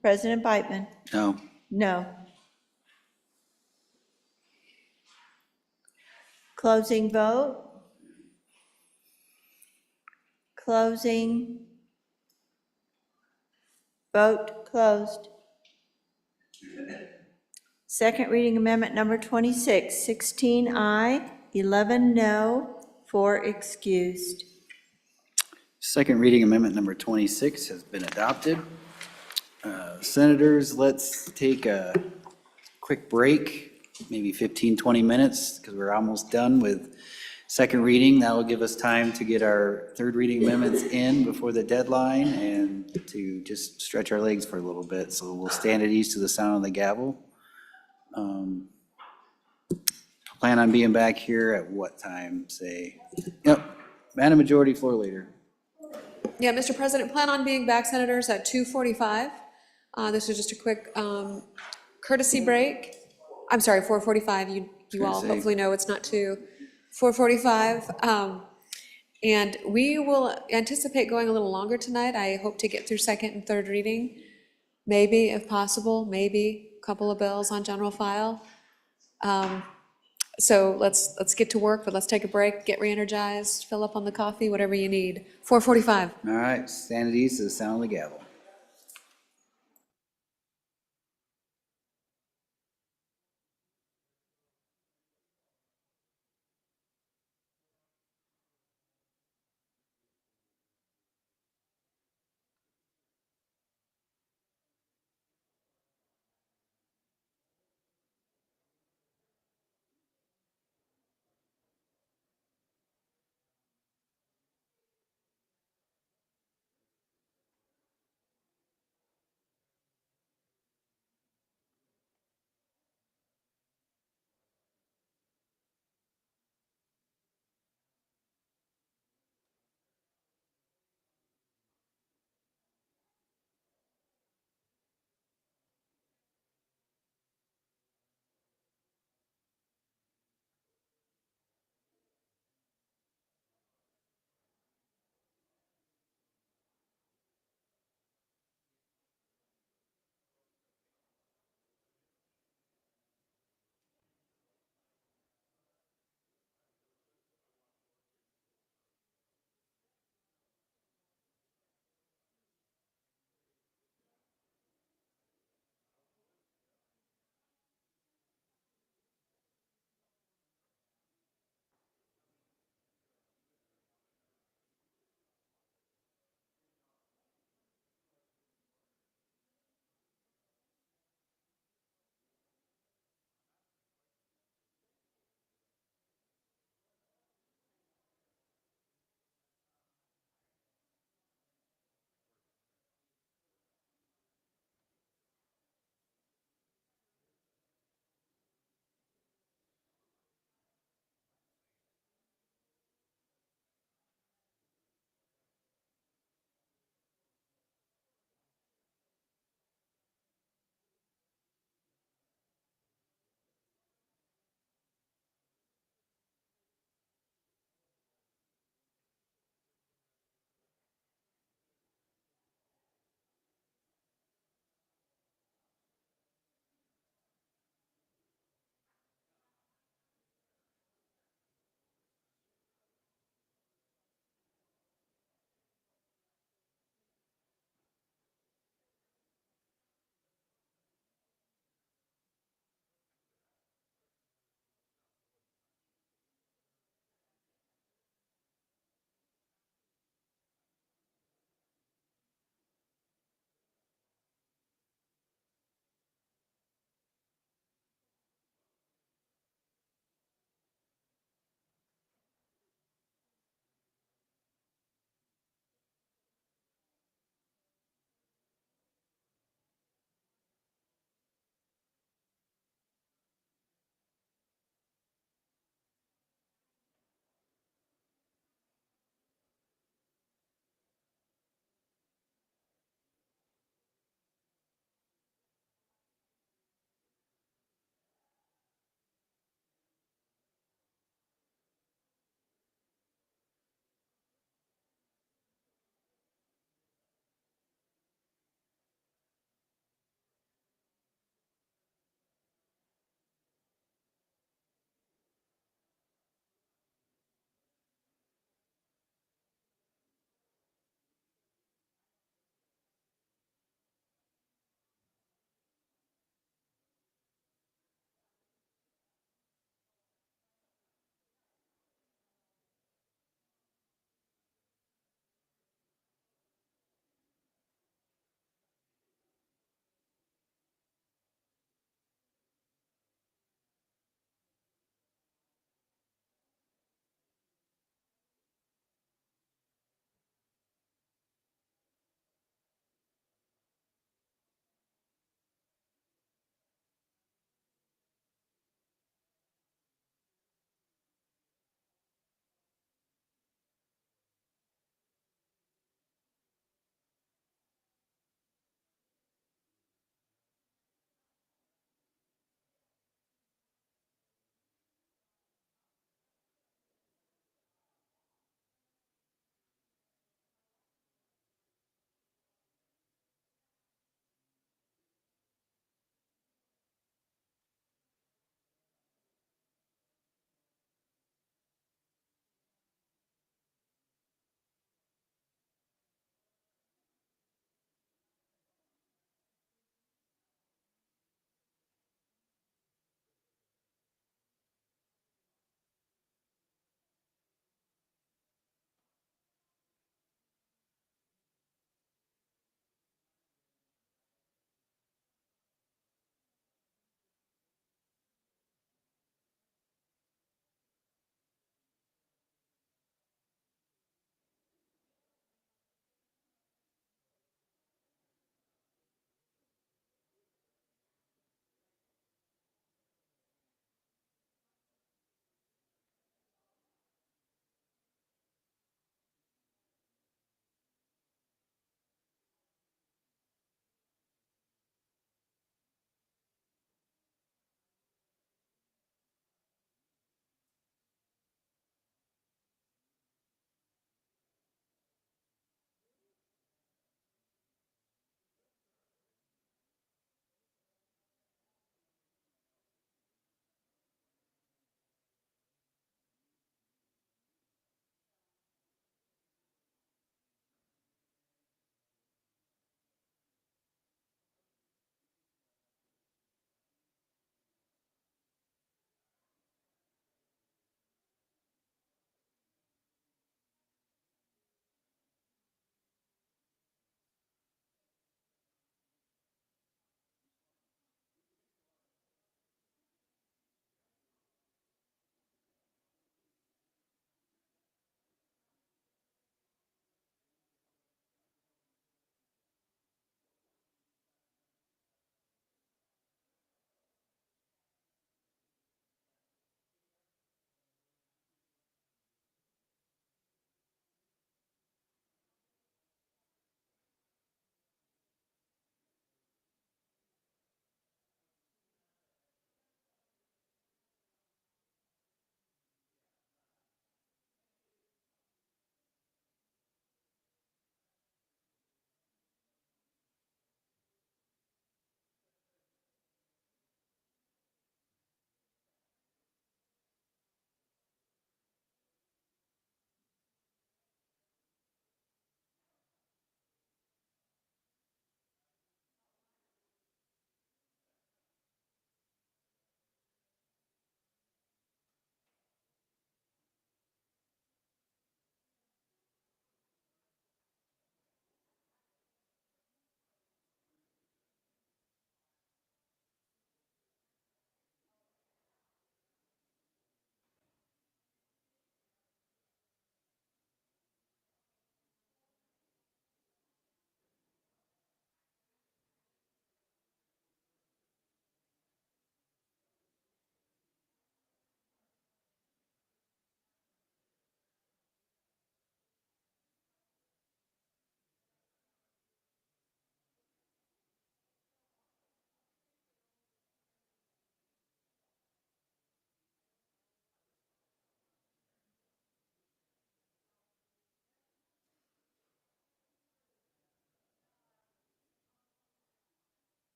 President Beitman? No. No. Closing vote. Closing. Vote closed. Second reading amendment number 26, 16 aye, 11 no, 4 excused. Second reading amendment number 26 has been adopted. Senators, let's take a quick break, maybe 15, 20 minutes, because we're almost done with second reading. That will give us time to get our third reading amendments in before the deadline and to just stretch our legs for a little bit. So we'll stand at ease to the sound of the gavel. Plan on being back here at what time, say? Yep, Madam Majority Floor Leader. Yeah, Mr. President, plan on being back, Senators, at 2:45. This is just a quick courtesy break. I'm sorry, 4:45. You all hopefully know it's not 2. 4:45. And we will anticipate going a little longer tonight. I hope to get through second and third reading, maybe if possible, maybe a couple of bills on general file. So let's get to work, but let's take a break, get re-energized, fill up on the coffee, whatever you need. 4:45. All right, stand at ease to the sound of the gavel.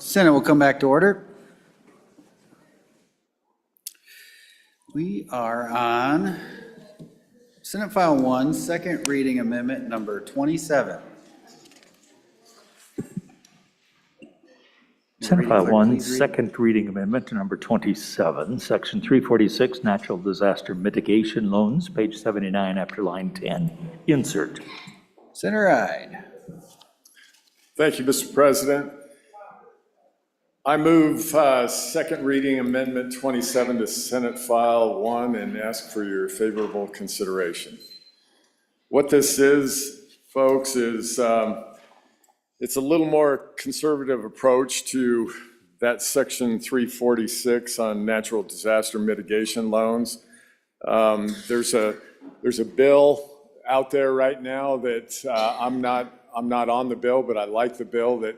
Senate will come back to order. We are on Senate File 1, second reading amendment number 27. Senate File Clerk, 1, please read. second reading amendment to number 27, Section 346, Natural Disaster Mitigation Loans, page 79 after line 10, insert. Senator Ide. Thank you, Mr. President. I move second reading Amendment 27 to Senate File 1 and ask for your favorable consideration. What this is, folks, is it's a little more conservative approach to that Section 346 on natural disaster mitigation loans. There's a bill out there right now that I'm not on the bill, but I like the bill that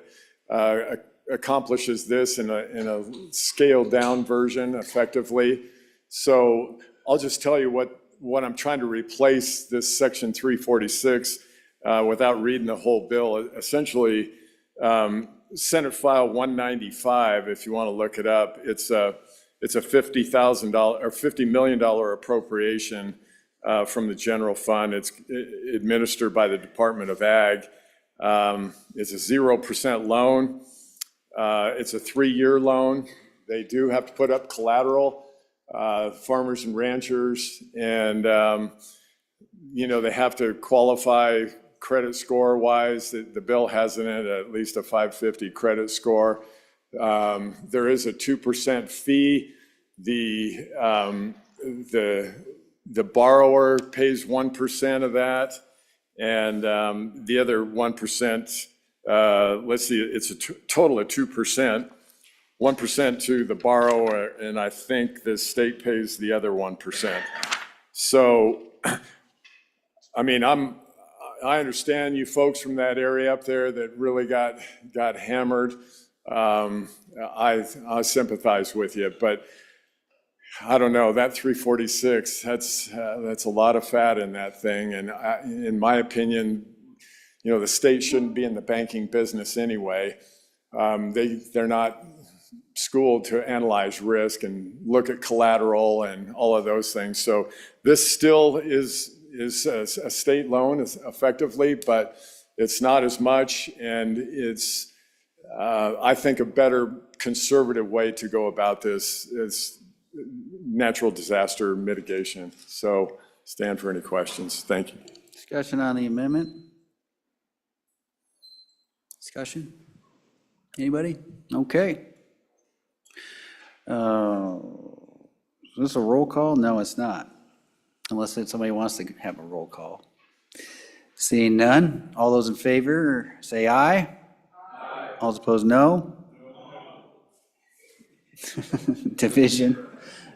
accomplishes this in a scaled down version effectively. So I'll just tell you what I'm trying to replace this Section 346 without reading the whole bill. Essentially, Senate File 195, if you want to look it up, it's a $50,000 or $50 million appropriation from the general fund. It's administered by the Department of Ag. It's a 0% loan. It's a 3-year loan. They do have to put up collateral, farmers and ranchers, and they have to qualify credit score wise. The bill has in it at least a 550 credit score. There is a 2% fee. The borrower pays 1% of that, and the other 1%. Let's see, it's a total of 2%, 1% to the borrower, and I think the state pays the other 1%. So, I mean, I understand you folks from that area up there that really got hammered. I sympathize with you, but I don't know, that 346, that's a lot of fat in that thing, and in my opinion, the state shouldn't be in the banking business anyway. They're not schooled to analyze risk and look at collateral and all of those things. So this still is a state loan effectively, but it's not as much, and it's, I think, a better conservative way to go about this is natural disaster mitigation. So stand for any questions. Thank you. Discussion on the amendment? Discussion? Anybody? Okay. Is this a roll call? No, it's not. Unless somebody wants to have a roll call. Seeing none, all those in favor say aye. Aye. All those opposed, no. Division.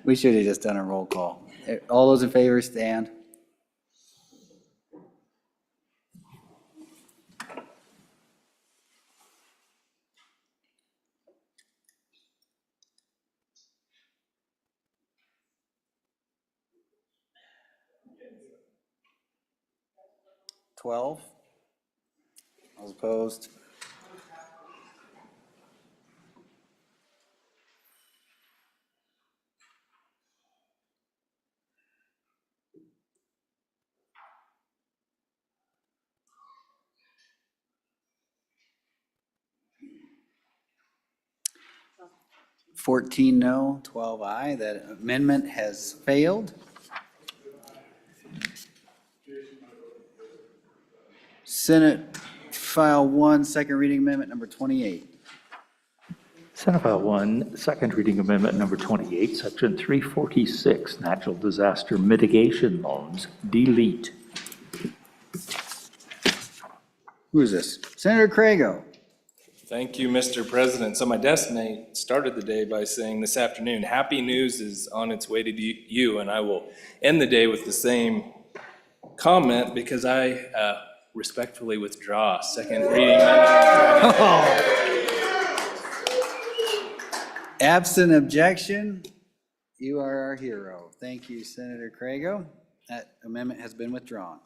We should have just done a roll call. All those in favor stand. All opposed? Fourteen no, 12 aye. That amendment has failed. Senate File 1, second reading amendment number 28. Senate File 1, second reading amendment number 28, Section 346, Natural Disaster Mitigation Loans, delete. Who is this? Senator Crago. Thank you, Mr. President. So my desk mate started the day by saying this afternoon, happy news is on its way to you, and I will end the day with the same comment because I respectfully withdraw second reading. Absent objection, you are our hero. Thank you, Senator Crago. That amendment has been withdrawn.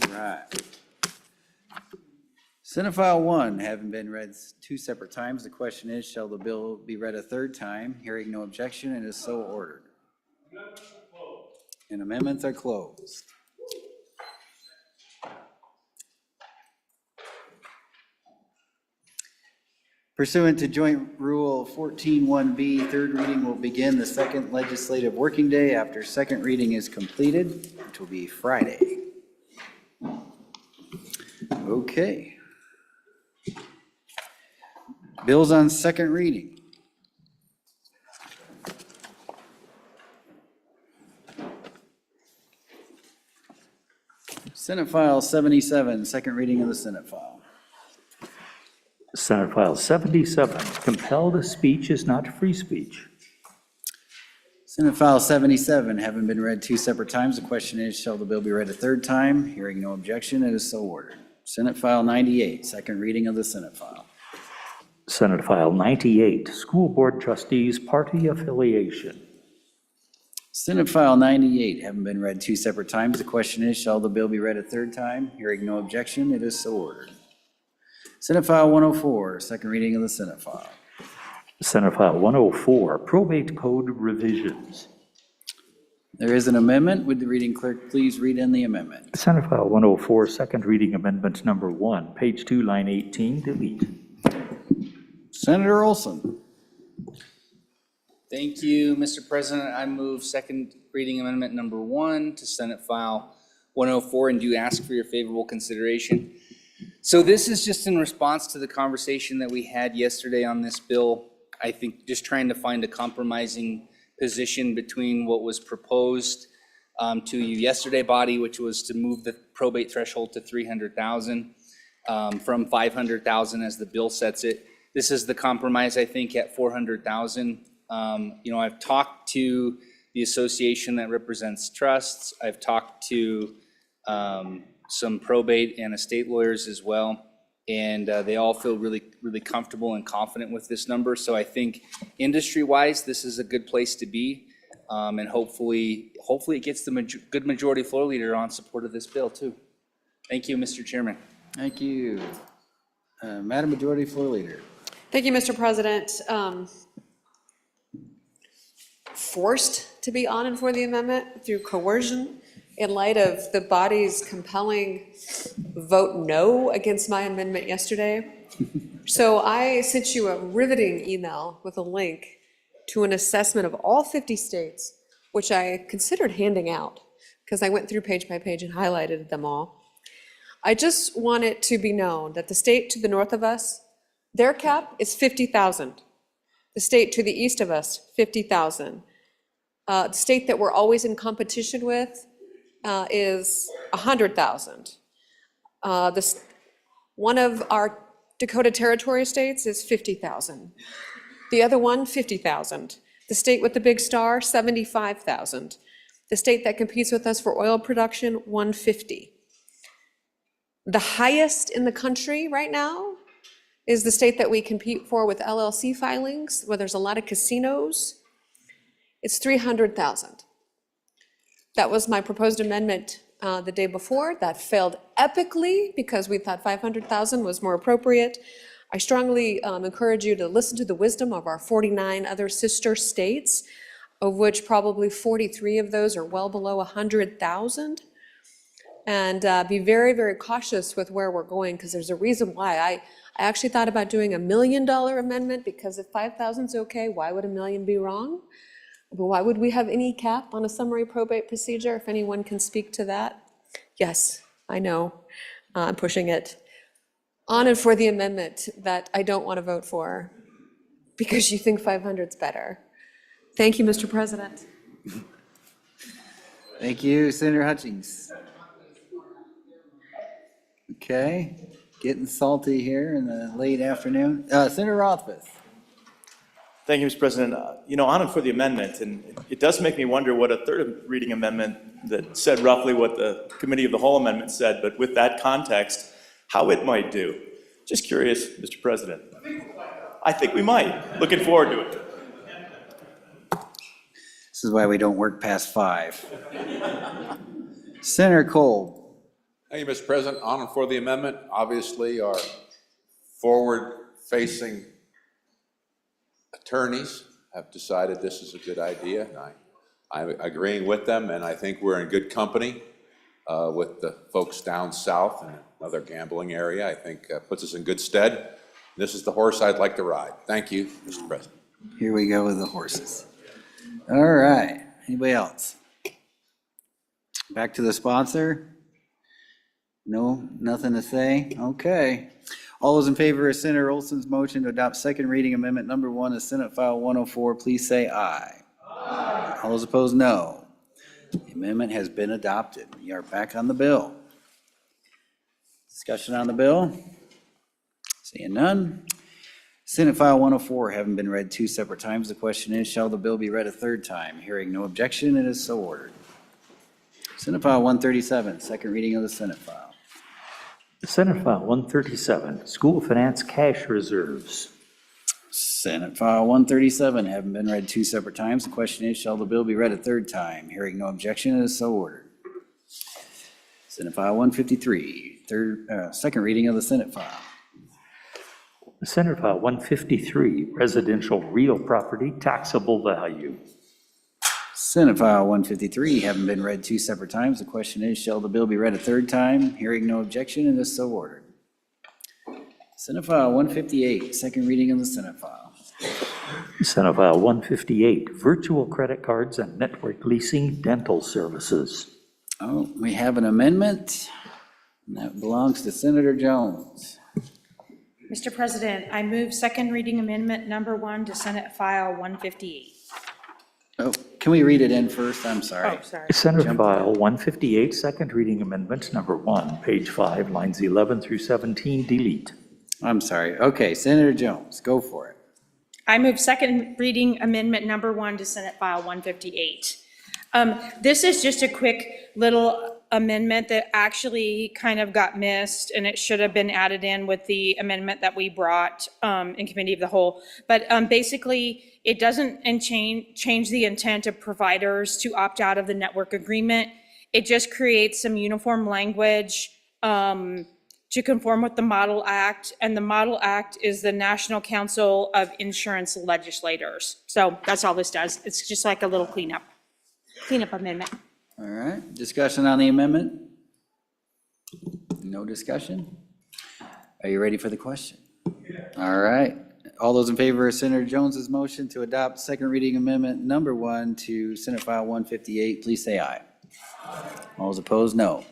All right. Senate File 1, having been read 2 separate times, the question is, shall the bill be read a 3rd time? Hearing no objection, it is so ordered. And amendments are closed. Pursuant to Joint Rule 14-1B, 3rd reading will begin the 2nd legislative working day after 2nd reading is completed, which will be Friday. Okay. Bills on 2nd reading. Senate File 77, 2nd reading of the Senate File. Senate File 77, compelled speech is not free speech. Senate File 77, having been read 2 separate times, the question is, shall the bill be read a 3rd time? Hearing no objection, it is so ordered. Senate File 98, 2nd reading of the Senate File. Senate File 98, school board trustees party affiliation. Senate File 98, having been read 2 separate times, the question is, shall the bill be read a 3rd time? Hearing no objection, it is so ordered. Senate File 104, 2nd reading of the Senate File. Senate File 104, probate code revisions. There is an amendment. Would the reading clerk please read in the amendment? Senate File 104, 2nd reading amendment number 1, page 2, line 18, delete. Senator Olson. Thank you, Mr. President. I move 2nd reading amendment number 1 to Senate File 104 and do ask for your favorable consideration. So this is just in response to the conversation that we had yesterday on this bill. I think just trying to find a compromising position between what was proposed to you yesterday, body, which was to move the probate threshold to 300,000 from 500,000 as the bill sets it. This is the compromise, I think, at 400,000. I've talked to the association that represents trusts. I've talked to some probate and estate lawyers as well, and they all feel really, really comfortable and confident with this number. So I think industry-wise, this is a good place to be, and hopefully it gets the good majority floor leader on support of this bill too. Thank you, Mr. Chairman. Thank you. Madam Majority Floor Leader. Thank you, Mr. President. Forced to be on and for the amendment through coercion in light of the body's compelling vote no against my amendment yesterday. So I sent you a riveting email with a link to an assessment of all 50 states, which I considered handing out because I went through page by page and highlighted them all. I just want it to be known that the state to the north of us, their cap is 50,000. The state to the east of us, 50,000. The state that we're always in competition with is 100,000. One of our Dakota Territory states is 50,000. The other one, 50,000. The state with the big star, 75,000. The state that competes with us for oil production, 150. The highest in the country right now is the state that we compete for with LLC filings, where there's a lot of casinos. It's 300,000. That was my proposed amendment the day before. That failed epically because we thought 500,000 was more appropriate. I strongly encourage you to listen to the wisdom of our 49 other sister states, of which probably 43 of those are well below 100,000. And be very, very cautious with where we're going, because there's a reason why. I actually thought about doing $1 million amendment, because if 5,000 is okay, why would $1 million be wrong? But why would we have any cap on a summary probate procedure, if anyone can speak to that? Yes, I know, I'm pushing it. On and for the amendment that I don't want to vote for, because you think 500 is better. Thank you, Mr. President. Thank you, Senator Hutchings. Okay, getting salty here in the late afternoon. Senator Rothfuss. Thank you, Mr. President. On and for the amendment, and it does make me wonder what a third reading amendment that said roughly what the committee of the whole amendment said, but with that context, how it might do. Just curious, Mr. President. I think we might. Looking forward to it. This is why we don't work past 5. Senator Cole. Thank you, Mr. President. On and for the amendment. Obviously, our forward-facing attorneys have decided this is a good idea, and I'm agreeing with them, and I think we're in good company with the folks down south and another gambling area. I think puts us in good stead. This is the horse I'd like to ride. Thank you, Mr. President. Here we go with the horses. All right, anybody else? Back to the sponsor? No, nothing to say? Okay. All those in favor of Senator Olson's motion to adopt second reading amendment number 1 to Senate File 104, please say aye. Aye. All those opposed, no. The amendment has been adopted. We are back on the bill. Discussion on the bill? Seeing none. Senate File 104 having been read 2 separate times. The question is, shall the bill be read a third time? Hearing no objection, it is so ordered. Senate File 137, second reading of the Senate file. Senate File 137, School Finance Cash Reserves. Senate File 137 having been read 2 separate times. The question is, shall the bill be read a third time? Hearing no objection, it is so ordered. Senate File 153, second reading of the Senate file. Senate File 153, Residential Real Property Taxable Value. Senate File 153 having been read 2 separate times. The question is, shall the bill be read a third time? Hearing no objection, it is so ordered. Senate File 158, second reading of the Senate file. Senate File 158, Virtual Credit Cards and Network Leasing Dental Services. Oh, we have an amendment, and that belongs to Senator Jones. Mr. President, I move second reading amendment number 1 to Senate File 158. Oh, can we read it in first? I'm sorry. Oh, sorry. Senate File 158, second reading amendment number 1, page 5, lines 11 through 17, delete. I'm sorry. Okay, Senator Jones, go for it. I move second reading amendment number 1 to Senate File 158. This is just a quick little amendment that actually kind of got missed, and it should have been added in with the amendment that we brought in committee of the whole. But basically, it doesn't change the intent of providers to opt out of the network agreement. It just creates some uniform language to conform with the Model Act, and the Model Act is the National Council of Insurance Legislators. So that's all this does. It's just like a little cleanup amendment. All right, discussion on the amendment? No discussion? Are you ready for the question? All right, all those in favor of Senator Jones's motion to adopt second reading amendment number 1 to Senate File 158, please say aye. All those opposed, no.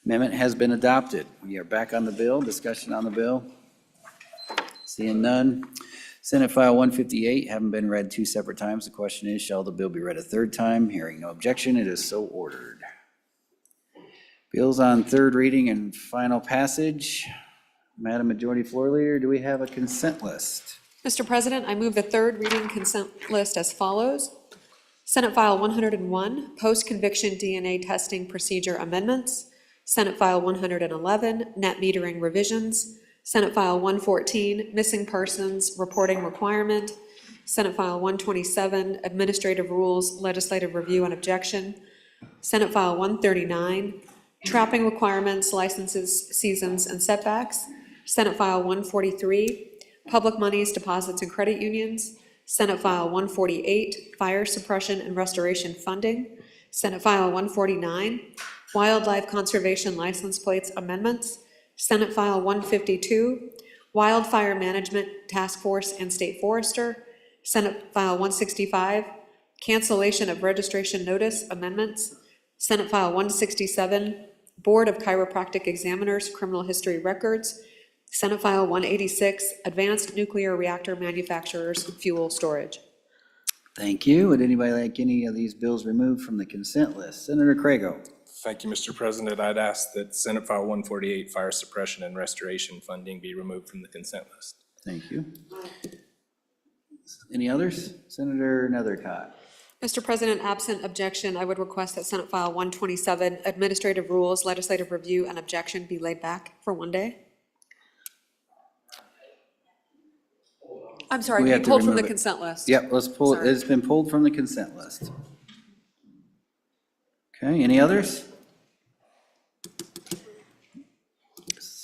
Amendment has been adopted. We are back on the bill. Discussion on the bill? Seeing none. Senate File 158 having been read 2 separate times. The question is, shall the bill be read a third time? Hearing no objection, it is so ordered. Bills on third reading and final passage. Madam Majority Floor Leader, do we have a consent list? Mr. President, I move the third reading consent list as follows. Senate File 101, post-conviction DNA testing procedure amendments. Senate File 111, net metering revisions. Senate File 114, missing persons reporting requirement. Senate File 127, administrative rules, legislative review and objection. Senate File 139, trapping requirements, licenses, seasons, and setbacks. Senate File 143, public monies, deposits, and credit unions. Senate File 148, fire suppression and restoration funding. Senate File 149, wildlife conservation license plates amendments. Senate File 152, Wildfire Management Task Force and State Forester. Senate File 165, cancellation of registration notice amendments. Senate File 167, Board of Chiropractic Examiners Criminal History Records. Senate File 186, Advanced Nuclear Reactor Manufacturers Fuel Storage. Thank you. Would anybody like any of these bills removed from the consent list? Senator Crago. Thank you, Mr. President. I'd ask that Senate File 148, fire suppression and restoration funding, be removed from the consent list. Thank you. Any others? Senator Nethercott. Mr. President, absent objection, I would request that Senate File 127, administrative rules, legislative review, and objection be laid back for one day. I'm sorry, We be have to pulled from remove the it. consent list. Yep, let's pull it. Sorry. It's been pulled from the consent list. Okay, any others?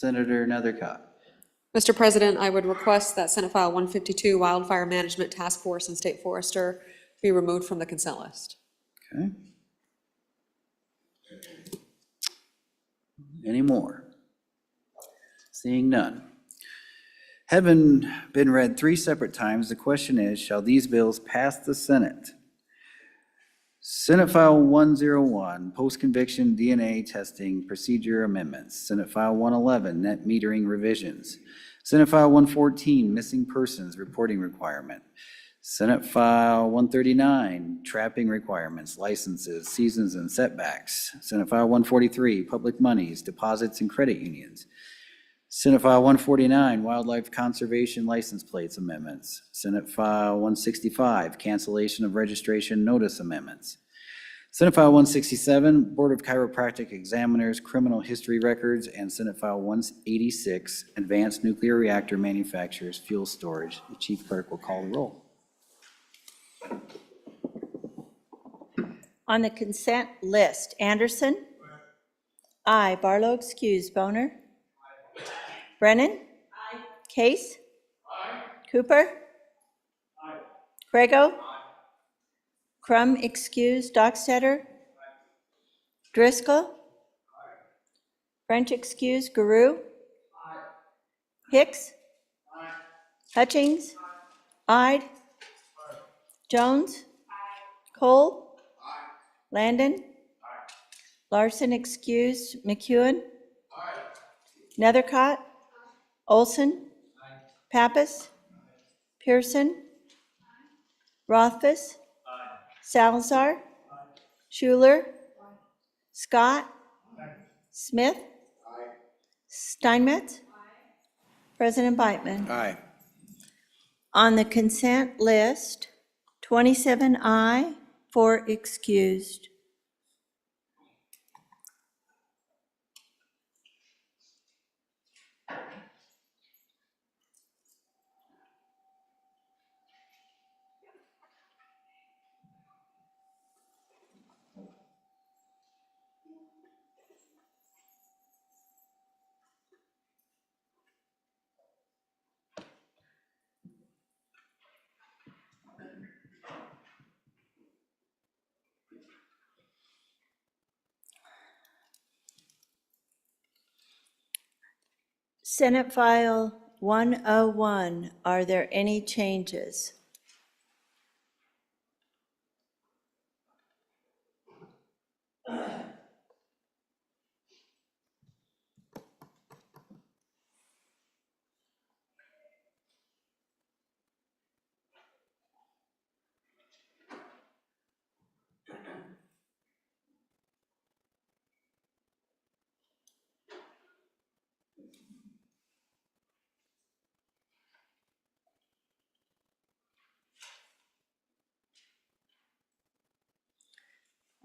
Senator Nethercott. Mr. President, I would request that Senate File 152 Wildfire Management Task Force and State Forester be removed from the consent list. Okay. Any more? Seeing none. Having been read 3 separate times, the question is, shall these bills pass the Senate? Senate File 101, Post-Conviction DNA Testing Procedure Amendments. Senate File 111, Net Metering Revisions. Senate File 114, Missing Persons Reporting Requirement. Senate File 139, Trapping Requirements, Licenses, Seasons, and Setbacks. Senate File 143, Public Monies, Deposits, and Credit Unions. Senate File 149, Wildlife Conservation License Plates Amendments. Senate File 165, Cancellation of Registration Notice Amendments. Senate File 167, Board of Chiropractic Examiners Criminal History Records, and Senate File 186, Advanced Nuclear Reactor Manufacturers Fuel Storage. The Chief Clerk will call the roll. On the consent list, Anderson? Aye. Barlow, excused. Boner? Brennan? Aye. Case? Aye. Cooper? Aye. Grego? Aye. Crum, excused. Dockstader? Aye. Driscoll? Aye. French, excused. Guru? Aye. Hicks? Aye. Hutchings? Aye. Ide? Aye. Jones? Aye. Cole? Aye. Landon? Aye. Larson, excused. McEwen? Aye. Nethercott? Olson? Aye. Pappas? Aye. Pearson? Aye. Rothfuss? Aye. Salazar? Aye. Schuler? Aye. Scott? Aye. Smith? Aye. Steinmetz? Aye. President Beitman? Aye. On the consent list, 27 aye, 4 excused. Senate File 101, are there any changes?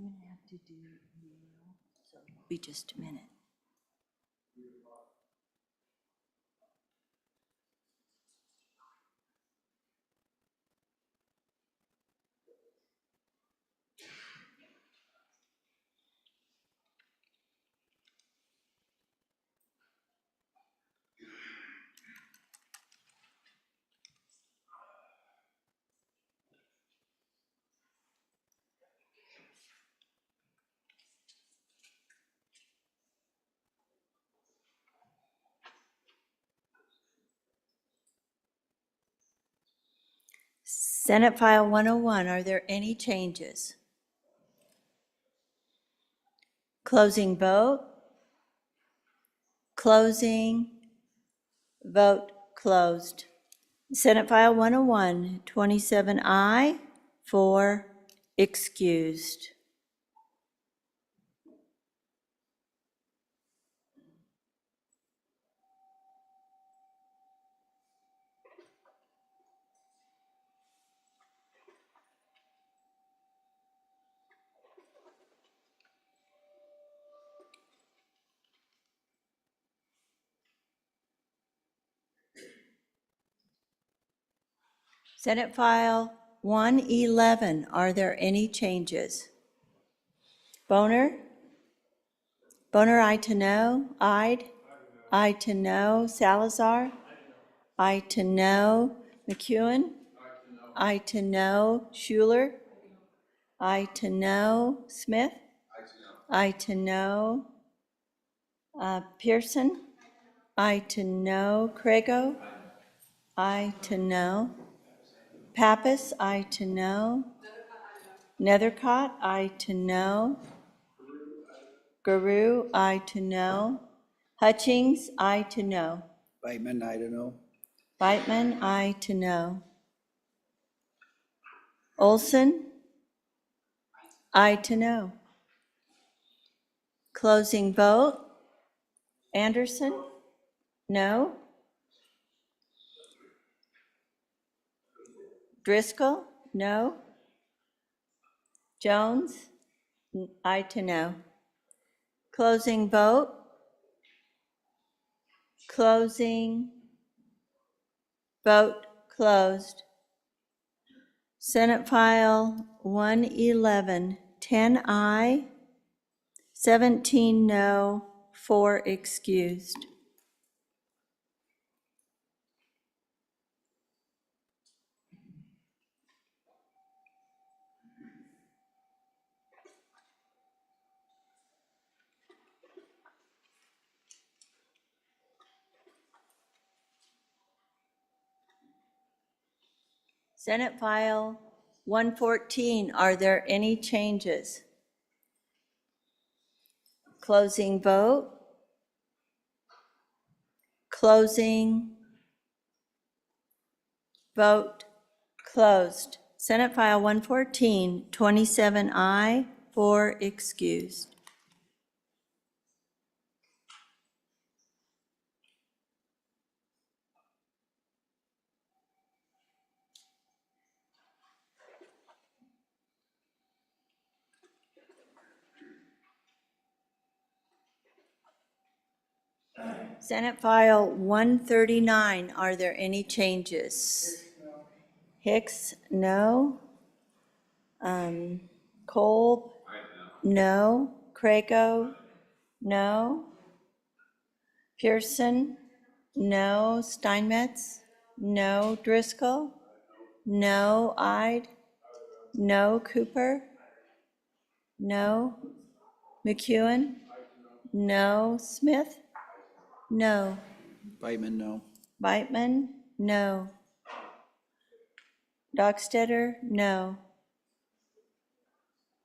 I'm going to have to do mail, so it'll be just a minute. Senate File 101, are there any changes? Closing vote. Closing. Vote closed. Senate File 101, 27 aye, 4 excused. Senate File 111, are there any changes? Boner? Boner, aye to no. Ide? Aye to no. Salazar? Aye to no. McEwen? Aye to no. Schuler? Aye to no. Smith? Aye to no. Pearson? Aye to no. Craigo? Aye to no. Pappas? Aye to no. Nethercott? Aye to no. Guru? Aye to no. Hutchings? Aye to no. Bateman, I don't know. Beitman? Aye to no. Olson? Aye to no. Closing vote. Anderson? No. Driscoll? No. Jones? Aye to no. Closing vote. Closing vote closed. Senate File 111, 10 aye, 17 no, 4 excused. Senate File 114, are there any changes? Closing vote. Closing vote closed. Senate File 114, 27 aye, 4 excused. Senate File 139, are there any changes? Hicks, no. Kolb, no. Craigo, no. Pearson, no. Steinmetz, no. Driscoll, no. Ide, no. Cooper, no. McEwen, no. Smith, no. Bateman, no. Beitman, no. Dockstetter, no.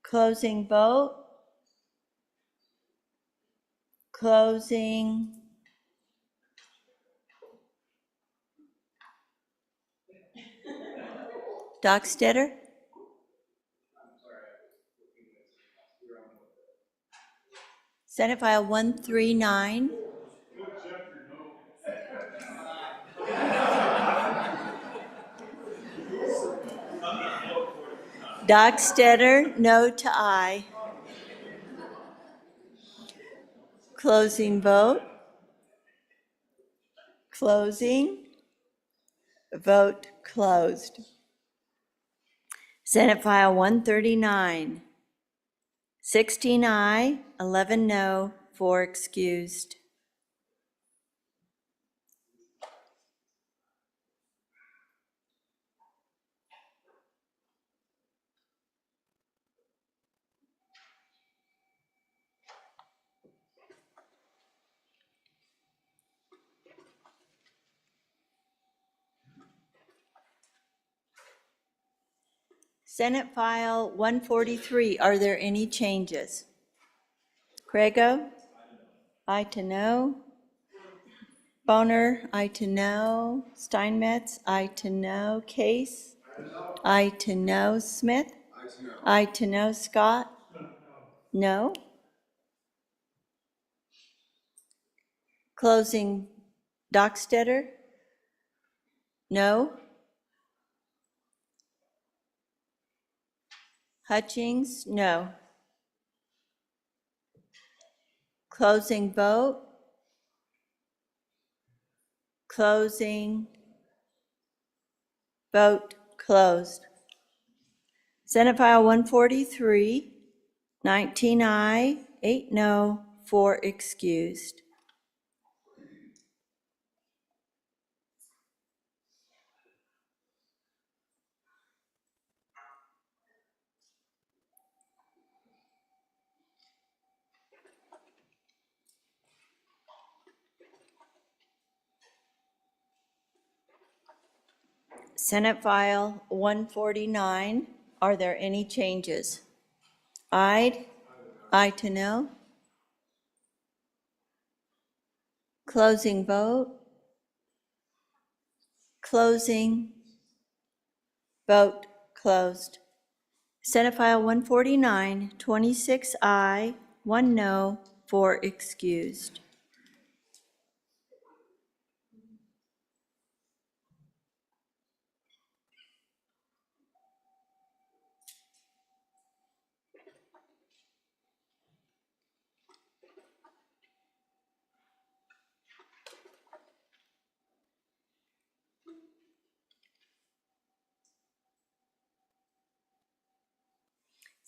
Closing vote. Closing. Dockstetter? Senate File 139. Dockstetter, no to aye. Closing vote. Closing. Vote closed. Senate File 139. 16 aye, 11 no, 4 excused. Senate File 143, are there any changes? Craigo? Aye to no. Boner? Aye to no. Steinmetz? Aye to no. Case? Aye to no. Smith? Aye to no. Scott? No. Closing. Dockstetter? No. Hutchings? No. Closing vote. Closing. Vote closed. Senate File 143, 19 aye, 8 no, 4 excused. Senate File 149, are there any changes? Aye. Aye to no. Closing vote. Closing. Vote closed. Senate File 149, 26 aye, 1 no, 4 excused.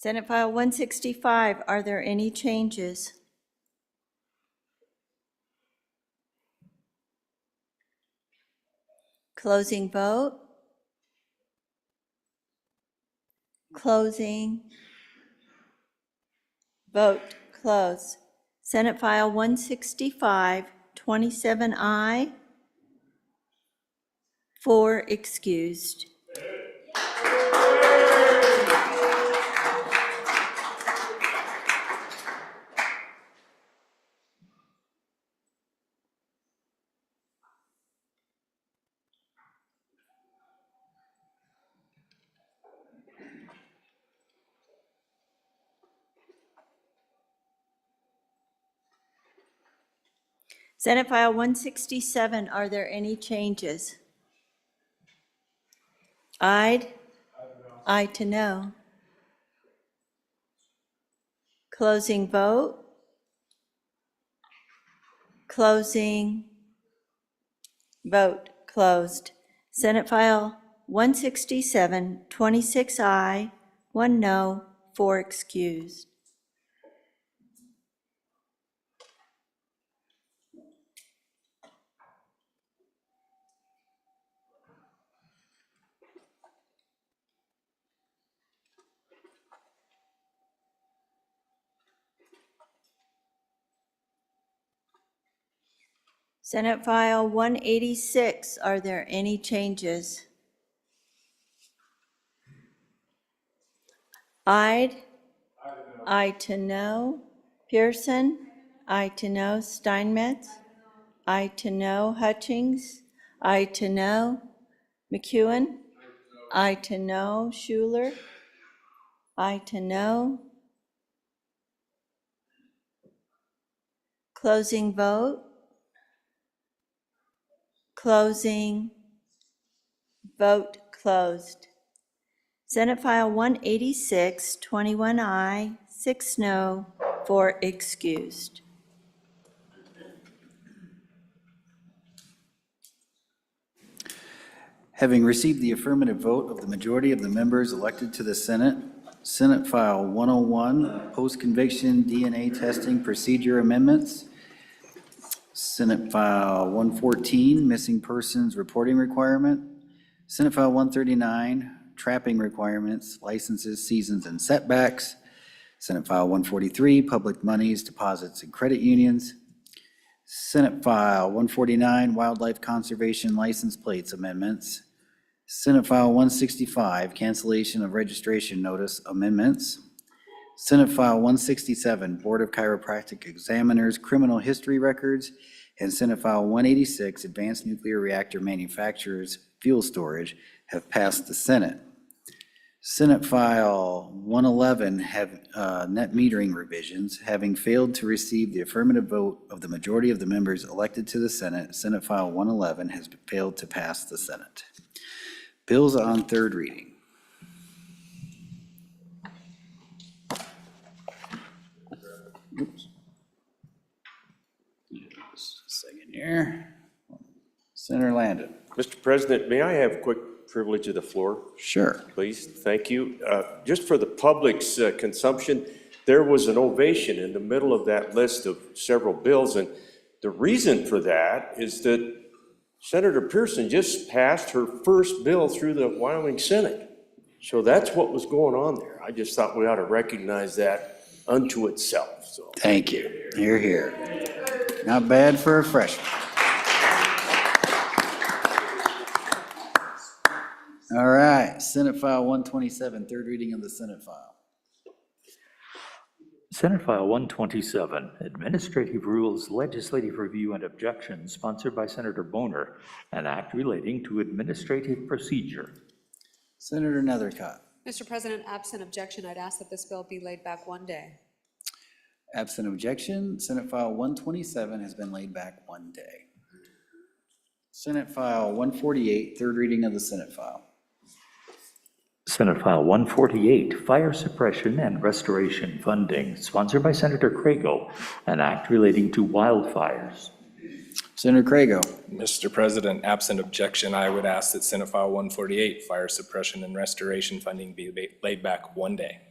Senate File 165, are there any changes? Closing vote. Closing. Vote closed. Senate File 165, 27 aye, 4 excused. Senate File 167, are there any changes? Aye. Aye to no. Closing vote. Closing. Vote closed. Senate File 167, 26 aye, 1 no, 4 excused. Senate File 186, are there any changes? Aye. Aye to no. Pearson. Aye to no. Steinmetz. Aye to no. Hutchings. Aye to no. McEwen. Aye to no. Schuler. Aye to no. Closing vote. Closing. Vote closed. Senate File 186, 21 aye, 6 no, 4 excused. Having received the affirmative vote of the majority of the members elected to the Senate, Senate File 101, post-conviction DNA testing procedure amendments. Senate File 114, missing persons reporting requirement. Senate File 139, trapping requirements, licenses, seasons, and setbacks. Senate File 143, public monies, deposits, and credit unions. Senate File 149, wildlife conservation license plates amendments. Senate File 165, cancellation of registration notice amendments. Senate File 167, Board of Chiropractic Examiners Criminal History Records, and Senate File 186, Advanced Nuclear Reactor Manufacturers Fuel Storage, have passed the Senate. Senate File 111 have net metering revisions. Having failed to receive the affirmative vote of the majority of the members elected to the Senate, Senate File 111 has failed to pass the Senate. Bills on third reading. Oops. Just a second here. Senator Landon. Mr. President, may I have quick privilege of the floor? Sure. Please, thank you. Just for the public's consumption, there was an ovation in the middle of that list of several bills, and the reason for that is that Senator Pearson just passed her first bill through the Wyoming Senate. So that's what was going on there. I just thought we ought to recognize that unto itself, so. Thank you. Hear, hear. Not bad for a freshman. Senate File 127, third reading of the Senate file. Senate File 127, Administrative Rules, Legislative Review and Objections, sponsored by Senator Boner, an act relating to administrative procedure. Senator Nethercott. Mr. President, absent objection, I'd ask that this bill be laid back one day. Absent objection, Senate File 127 has been laid back one day. Senate File 148, third reading of the Senate file. Senate File 148, Fire Suppression and Restoration Funding, sponsored by Senator Crago, an act relating to wildfires. Senator Crago. Mr. President, absent objection, I would ask that Senate File 148, Fire Suppression and Restoration Funding be laid back one day.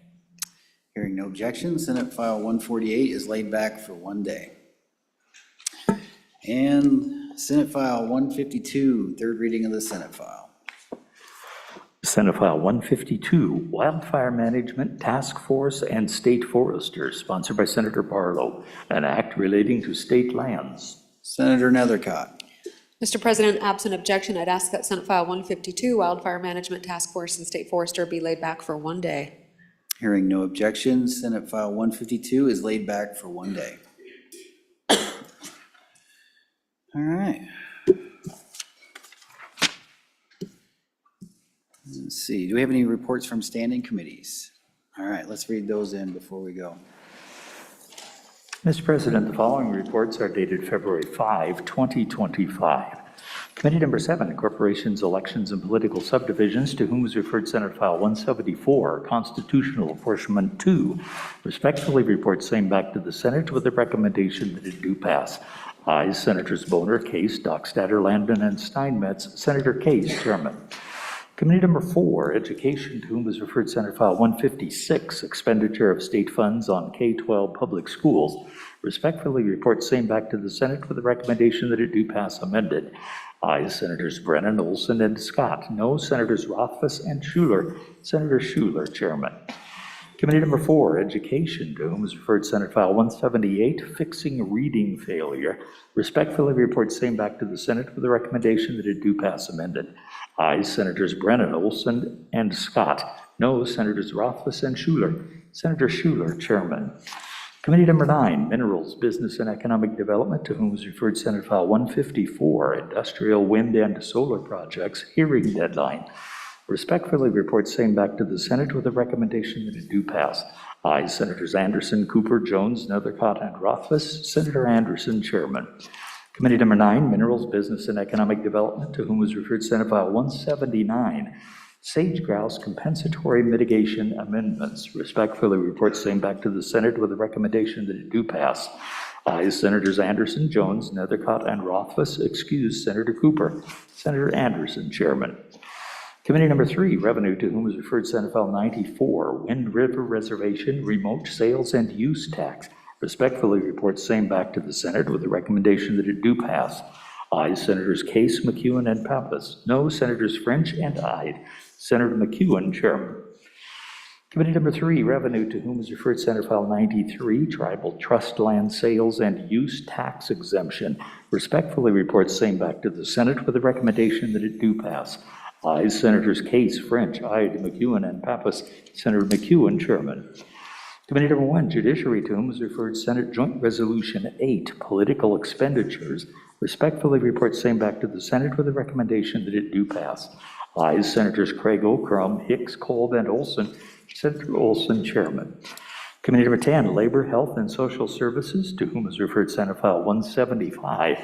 Hearing no objection, Senate File 148 is laid back for one day. And Senate File 152, third reading of the Senate file. Senate File 152, Wildfire Management Task Force and State Foresters, sponsored by Senator Barlow, an act relating to state lands. Senator Nethercott. Mr. President, absent objection, I'd ask that Senate File 152, Wildfire Management Task Force and State Forester be laid back for one day. Hearing no objection, Senate File 152 is laid back for one day. All right. Let's see, do we have any reports from standing committees? All right, let's read those in before we go. Mr. President, the following reports are dated February 5, 2025. Committee number 7, Corporations, Elections, and Political Subdivisions, to whom is referred Senate File 174, Constitutional Apportionment 2, respectfully reports same back to the Senate with the recommendation that it do pass. Ayes, Senators Boner, Case, Dockstader, Landon, and Steinmetz. Senator Case, Chairman. Committee number 4, Education, to whom is referred Senate File 156, Expenditure of State Funds on K-12 Public Schools, respectfully reports same back to the Senate with the recommendation that it do pass amended. Ayes, Senators Brennan, Olson, and Scott. No, Senators Rothfuss and Schuler. Senator Schuler, Chairman. Committee number 4, Education, to whom is referred Senate File 178, Fixing Reading Failure, respectfully reports same back to the Senate with the recommendation that it do pass amended. Ayes, Senators Brennan, Olson, and Scott. No, Senators Rothfuss and Schuler. Senator Schuler, Chairman. Committee number 9, Minerals, Business and Economic Development, to whom is referred Senate File 154, Industrial, Wind, and Solar Projects, hearing deadline. Respectfully reports same back to the Senate with a recommendation that it do pass. Ayes, Senators Anderson, Cooper, Jones, Nethercott, and Rothfuss. Senator Anderson, Chairman. Committee number 9, Minerals, Business and Economic Development, to whom is referred Senate File 179, Sage Grouse Compensatory Mitigation Amendments. Respectfully reports same back to the Senate with a recommendation that it do pass. Ayes, Senators Anderson, Jones, Nethercott, and Rothfuss. Excuse Senator Cooper. Senator Anderson, Chairman. Committee number 3, Revenue, to whom is referred Senate File 94, Wind River Reservation Remote Sales and Use Tax. Respectfully reports same back to the Senate with the recommendation that it do pass. Ayes, Senators Case, McEwen, and Pappas. No, Senators French and Ide. Senator McEwen, Chairman. Committee number 3, Revenue, to whom is referred Senate File 93, Tribal Trust Land Sales and Use Tax Exemption. Respectfully reports same back to the Senate with the recommendation that it do pass. Ayes, Senators Case, French, Ide, McEwen, and Pappas. Senator McEwen, Chairman. Committee number 1, Judiciary, to whom is referred Senate Joint Resolution 8, Political Expenditures. Respectfully reports same back to the Senate with a recommendation that it do pass. Ayes, Senators Crago, Crum, Hicks, Kolb, and Olson. Senator Olson, Chairman. Committee number 10, Labor, Health, and Social Services, to whom is referred Senate File 175,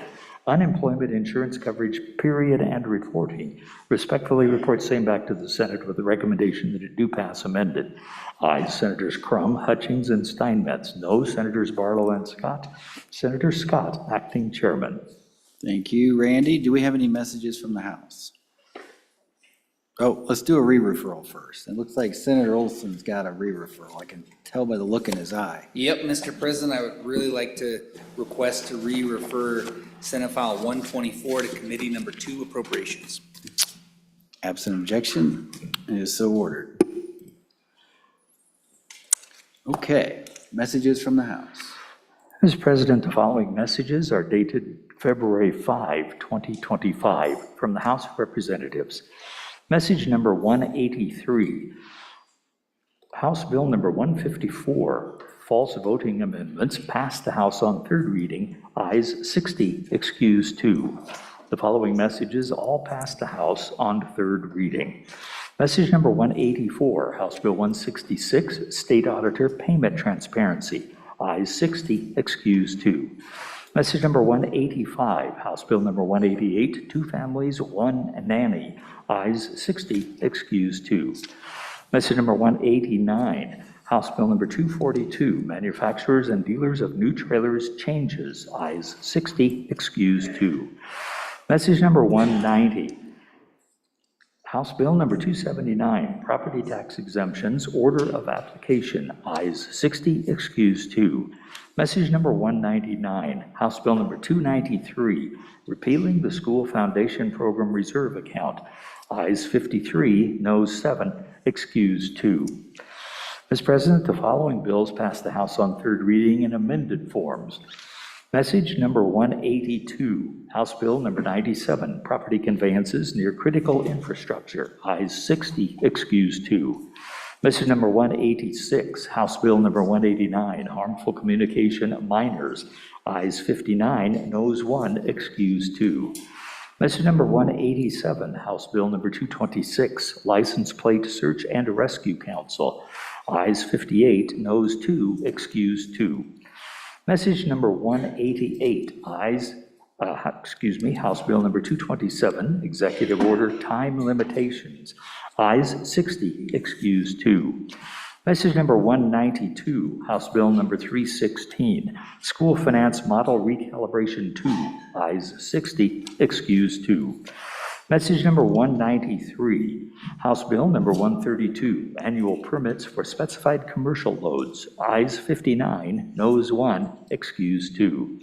Unemployment Insurance Coverage Period and Reporting. Respectfully reports same back to the Senate with the recommendation that it do pass amended. Ayes, Senators Crum, Hutchings, and Steinmetz. No, Senators Barlow and Scott. Senator Scott, Acting Chairman. Thank you, Randy. Do we have any messages from the House? Oh, let's do a re-referral first. It looks like Senator Olson's got a re-referral. I can tell by the look in his eye. Yep, Mr. President, I would really like to request to re-refer Senate File 124 to Committee number 2, Appropriations. Absent objection, it is so ordered. Okay, messages from the House. Mr. President, the following messages are dated February 5, 2025, from the House of Representatives. Message number 183, House Bill number 154, false voting amendments, passed the House on third reading, ayes 60, excused 2. The following messages all passed the House on third reading. Message number 184, House Bill 166, State Auditor Payment Transparency, ayes 60, excused 2. Message number 185, House Bill number 188, Two Families, One Nanny, ayes 60, excused 2. Message number 189, House Bill number 242, Manufacturers and Dealers of New Trailers changes, ayes 60, excused 2. Message number 190, House Bill number 279, Property Tax Exemptions, Order of Application, ayes 60, excused 2. Message number 199, House Bill number 293, repealing the School Foundation Program Reserve Account, ayes 53, noes 7, excused 2. Mr. President, the following bills passed the House on third reading in amended forms. Message number 182, House Bill number 97, Property Conveyances Near Critical Infrastructure, ayes 60, excused 2. Message number 186, House Bill number 189, Harmful Communication Minors, ayes 59, noes 1, excused 2. Message number 187, House Bill number 226, License Plate Search and Rescue Council, ayes 58, noes 2, excused 2. Message number 188, House Bill number 227, Executive Order Time Limitations, ayes 60, excused 2. Message number 192, House Bill number 316, School Finance Model Recalibration 2, ayes 60, excused 2. Message number 193, House Bill number 132, Annual Permits for Specified Commercial Loads, ayes 59, noes 1, excused 2.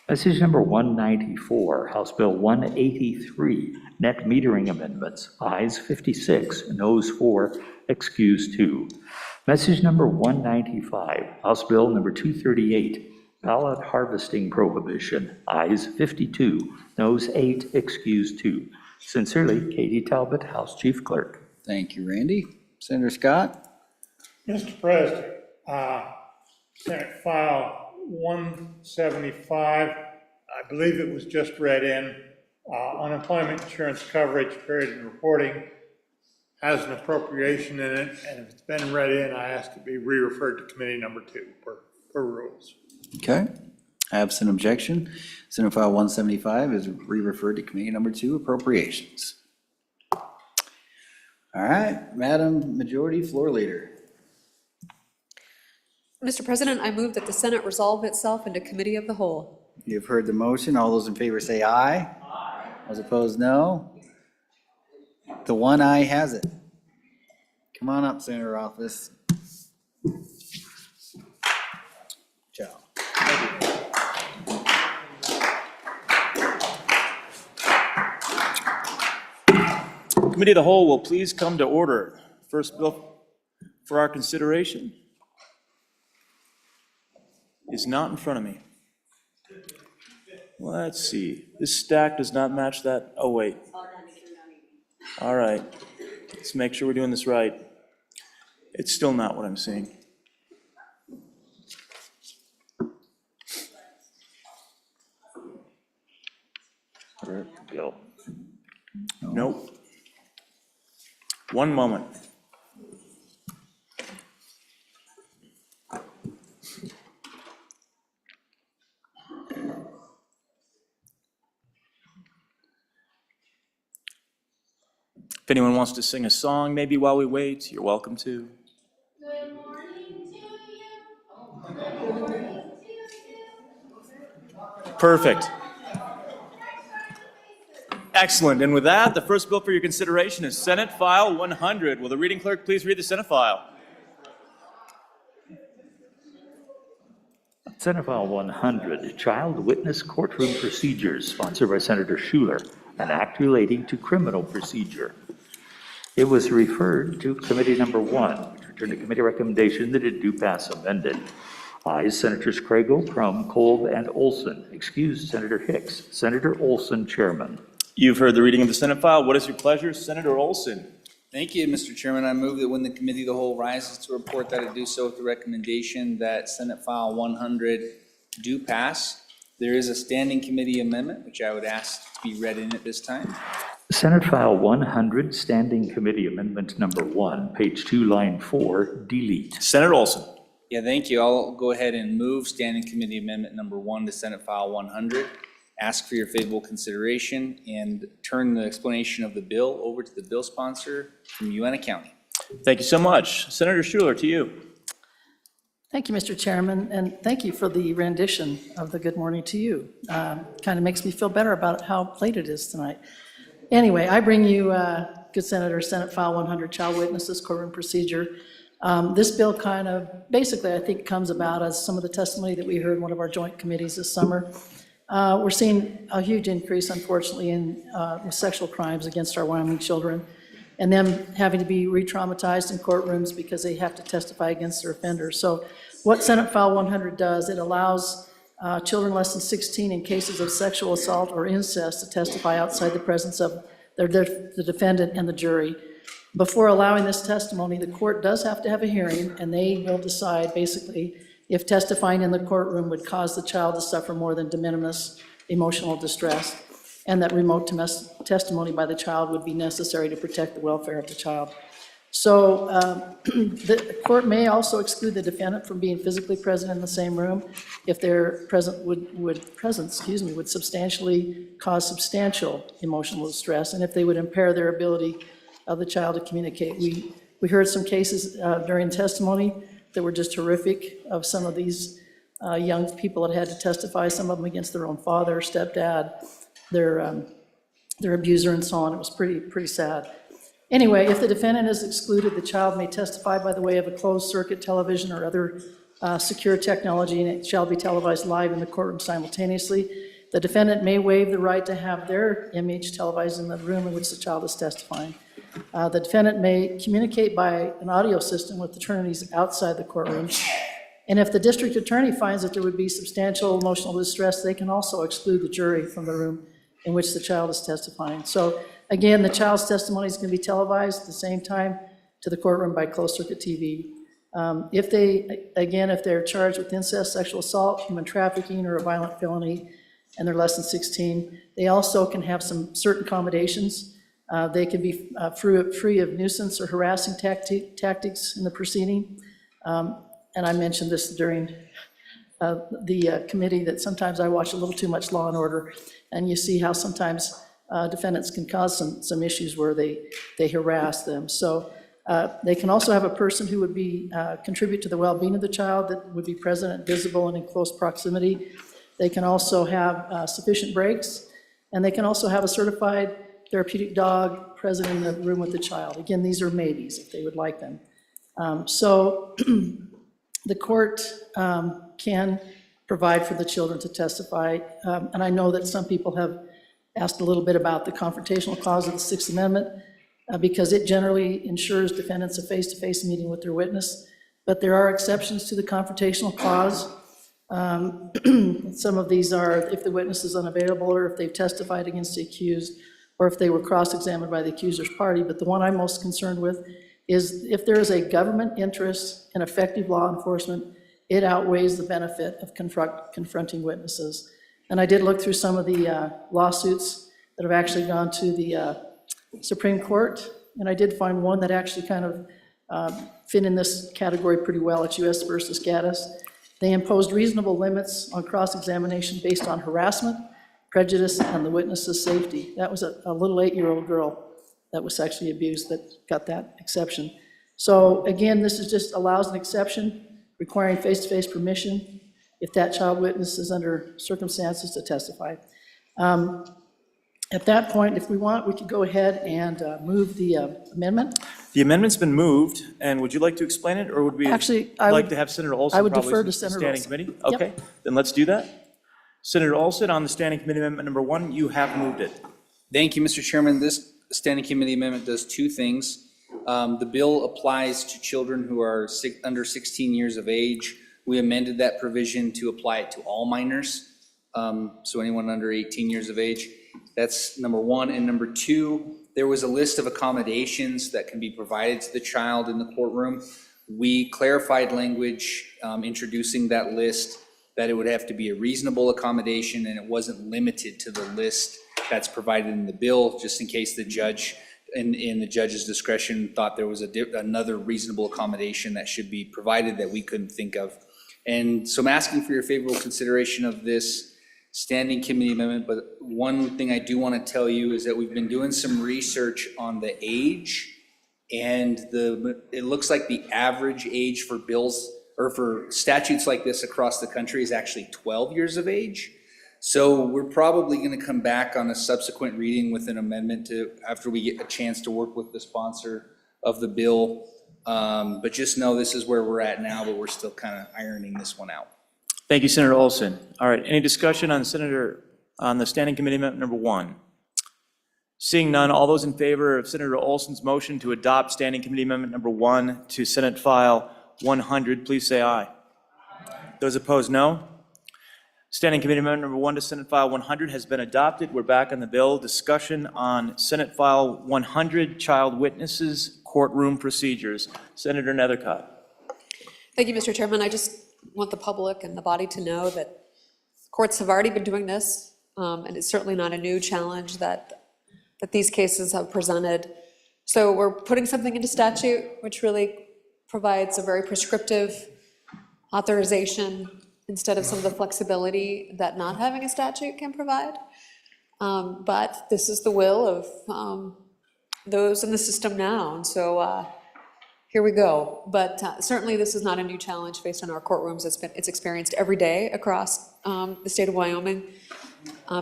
Message number 194, House Bill 183, Net Metering Amendments, ayes 56, noes 4, excused 2. Message number 195, House Bill number 238, Ballot Harvesting Prohibition, ayes 52, noes 8, excused 2. Sincerely, Katie Talbot, House Chief Clerk. Thank you, Randy. Senator Scott? Mr. President, Senate File 175, I believe it was just read in, unemployment insurance coverage period and reporting has an appropriation in it, and if it's been read in, I ask it be re-referred to committee number 2 per rules. Okay. Absent objection, Senate File 175 is re-referred to Committee Number 2, Appropriations. All right, Madam Majority Floor Leader. Mr. President, I move that the Senate resolve itself into Committee of the Whole. You've heard the motion. All those in favor say aye. Aye. Those opposed, no. The one aye has it. Come on up, Senator Office. Ciao. Committee of the Whole will please come to order. First bill for our consideration is not in front of me. Let's see, this stack does not match that, oh wait. All right, let's make sure we're doing this right. It's still not what I'm seeing. Bill. Nope. One moment. If anyone wants to sing a song, maybe while we wait, you're welcome to. Good morning to you. Good morning to you. Perfect. Excellent. And with that, the first bill for your consideration is Senate File 100. Will the reading clerk please read the Senate file? Senate File 100, Child Witness Courtroom Procedures, sponsored by Senator Schuler, an act relating to criminal procedure. It was referred to Committee Number 1, which returned a committee recommendation that it do pass amended. Ayes Senators Crago, Crum, Kolb, and Olson. Excused Senator Hicks. Senator Olson, Chairman. You've heard the reading of the Senate file. What is your pleasure, Senator Olson? Thank you, Mr. Chairman. I move that when the committee of the whole rises to report that it do so with the recommendation that Senate File 100 do pass. There is a standing committee amendment, which I would ask to be read in at this time. Senate File 100, Standing Committee Amendment Number 1, page 2, line 4, delete. Senator Olson. Yeah, thank you. I'll go ahead and move standing committee amendment number 1 to Senate File 100. Ask for your favorable consideration and turn the explanation of the bill over to the bill sponsor from UNA County. Thank you so much. Senator Schuler, to you. Thank you, Mr. Chairman, and thank you for the rendition of the good morning to you. Kind of makes me feel better about how late it is tonight. Anyway, I bring you, good Senator, Senate File 100, Child Witnesses Courtroom Procedure. This bill kind of, basically, I think comes about as some of the testimony that we heard in one of our joint committees this summer. We're seeing a huge increase, unfortunately, in sexual crimes against our Wyoming children, and them having to be re-traumatized in courtrooms because they have to testify against their offenders. So what Senate File 100 does, it allows children less than 16 in cases of sexual assault or incest to testify outside the presence of the defendant and the jury. Before allowing this testimony, the court does have to have a hearing, and they will decide basically if testifying in the courtroom would cause the child to suffer more than de minimis emotional distress, and that remote testimony by the child would be necessary to protect the welfare of the child. So the court may also exclude the defendant from being physically present in the same room if their presence would substantially cause substantial emotional distress, and if they would impair their ability of the child to communicate. We heard some cases during testimony that were just horrific of some of these young people that had to testify, some of them against their own father, stepdad, their abuser, and so on. It was pretty sad. Anyway, if the defendant is excluded, the child may testify by the way of a closed circuit television or other secure technology, and it shall be televised live in the courtroom simultaneously. The defendant may waive the right to have their image televised in the room in which the child is testifying. The defendant may communicate by an audio system with attorneys outside the courtroom. And if the district attorney finds that there would be substantial emotional distress, they can also exclude the jury from the room in which the child is testifying. So again, the child's testimony is going to be televised at the same time to the courtroom by closed circuit TV. If they're charged with incest, sexual assault, human trafficking, or a violent felony, and they're less than 16, they also can have some certain accommodations. They can be free of nuisance or harassing tactics in the proceeding. And I mentioned this during the committee that sometimes I watch a little too much Law and Order, and you see how sometimes defendants can cause some issues where they harass them. So they can also have a person who would contribute to the well-being of the child that would be present, visible, and in close proximity. They can also have sufficient breaks, and they can also have a certified therapeutic dog present in the room with the child. Again, these are maybes if they would like them. So the court can provide for the children to testify. And I know that some people have asked a little bit about the confrontational clause of the Sixth Amendment because it generally ensures defendants a face-to-face meeting with their witness. But there are exceptions to the confrontational clause. Some of these are if the witness is unavailable or if they've testified against the accused or if they were cross-examined by the accuser's party. But the one I'm most concerned with is if there is a government interest in effective law enforcement, it outweighs the benefit of confronting witnesses. And I did look through some of the lawsuits that have actually gone to the Supreme Court, and I did find one that actually kind of fit in this category pretty well. It's U.S. versus Gaddis. They imposed reasonable limits on cross-examination based on harassment, prejudice, and the witness's safety. That was a little 8-year-old girl that was sexually abused that got that exception. So again, this is just allows an exception requiring face-to-face permission if that child witness is under circumstances to testify. At that point, if we want, we could go ahead and move the amendment. The amendment's been moved, and would you like to explain it, or would we like to have Senator Olson? I would probably defer to since it's Senator the standing Olson. committee? Yep. Okay, then let's do that. Senator Olson, on the standing committee amendment number 1, you have moved it. Thank you, Mr. Chairman. This standing committee amendment does two things. The bill applies to children who are under 16 years of age. We amended that provision to apply it to all minors, so anyone under 18 years of age. That's number one. And number two, there was a list of accommodations that can be provided to the child in the courtroom. We clarified language introducing that list, that it would have to be a reasonable accommodation and it wasn't limited to the list that's provided in the bill, just in case the judge, in the judge's discretion, thought there was another reasonable accommodation that should be provided that we couldn't think of. And so I'm asking for your favorable consideration of this standing committee amendment, but one thing I do want to tell you is that we've been doing some research on the age, and it looks like the average age for bills or for statutes like this across the country is actually 12 years of age. So we're probably going to come back on a subsequent reading with an amendment after we get a chance to work with the sponsor of the bill. But just know this is where we're at now, but we're still kind of ironing this one out. Thank you, Senator Olson. All right, any discussion on the standing committee amendment number 1? Seeing none, all those in favor of Senator Olson's motion to adopt standing committee amendment number 1 to Senate File 100, please say aye. Those opposed, no. Standing committee amendment number 1 to Senate File 100 has been adopted. We're back on the bill. Discussion on Senate File 100, child witnesses, courtroom procedures. Senator Nethercott. Thank you, Mr. Chairman. I just want the public and the body to know that courts have already been doing this, and it's certainly not a new challenge that these cases have presented. So we're putting something into statute, which really provides a very prescriptive authorization instead of some of the flexibility that not having a statute can provide. But this is the will of those in the system now, and so here we go. But certainly this is not a new challenge based on our courtrooms. It's experienced every day across the state of Wyoming,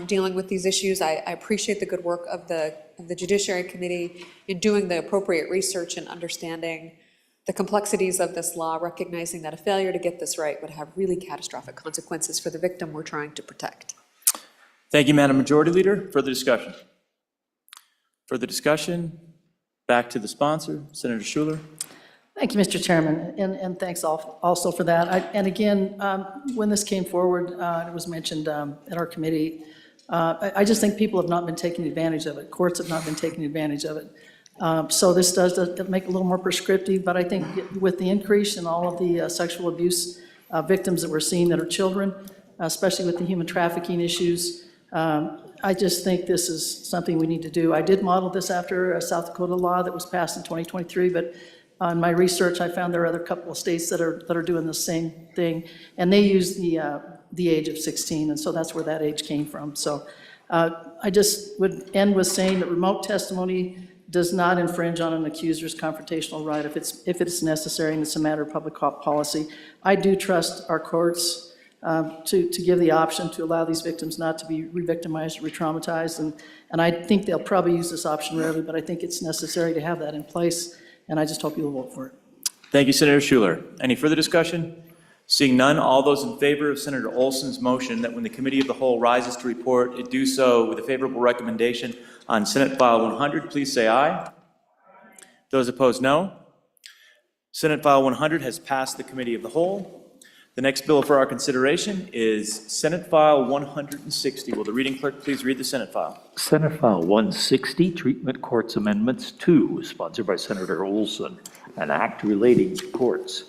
dealing with these issues. I appreciate the good work of the Judiciary Committee in doing the appropriate research and understanding the complexities of this law, recognizing that a failure to get this right would have really catastrophic consequences for the victim we're trying to protect. Thank you, Madam Majority Leader. Further discussion? Further discussion? Back to the sponsor, Senator Schuler. Thank you, Mr. Chairman, and thanks also for that. And again, when this came forward, it was mentioned at our committee, I just think people have not been taking advantage of it. Courts have not been taking advantage of it. So this does make it a little more prescriptive, but I think with the increase in all of the sexual abuse victims that we're seeing that are children, especially with the human trafficking issues, I just think this is something we need to do. I did model this after a South Dakota law that was passed in 2023, but on my research, I found there are other couple of states that are doing the same thing, and they use the age of 16, and so that's where that age came from. So I just would end with saying that remote testimony does not infringe on an accuser's confrontational right if it's necessary and it's a matter of public policy. I do trust our courts to give the option to allow these victims not to be re-victimized or re-traumatized, and I think they'll probably use this option rarely, but I think it's necessary to have that in place, and I just hope you'll vote for it. Thank you, Senator Schuler. Any further discussion? Seeing none, all those in favor of Senator Olson's motion that when the Committee of the Whole rises to report, it do so with a favorable recommendation on Senate File 100, please say aye. Those opposed, no. Senate File 100 has passed the Committee of the Whole. The next bill for our consideration is Senate File 160. Will the reading clerk please read the Senate file? Senate File 160, Treatment Courts Amendments 2, sponsored by Senator Olson, an act relating to courts,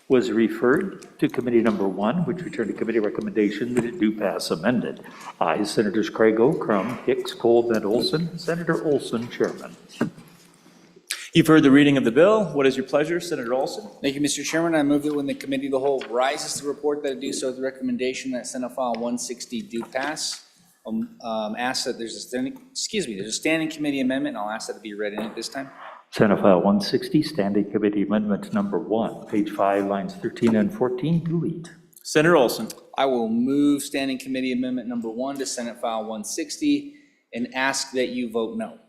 was referred to Committee Number 1, which returned a committee recommendation that it do pass amended. Ayes, Senators Crago, Crum, Hicks, Cole, Van Olson. Senator Olson, Chairman. You've heard the reading of the bill. What is your pleasure, Senator Olson? Thank you, Mr. Chairman. I move that when the Committee of the Whole rises to report, that it do so with the recommendation that Senate File 160 do pass. Ask that there's a standing committee amendment, and I'll ask that to be read in at this time. Senate File 160, Standing Committee Amendment Number 1, page 5, lines 13 and 14, delete. Senator Olson. I will move Standing Committee Amendment Number 1 to Senate File 160 and ask that you vote no.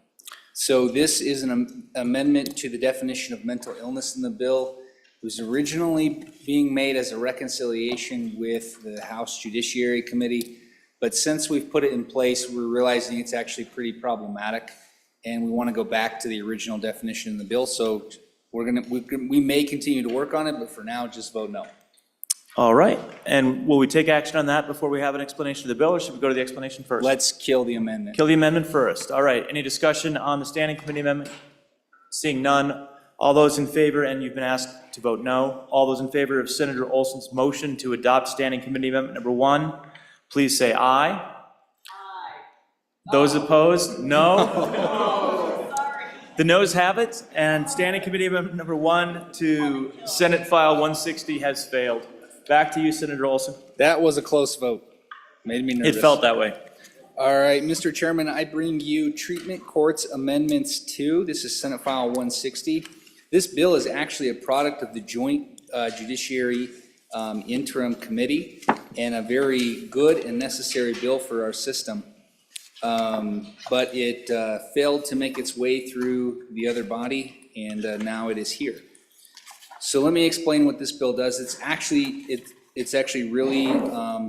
So this is an amendment to the definition of mental illness in the bill. It was originally being made as a reconciliation with the House Judiciary Committee, but since we've put it in place, we're realizing it's actually pretty problematic, and we want to go back to the original definition in the bill. So we may continue to work on it, but for now, just vote no. All right, and will we take action on that before we have an explanation of the bill, or should we go to the explanation first? Let's kill the amendment. Kill the amendment first. All right, any discussion on the standing committee amendment? Seeing none, all those in favor, and you've been asked to vote no, all those in favor of Senator Olson's motion to adopt standing committee amendment number 1, please say aye. Aye. Those opposed, no. The noes have it, and standing committee amendment number 1 to Senate File 160 has failed. Back to you, Senator Olson. That was a close vote. Made me nervous. It felt that way. All right, Mr. Chairman, I bring you Treatment Courts Amendments 2. This is Senate File 160. This bill is actually a product of the Joint Judiciary Interim Committee and a very good and necessary bill for our system. But it failed to make its way through the other body, and now it is here. So let me explain what this bill does. It's actually really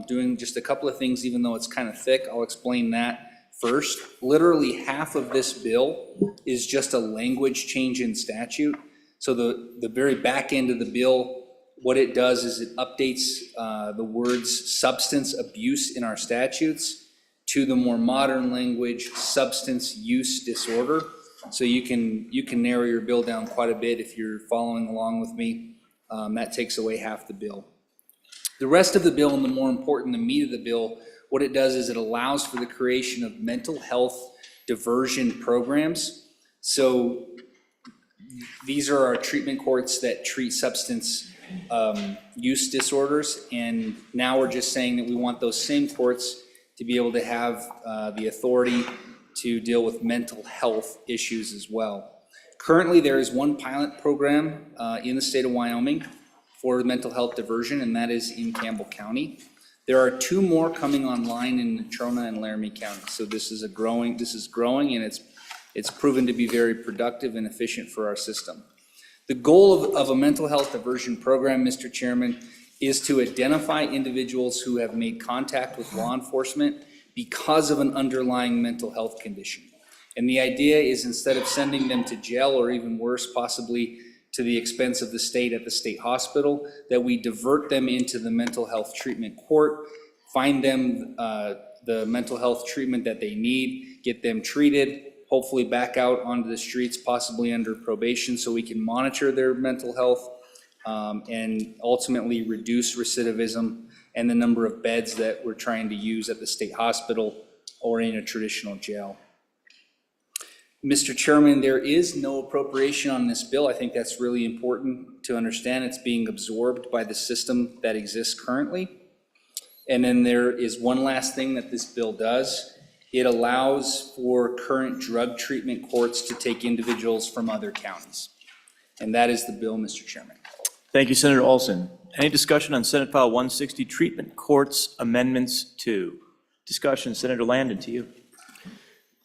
doing just a couple of things, even though it's kind of thick. I'll explain that first. Literally half of this bill is just a language change in statute. So the very back end of the bill, what it does is it updates the words substance abuse in our statutes to the more modern language, substance use disorder. So you can narrow your bill down quite a bit if you're following along with me. That takes away half the bill. The rest of the bill, and the more important, the meat of the bill, what it does is it allows for the creation of mental health diversion programs. So these are our treatment courts that treat substance use disorders, and now we're just saying that we want those same courts to be able to have the authority to deal with mental health issues as well. Currently, there is one pilot program in the state of Wyoming for mental health diversion, and that is in Campbell County. There are 2 more coming online in Natrona and Laramie County. So this is growing, and it's proven to be very productive and efficient for our system. The goal of a mental health diversion program, Mr. Chairman, is to identify individuals who have made contact with law enforcement because of an underlying mental health condition. And the idea is, instead of sending them to jail, or even worse, possibly to the expense of the state at the state hospital, that we divert them into the mental health treatment court, find them the mental health treatment that they need, get them treated, hopefully back out onto the streets, possibly under probation, so we can monitor their mental health and ultimately reduce recidivism and the number of beds that we're trying to use at the state hospital or in a traditional jail. Mr. Chairman, there is no appropriation on this bill. I think that's really important to understand. It's being absorbed by the system that exists currently. And then there is one last thing that this bill does. It allows for current drug treatment courts to take individuals from other counties. And that is the bill, Mr. Chairman. Thank you, Senator Olson. Any discussion on Senate File 160, Treatment Courts Amendments 2? Discussion, Senator Landon, to you.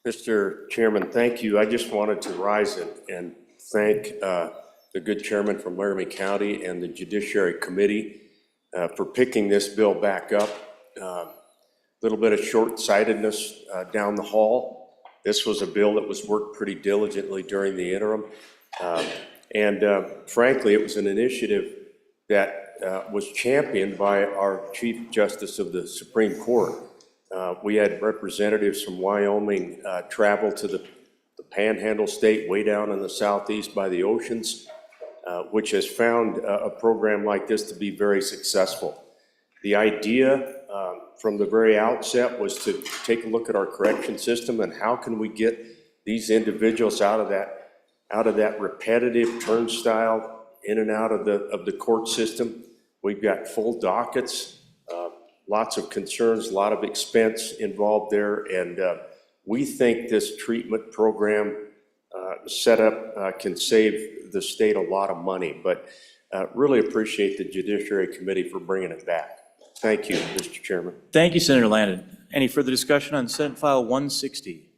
Mr. Chairman, thank you. I just wanted to rise and thank the good chairman from Laramie County and the Judiciary Committee for picking this bill back up. A little bit of short-sightedness down the hall. This was a bill that was worked pretty diligently during the interim. Frankly, it was an initiative that was championed by our Chief Justice of the Supreme Court. We had representatives from Wyoming travel to the Panhandle State way down in the southeast by the oceans, which has found a program like this to be very successful. The idea from the very outset was to take a look at our correction system and how can we get these individuals out of that repetitive turnstile in and out of the court system. We've got full dockets, lots of concerns, a lot of expense involved there, and we think this treatment program setup can save the state a lot of money, but really appreciate the Judiciary Committee for bringing it back. Thank you, Mr. Chairman. Thank you, Senator Landon. Any further discussion on Senate File 160?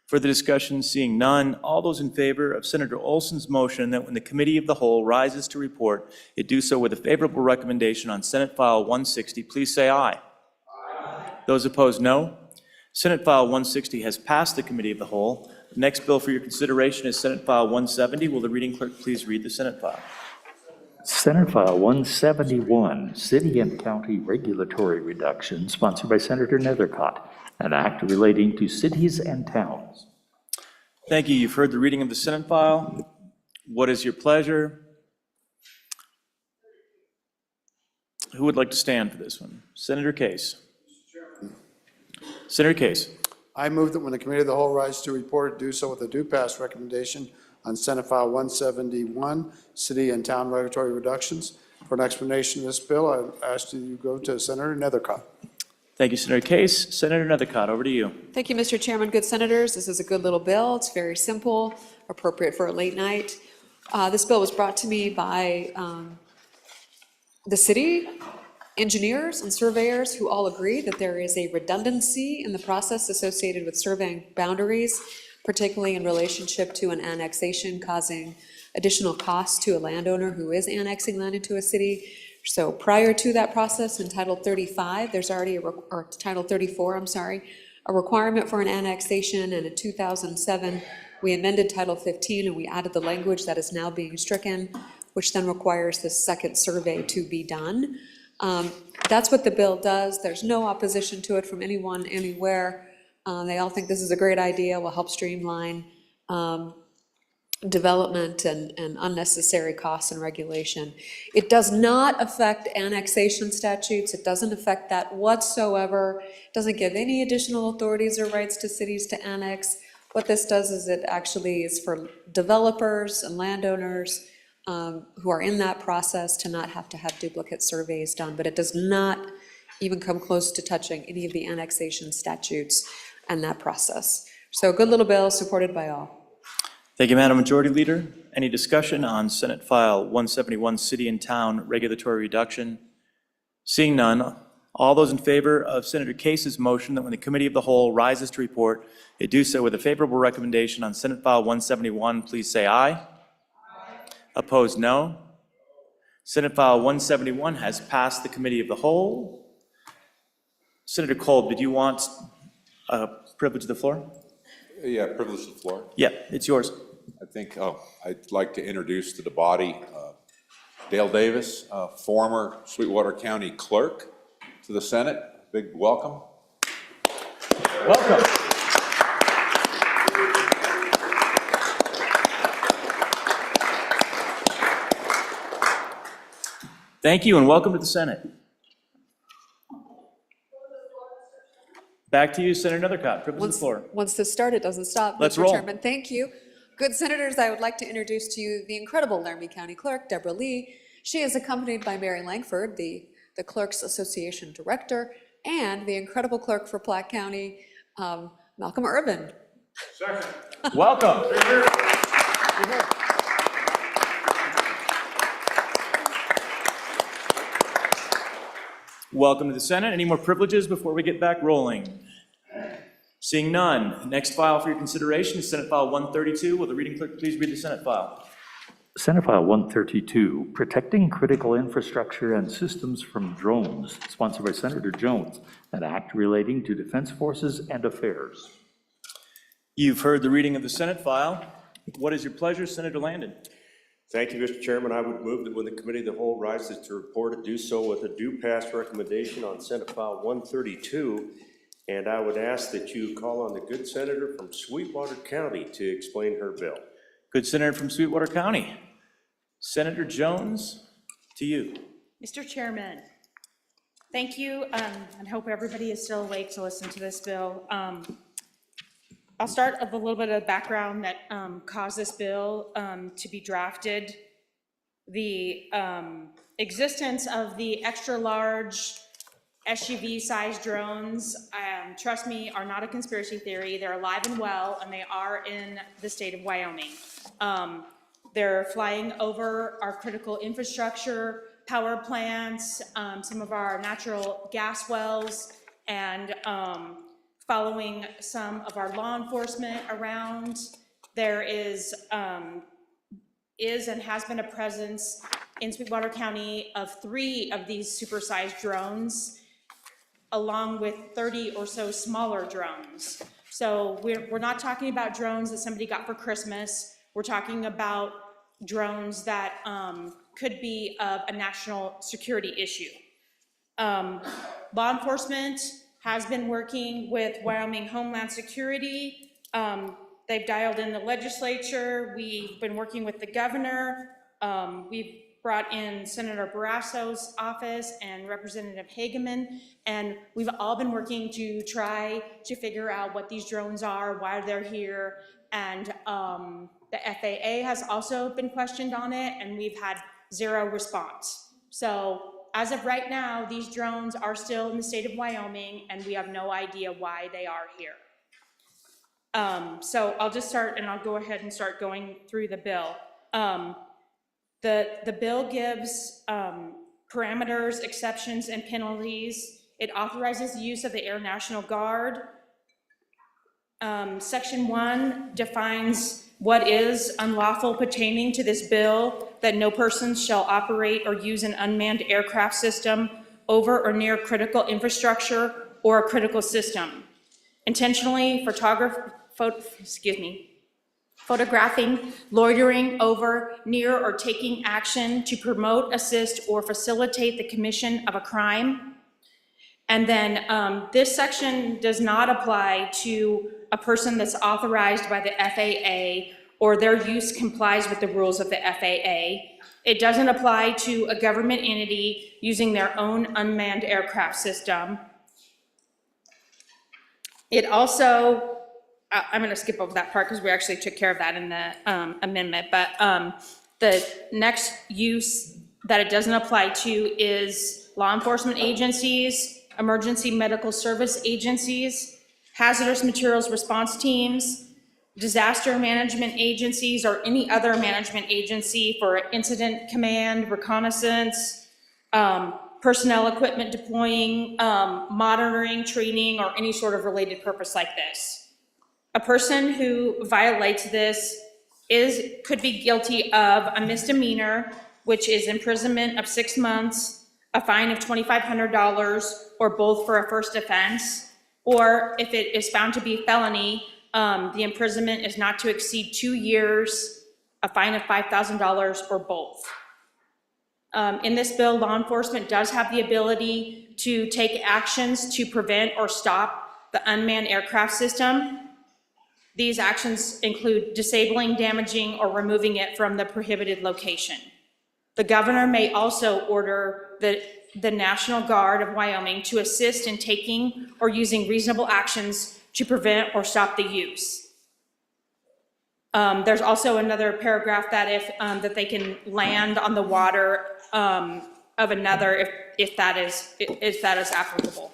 Further discussion, seeing none, all those in favor of Senator Olson's motion that when the Committee of the Whole rises to report, it do so with a favorable recommendation on Senate File 160, please say aye. Aye. Those opposed, no. Senate File 160 has passed the Committee of the Whole. The next bill for your consideration is Senate File 170. Will the reading clerk please read the Senate file? Senate File 171, City and County Regulatory Reduction, sponsored by Senator Nethercott, an act relating to cities and towns. Thank you. You've heard the reading of the Senate file. What is your pleasure? Who would like to stand for this one? Senator Case. Senator Case. I move that when the Committee of the Whole rise to report, do so with a due pass recommendation on Senate File 171, City and Town Regulatory Reductions. For an explanation of this bill, I ask you to go to Senator Nethercott. Thank you, Senator Case. Senator Nethercott, over to you. Thank you, Mr. Chairman. Good senators, this is a good little bill. It's very simple, appropriate for a late night. This bill was brought to me by the city engineers and surveyors who all agree that there is a redundancy in the process associated with surveying boundaries, particularly in relationship to an annexation causing additional costs to a landowner who is annexing land into a city. So prior to that process in Title 35, there's already or Title 34, I'm sorry, a requirement for an annexation, and in 2007, we amended Title 15 and we added the language that is now being stricken, which then requires this second survey to be done. That's what the bill does. There's no opposition to it from anyone, anywhere. They all think this is a great idea, will help streamline development and unnecessary costs and regulation. It does not affect annexation statutes. It doesn't affect that whatsoever. It doesn't give any additional authorities or rights to cities to annex. What this does is it actually is for developers and landowners who are in that process to not have to have duplicate surveys done, but it does not even come close to touching any of the annexation statutes and that process. So a good little bill supported by all. Thank you, Madam Majority Leader. Any discussion on Senate File 171, City and Town Regulatory Reduction? Seeing none, all those in favor of Senator Case's motion that when the Committee of the Whole rises to report, it do so with a favorable recommendation on Senate File 171, please say aye. Aye. Opposed, no. Senate File 171 has passed the Committee of the Whole. Senator Kolb, did you want privilege of the floor? Yeah, privilege of the floor. Yeah, it's yours. I think I'd like to introduce to the body Dale Davis, former Sweetwater County Clerk to the Senate. Big welcome. Welcome. Thank you and welcome to the Senate. Back to you, Senator Nethercott, privilege of the floor. Once this started, it doesn't stop. Let's Mr. roll. Chairman, thank you. Good senators, I would like to introduce to you the incredible Laramie County Clerk, Deborah Lee. She is accompanied by Mary Langford, the Clerks Association Director, and the incredible clerk for Platte County, Malcolm Irvin. Second. Welcome. Welcome to the Senate. Any more privileges before we get back rolling? Seeing none, next file for your consideration is Senate File 132. Will the reading clerk please read the Senate file? Senate File 132, Protecting Critical Infrastructure and Systems from Drones, sponsored by Senator Jones, an act relating to defense forces and affairs. You've heard the reading of the Senate file. What is your pleasure, Senator Landon? Thank you, Mr. Chairman. I would move that when the Committee of the Whole rises to report, it do so with a due pass recommendation on Senate File 132. And I would ask that you call on the good senator from Sweetwater County to explain her bill. Good senator from Sweetwater County. Senator Jones, to you. Mr. Chairman, thank you, and hope everybody is still awake to listen to this bill. I'll start with a little bit of background that caused this bill to be drafted. The existence of the extra-large SUV-sized drones, trust me, are not a conspiracy theory. They're alive and well, and they are in the state of Wyoming. They're flying over our critical infrastructure, power plants, some of our natural gas wells, and following some of our law enforcement around. There is and has been a presence in Sweetwater County of 3 of these supersized drones, along with 30 or so smaller drones. So we're not talking about drones that somebody got for Christmas. We're talking about drones that could be of a national security issue. Law enforcement has been working with Wyoming Homeland Security. They've dialed in the legislature. We've been working with the governor. We've brought in Senator Barrasso's office and Representative Hageman, and we've all been working to try to figure out what these drones are, why they're here, and the FAA has also been questioned on it, and we've had zero response. So as of right now, these drones are still in the state of Wyoming, and we have no idea why they are here. So I'll just start, and I'll go ahead and start going through the bill. The bill gives parameters, exceptions, and penalties. It authorizes the use of the Air National Guard. Section 1 defines what is unlawful pertaining to this bill, that no person shall operate or use an unmanned aircraft system over or near critical infrastructure or a critical system. Intentionally photographing, loitering over, near, or taking action to promote, assist, or facilitate the commission of a crime. And then this section does not apply to a person that's authorized by the FAA or their use complies with the rules of the FAA. It doesn't apply to a government entity using their own unmanned aircraft system. It also, I'm gonna skip over that part because we actually took care of that in the amendment, but the next use that it doesn't apply to is law enforcement agencies, emergency medical service agencies, hazardous materials response teams, disaster management agencies, or any other management agency for incident command, reconnaissance, personnel equipment deploying, monitoring, training, or any sort of related purpose like this. A person who violates this could be guilty of a misdemeanor, which is imprisonment of 6 months, a fine of $2,500, or both for a first offense. Or if it is found to be a felony, the imprisonment is not to exceed 2 years, a fine of $5,000, or both. In this bill, law enforcement does have the ability to take actions to prevent or stop the unmanned aircraft system. These actions include disabling, damaging, or removing it from the prohibited location. The governor may also order the National Guard of Wyoming to assist in taking or using reasonable actions to prevent or stop the use. There's also another paragraph that that they can land on the water of another if that is applicable.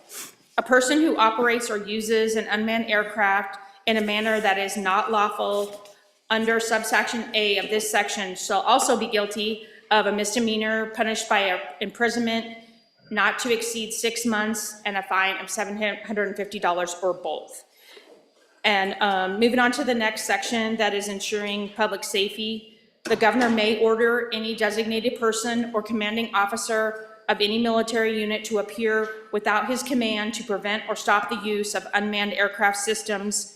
A person who operates or uses an unmanned aircraft in a manner that is not lawful under subsection A of this section shall also be guilty of a misdemeanor punished by imprisonment not to exceed 6 months and a fine of $750 or both. And moving on to the next section, that is ensuring public safety. The governor may order any designated person or commanding officer of any military unit to appear without his command to prevent or stop the use of unmanned aircraft systems,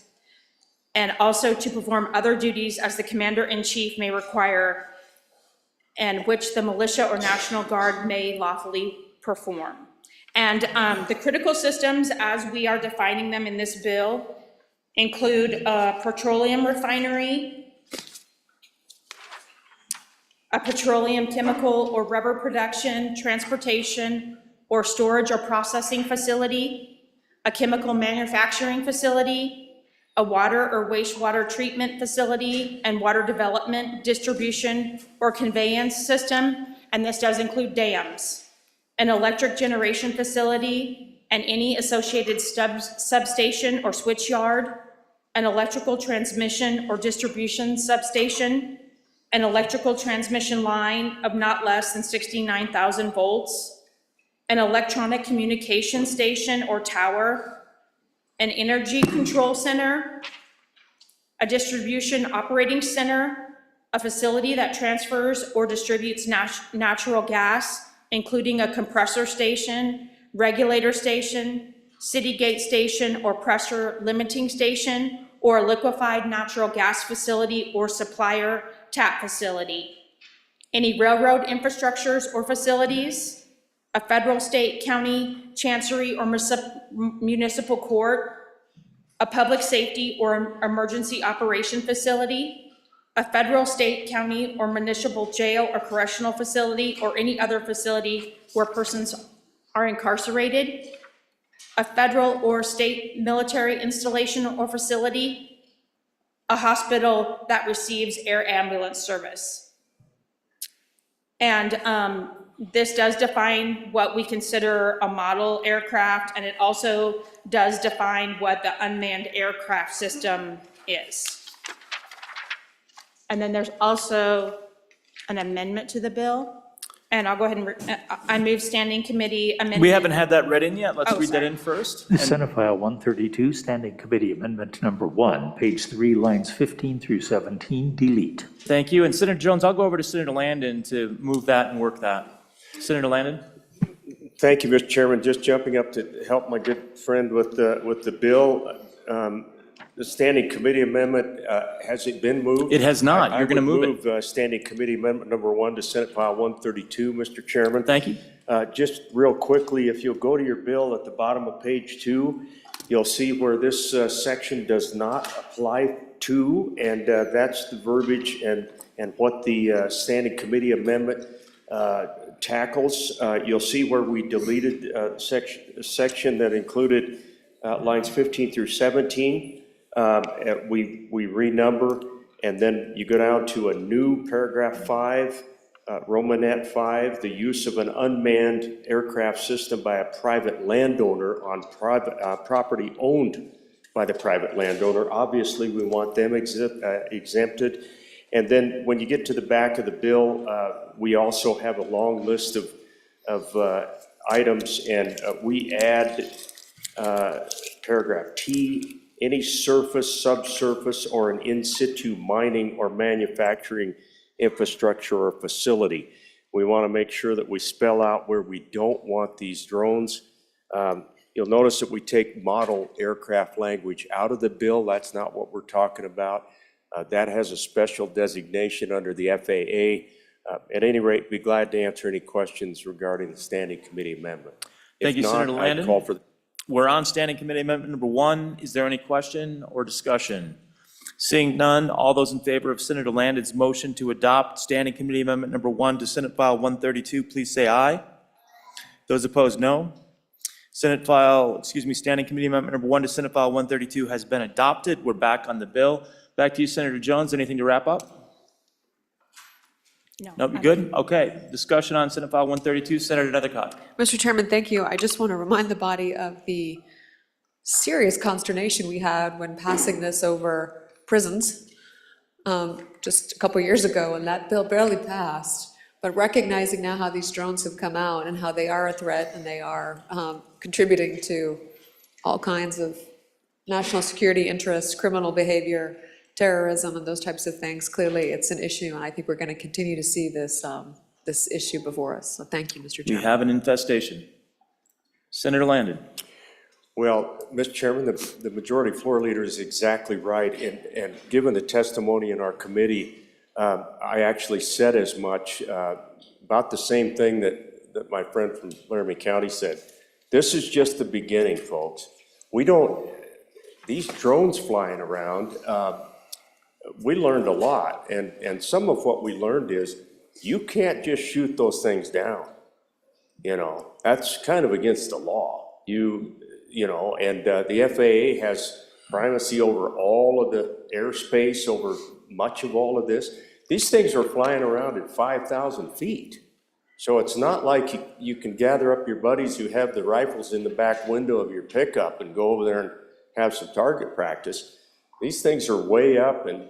and also to perform other duties as the commander-in-chief may require, and which the militia or National Guard may lawfully perform. And the critical systems, as we are defining them in this bill, include a petroleum refinery, a petroleum chemical or rubber production, transportation, or storage or processing facility, a chemical manufacturing facility, a water or wastewater treatment facility, and water development, distribution, or conveyance system, and this does include dams, an electric generation facility, and any associated substation or switch yard, an electrical transmission or distribution substation, an electrical transmission line of not less than 69,000 volts, an electronic communication station or tower, an energy control center, a distribution operating center, a facility that transfers or distributes natural gas, including a compressor station, regulator station, city gate station or pressure limiting station, or a liquefied natural gas facility or supplier tap facility, any railroad infrastructures or facilities, a federal, state, county, chancery, or municipal court, a public safety or emergency operation facility, a federal, state, county, or municipal jail or correctional facility, or any other facility where persons are incarcerated, a federal or state military installation or facility, a hospital that receives air ambulance service. And this does define what we consider a model aircraft, and it also does define what the unmanned aircraft system is. And then there's also an amendment to the bill. And I'll go ahead and, I move standing committee amendment. We haven't had that read in yet. Let's Oh, read that sorry. in first. Senate File 132, Standing Committee Amendment Number 1, page 3, lines 15 through 17, delete. Thank you. And Senator Jones, I'll go over to Senator Landon to move that and work that. Senator Landon? Thank you, Mr. Chairman. Just jumping up to help my good friend with the bill. The standing committee amendment, has it been moved? It has not. You're going to move it. I would move standing committee amendment number 1 to Senate File 132, Mr. Chairman. Thank you. Just real quickly, if you'll go to your bill at the bottom of page 2, you'll see where this section does not apply to, and that's the verbiage and what the standing committee amendment tackles. You'll see where we deleted a section that included lines 15 through 17. We renumber, and then you go down to a new paragraph 5, Romanet 5, the use of an unmanned aircraft system by a private landowner on private property owned by the private landowner. Obviously, we want them exempted. And then when you get to the back of the bill, we also have a long list of items, and we add paragraph T, any surface, subsurface, or an in-situ mining or manufacturing infrastructure or facility. We want to make sure that we spell out where we don't want these drones. You'll notice that we take model aircraft language out of the bill. That's not what we're talking about. That has a special designation under the FAA. At any rate, be glad to answer any questions regarding the standing committee amendment. Thank you, Senator Landon. I'd call for We're on standing committee amendment number 1. Is there any question or discussion? Seeing none, all those in favor of Senator Landon's motion to adopt standing committee amendment number 1 to Senate File 132, please say aye. Those opposed, no. Standing committee amendment number 1 to Senate File 132 has been adopted. We're back on the bill. Back to you, Senator Jones. Anything to wrap up? No. Nope, you good? Okay. Discussion on Senate File 132. Senator Nethercott. Mr. Chairman, thank you. I just want to remind the body of the serious consternation we had when passing this over prisons just a couple years ago, and that bill barely passed. But recognizing now how these drones have come out and how they are a threat and they are contributing to all kinds of national security interests, criminal behavior, terrorism, and those types of things, clearly it's an issue, and I think we're going to continue to see this, this issue before us. So thank you, Mr. We Chairman. have an infestation. Senator Landon. Well, Mr. Chairman, the majority floor leader is exactly right, and given the testimony in our committee, I actually said as much about the same thing that my friend from Laramie County said. This is just the beginning, folks. These drones flying around, we learned a lot, and some of what we learned is you can't just shoot those things down. You know, that's kind of against the law. And the FAA has primacy over all of the airspace, over much of all of this. These things are flying around at 5,000 feet. So it's not like you can gather up your buddies who have the rifles in the back window of your pickup and go over there and have some target practice. These things are way up, and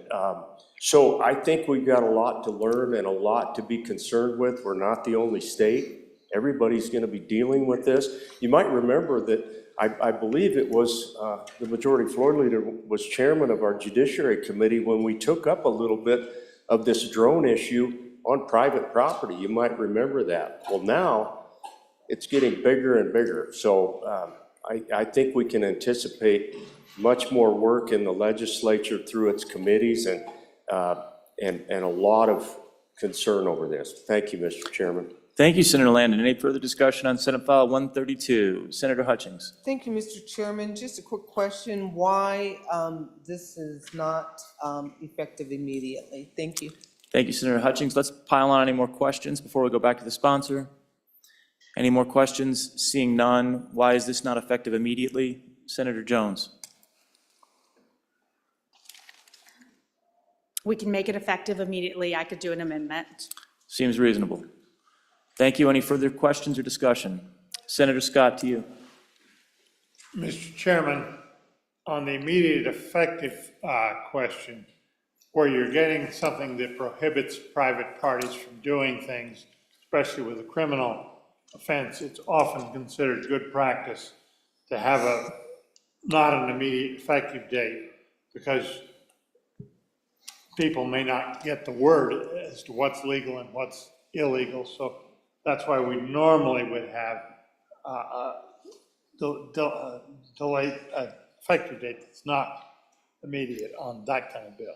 so I think we've got a lot to learn and a lot to be concerned with. We're not the only state. Everybody's going to be dealing with this. You might remember that I believe it was the majority floor leader was chairman of our Judiciary Committee when we took up a little bit of this drone issue on private property. You might remember that. Well, now it's getting bigger and bigger. So I think we can anticipate much more work in the legislature through its committees and a lot of concern over this. Thank you, Mr. Chairman. Thank you, Senator Landon. Any further discussion on Senate File 132? Senator Hutchings. Thank you, Mr. Chairman. Just a quick question, why this is not effective immediately? Thank you. Thank you, Senator Hutchings. Let's pile on any more questions before we go back to the sponsor. Any more questions? Seeing none, why is this not effective immediately? Senator Jones. We can make it effective immediately. I could do an amendment. Seems reasonable. Thank you. Any further questions or discussion? Senator Scott, to you. Mr. Chairman, on the immediate effective question, where you're getting something that prohibits private parties from doing things, especially with a criminal offense, it's often considered good practice to have not an immediate effective date, because people may not get the word as to what's legal and what's illegal. So that's why we normally would have delayed effective date that's not immediate on that kind of bill.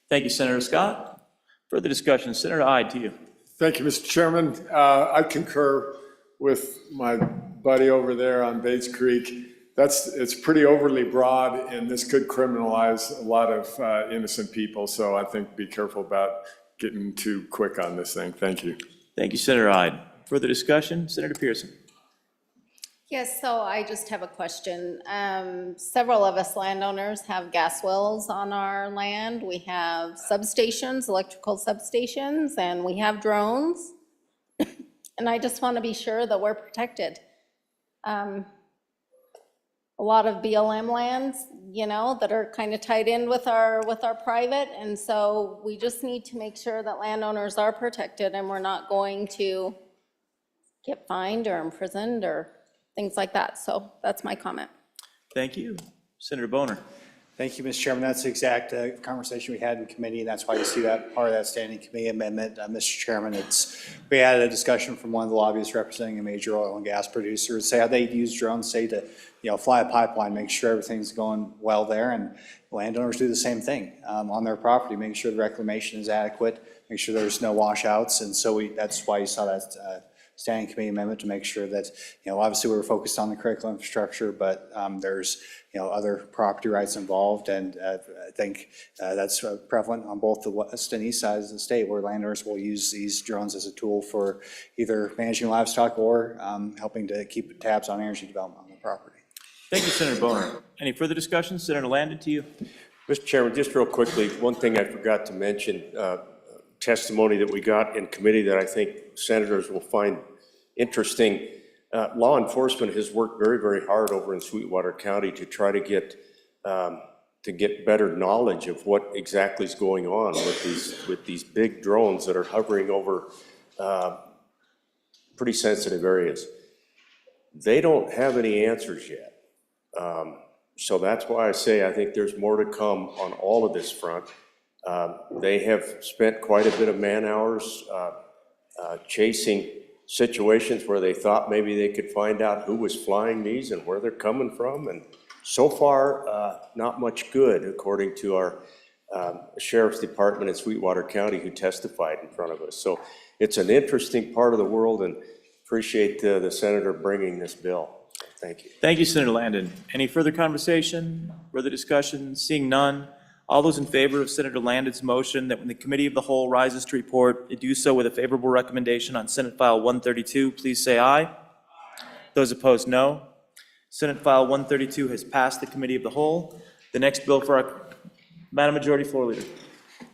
Thank you, Senator Scott. Further discussion. Senator Ide, to you. Thank you, Mr. Chairman. I concur with my buddy over there on Bates Creek. It's pretty overly broad, and this could criminalize a lot of innocent people. So I think be careful about getting too quick on this thing. Thank you. Thank you, Senator Ide. Further discussion. Senator Pearson. Yes, so I just have a question. Several of us landowners have gas wells on our land. We have substations, electrical substations, and we have drones. And I just want to be sure that we're protected. A lot of BLM lands, you know, that are kind of tied in with our private, and so we just need to make sure that landowners are protected and we're not going to get fined or imprisoned or things like that. So that's my comment. Thank you. Senator Boner. Thank you, Mr. Chairman. That's the exact conversation we had in committee, and that's why you see that part of that standing committee amendment. Mr. Chairman, we had a discussion from one of the lobbyists representing a major oil and gas producer, say how they use drones, say to fly a pipeline, make sure everything's going well there, and landowners do the same thing on their property, make sure the reclamation is adequate, make sure there's no washouts, and so that's why you saw that standing committee amendment to make sure that, obviously we were focused on the critical infrastructure, but there's, other property rights involved, and I think that's prevalent on both the west and east sides of the state, where landowners will use these drones as a tool for either managing livestock or helping to keep tabs on energy development on the property. Thank you, Senator Boner. Any further discussion? Senator Landon, to you. Mr. Chairman, just real quickly, one thing I forgot to mention, testimony that we got in committee that I think senators will find interesting. Law enforcement has worked very, very hard over in Sweetwater County to try to get better knowledge of what exactly is going on with these big drones that are hovering over pretty sensitive areas. They don't have any answers yet. So that's why I say I think there's more to come on all of this front. They have spent quite a bit of man hours chasing situations where they thought maybe they could find out who was flying these and where they're coming from, and so far not much good, according to our sheriff's department in Sweetwater County who testified in front of us. So it's an interesting part of the world, and appreciate the senator bringing this bill. Thank you. Thank you, Senator Landon. Any further conversation, further discussion? Seeing none, all those in favor of Senator Landon's motion that when the committee of the whole rises to report, it do so with a favorable recommendation on Senate File 132, please say aye. Those opposed, no. Senate File 132 has passed the committee of the whole. The next bill for our Madam Majority Floor Leader.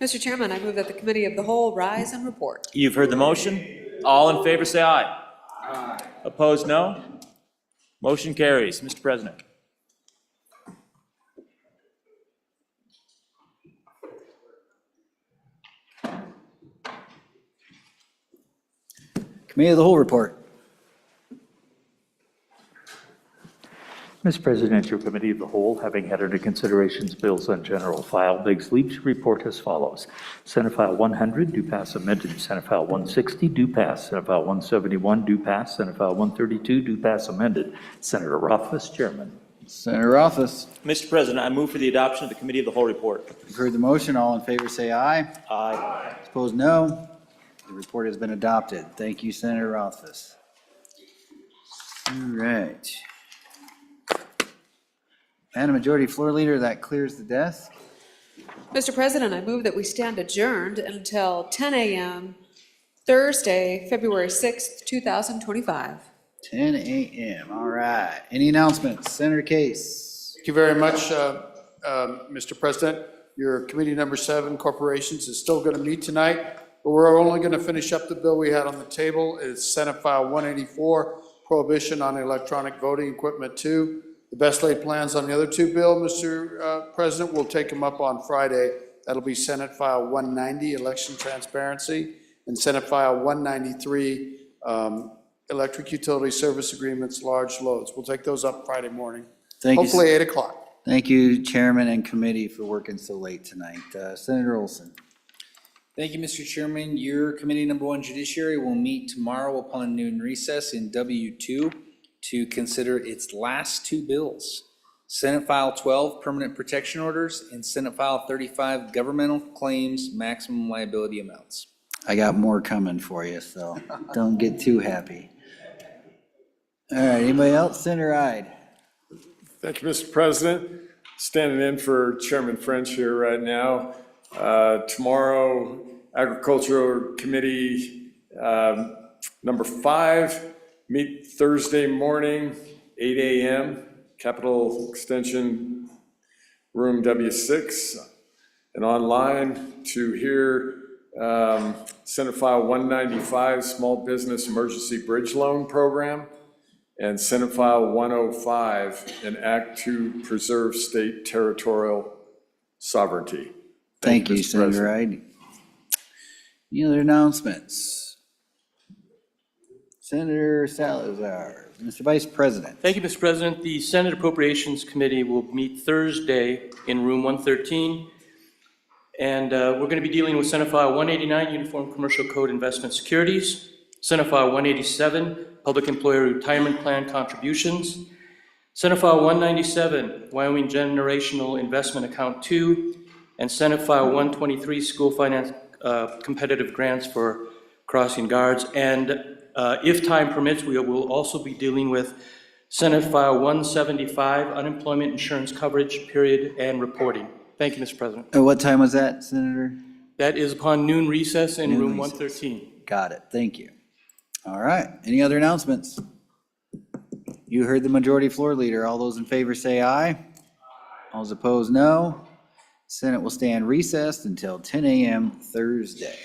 Mr. Chairman, I move that the committee of the whole rise and report. You've heard the motion. All in favor, say aye. Aye. Opposed, no. Motion carries. Mr. President. Committee of the whole report. Mr. President, your Committee of the Whole, having had under considerations bills on general file, begs leave to report as follows. Senate File 100, do pass amended. Senate File 160, do pass. Senate File 171, do pass. Senate File 132, do pass amended. Senator Rothfuss, Chairman. Senator Rothfuss. Mr. President, I move for the adoption of the Committee of the Whole report. You've heard the motion. All in favor say aye. Aye. Opposed, no. The report has been adopted. Thank you, Senator Rothfuss. All right. Madam Majority Floor Leader, that clears the desk. Mr. President, I move that we stand adjourned until 10 a.m. Thursday, February 6th, 2025. 10 a.m. All right. Any announcements? Senator Case. Thank you very much, Mr. President. Your committee number 7, corporations, is still going to meet tonight, but we're only going to finish up the bill we had on the table. It's Senate File 184, Prohibition on Electronic Voting Equipment 2. The best laid plans on the other 2 bill, Mr. President, we'll take them up on Friday. That'll be Senate File 190, Election Transparency, and Senate File 193, Electric Utility Service Agreements, Large Loads. We'll take those up Friday morning. Thank you. Hopefully 8 o'clock. Thank you, Chairman and committee, for working so late tonight. Senator Olson. Thank you, Mr. Chairman. Your committee number 1, Judiciary, will meet tomorrow upon noon recess in W2 to consider its last 2 bills. Senate File 12, Permanent Protection Orders, and Senate File 35, Governmental Claims Maximum Liability Amounts. I got more coming for you, so don't get too happy. All right, anybody else? Senator Ide. Thank you, Mr. President. Standing in for Chairman French here right now. Tomorrow, Agricultural Committee number 5, meet Thursday morning, 8 a.m., Capitol Extension Room W6, and online to hear Senate File 195, Small Business Emergency Bridge Loan Program, and Senate File 105, an act to preserve state territorial sovereignty. Thank you, Mr. Senator Ide. Any other announcements? Senator Salazar. Mr. Vice President. Thank you, Mr. President. The Senate Appropriations Committee will meet Thursday in room 113. And we're going to be dealing with Senate File 189, Uniform Commercial Code Investment Securities, Senate File 187, Public Employer Retirement Plan Contributions, Senate File 197, Wyoming Generational Investment Account 2, and Senate File 123, School Finance Competitive Grants for Crossing Guards. And if time permits, we will also be dealing with Senate File 175, Unemployment Insurance Coverage Period and Reporting. Thank you, Mr. President. What time was that, Senator? That is upon noon recess in Noon room recess. 113. Got it. Thank you. All right. Any other announcements? You heard the majority floor leader. All those in favor say aye. All those opposed, no. Senate will stand recessed until 10 a.m. Thursday.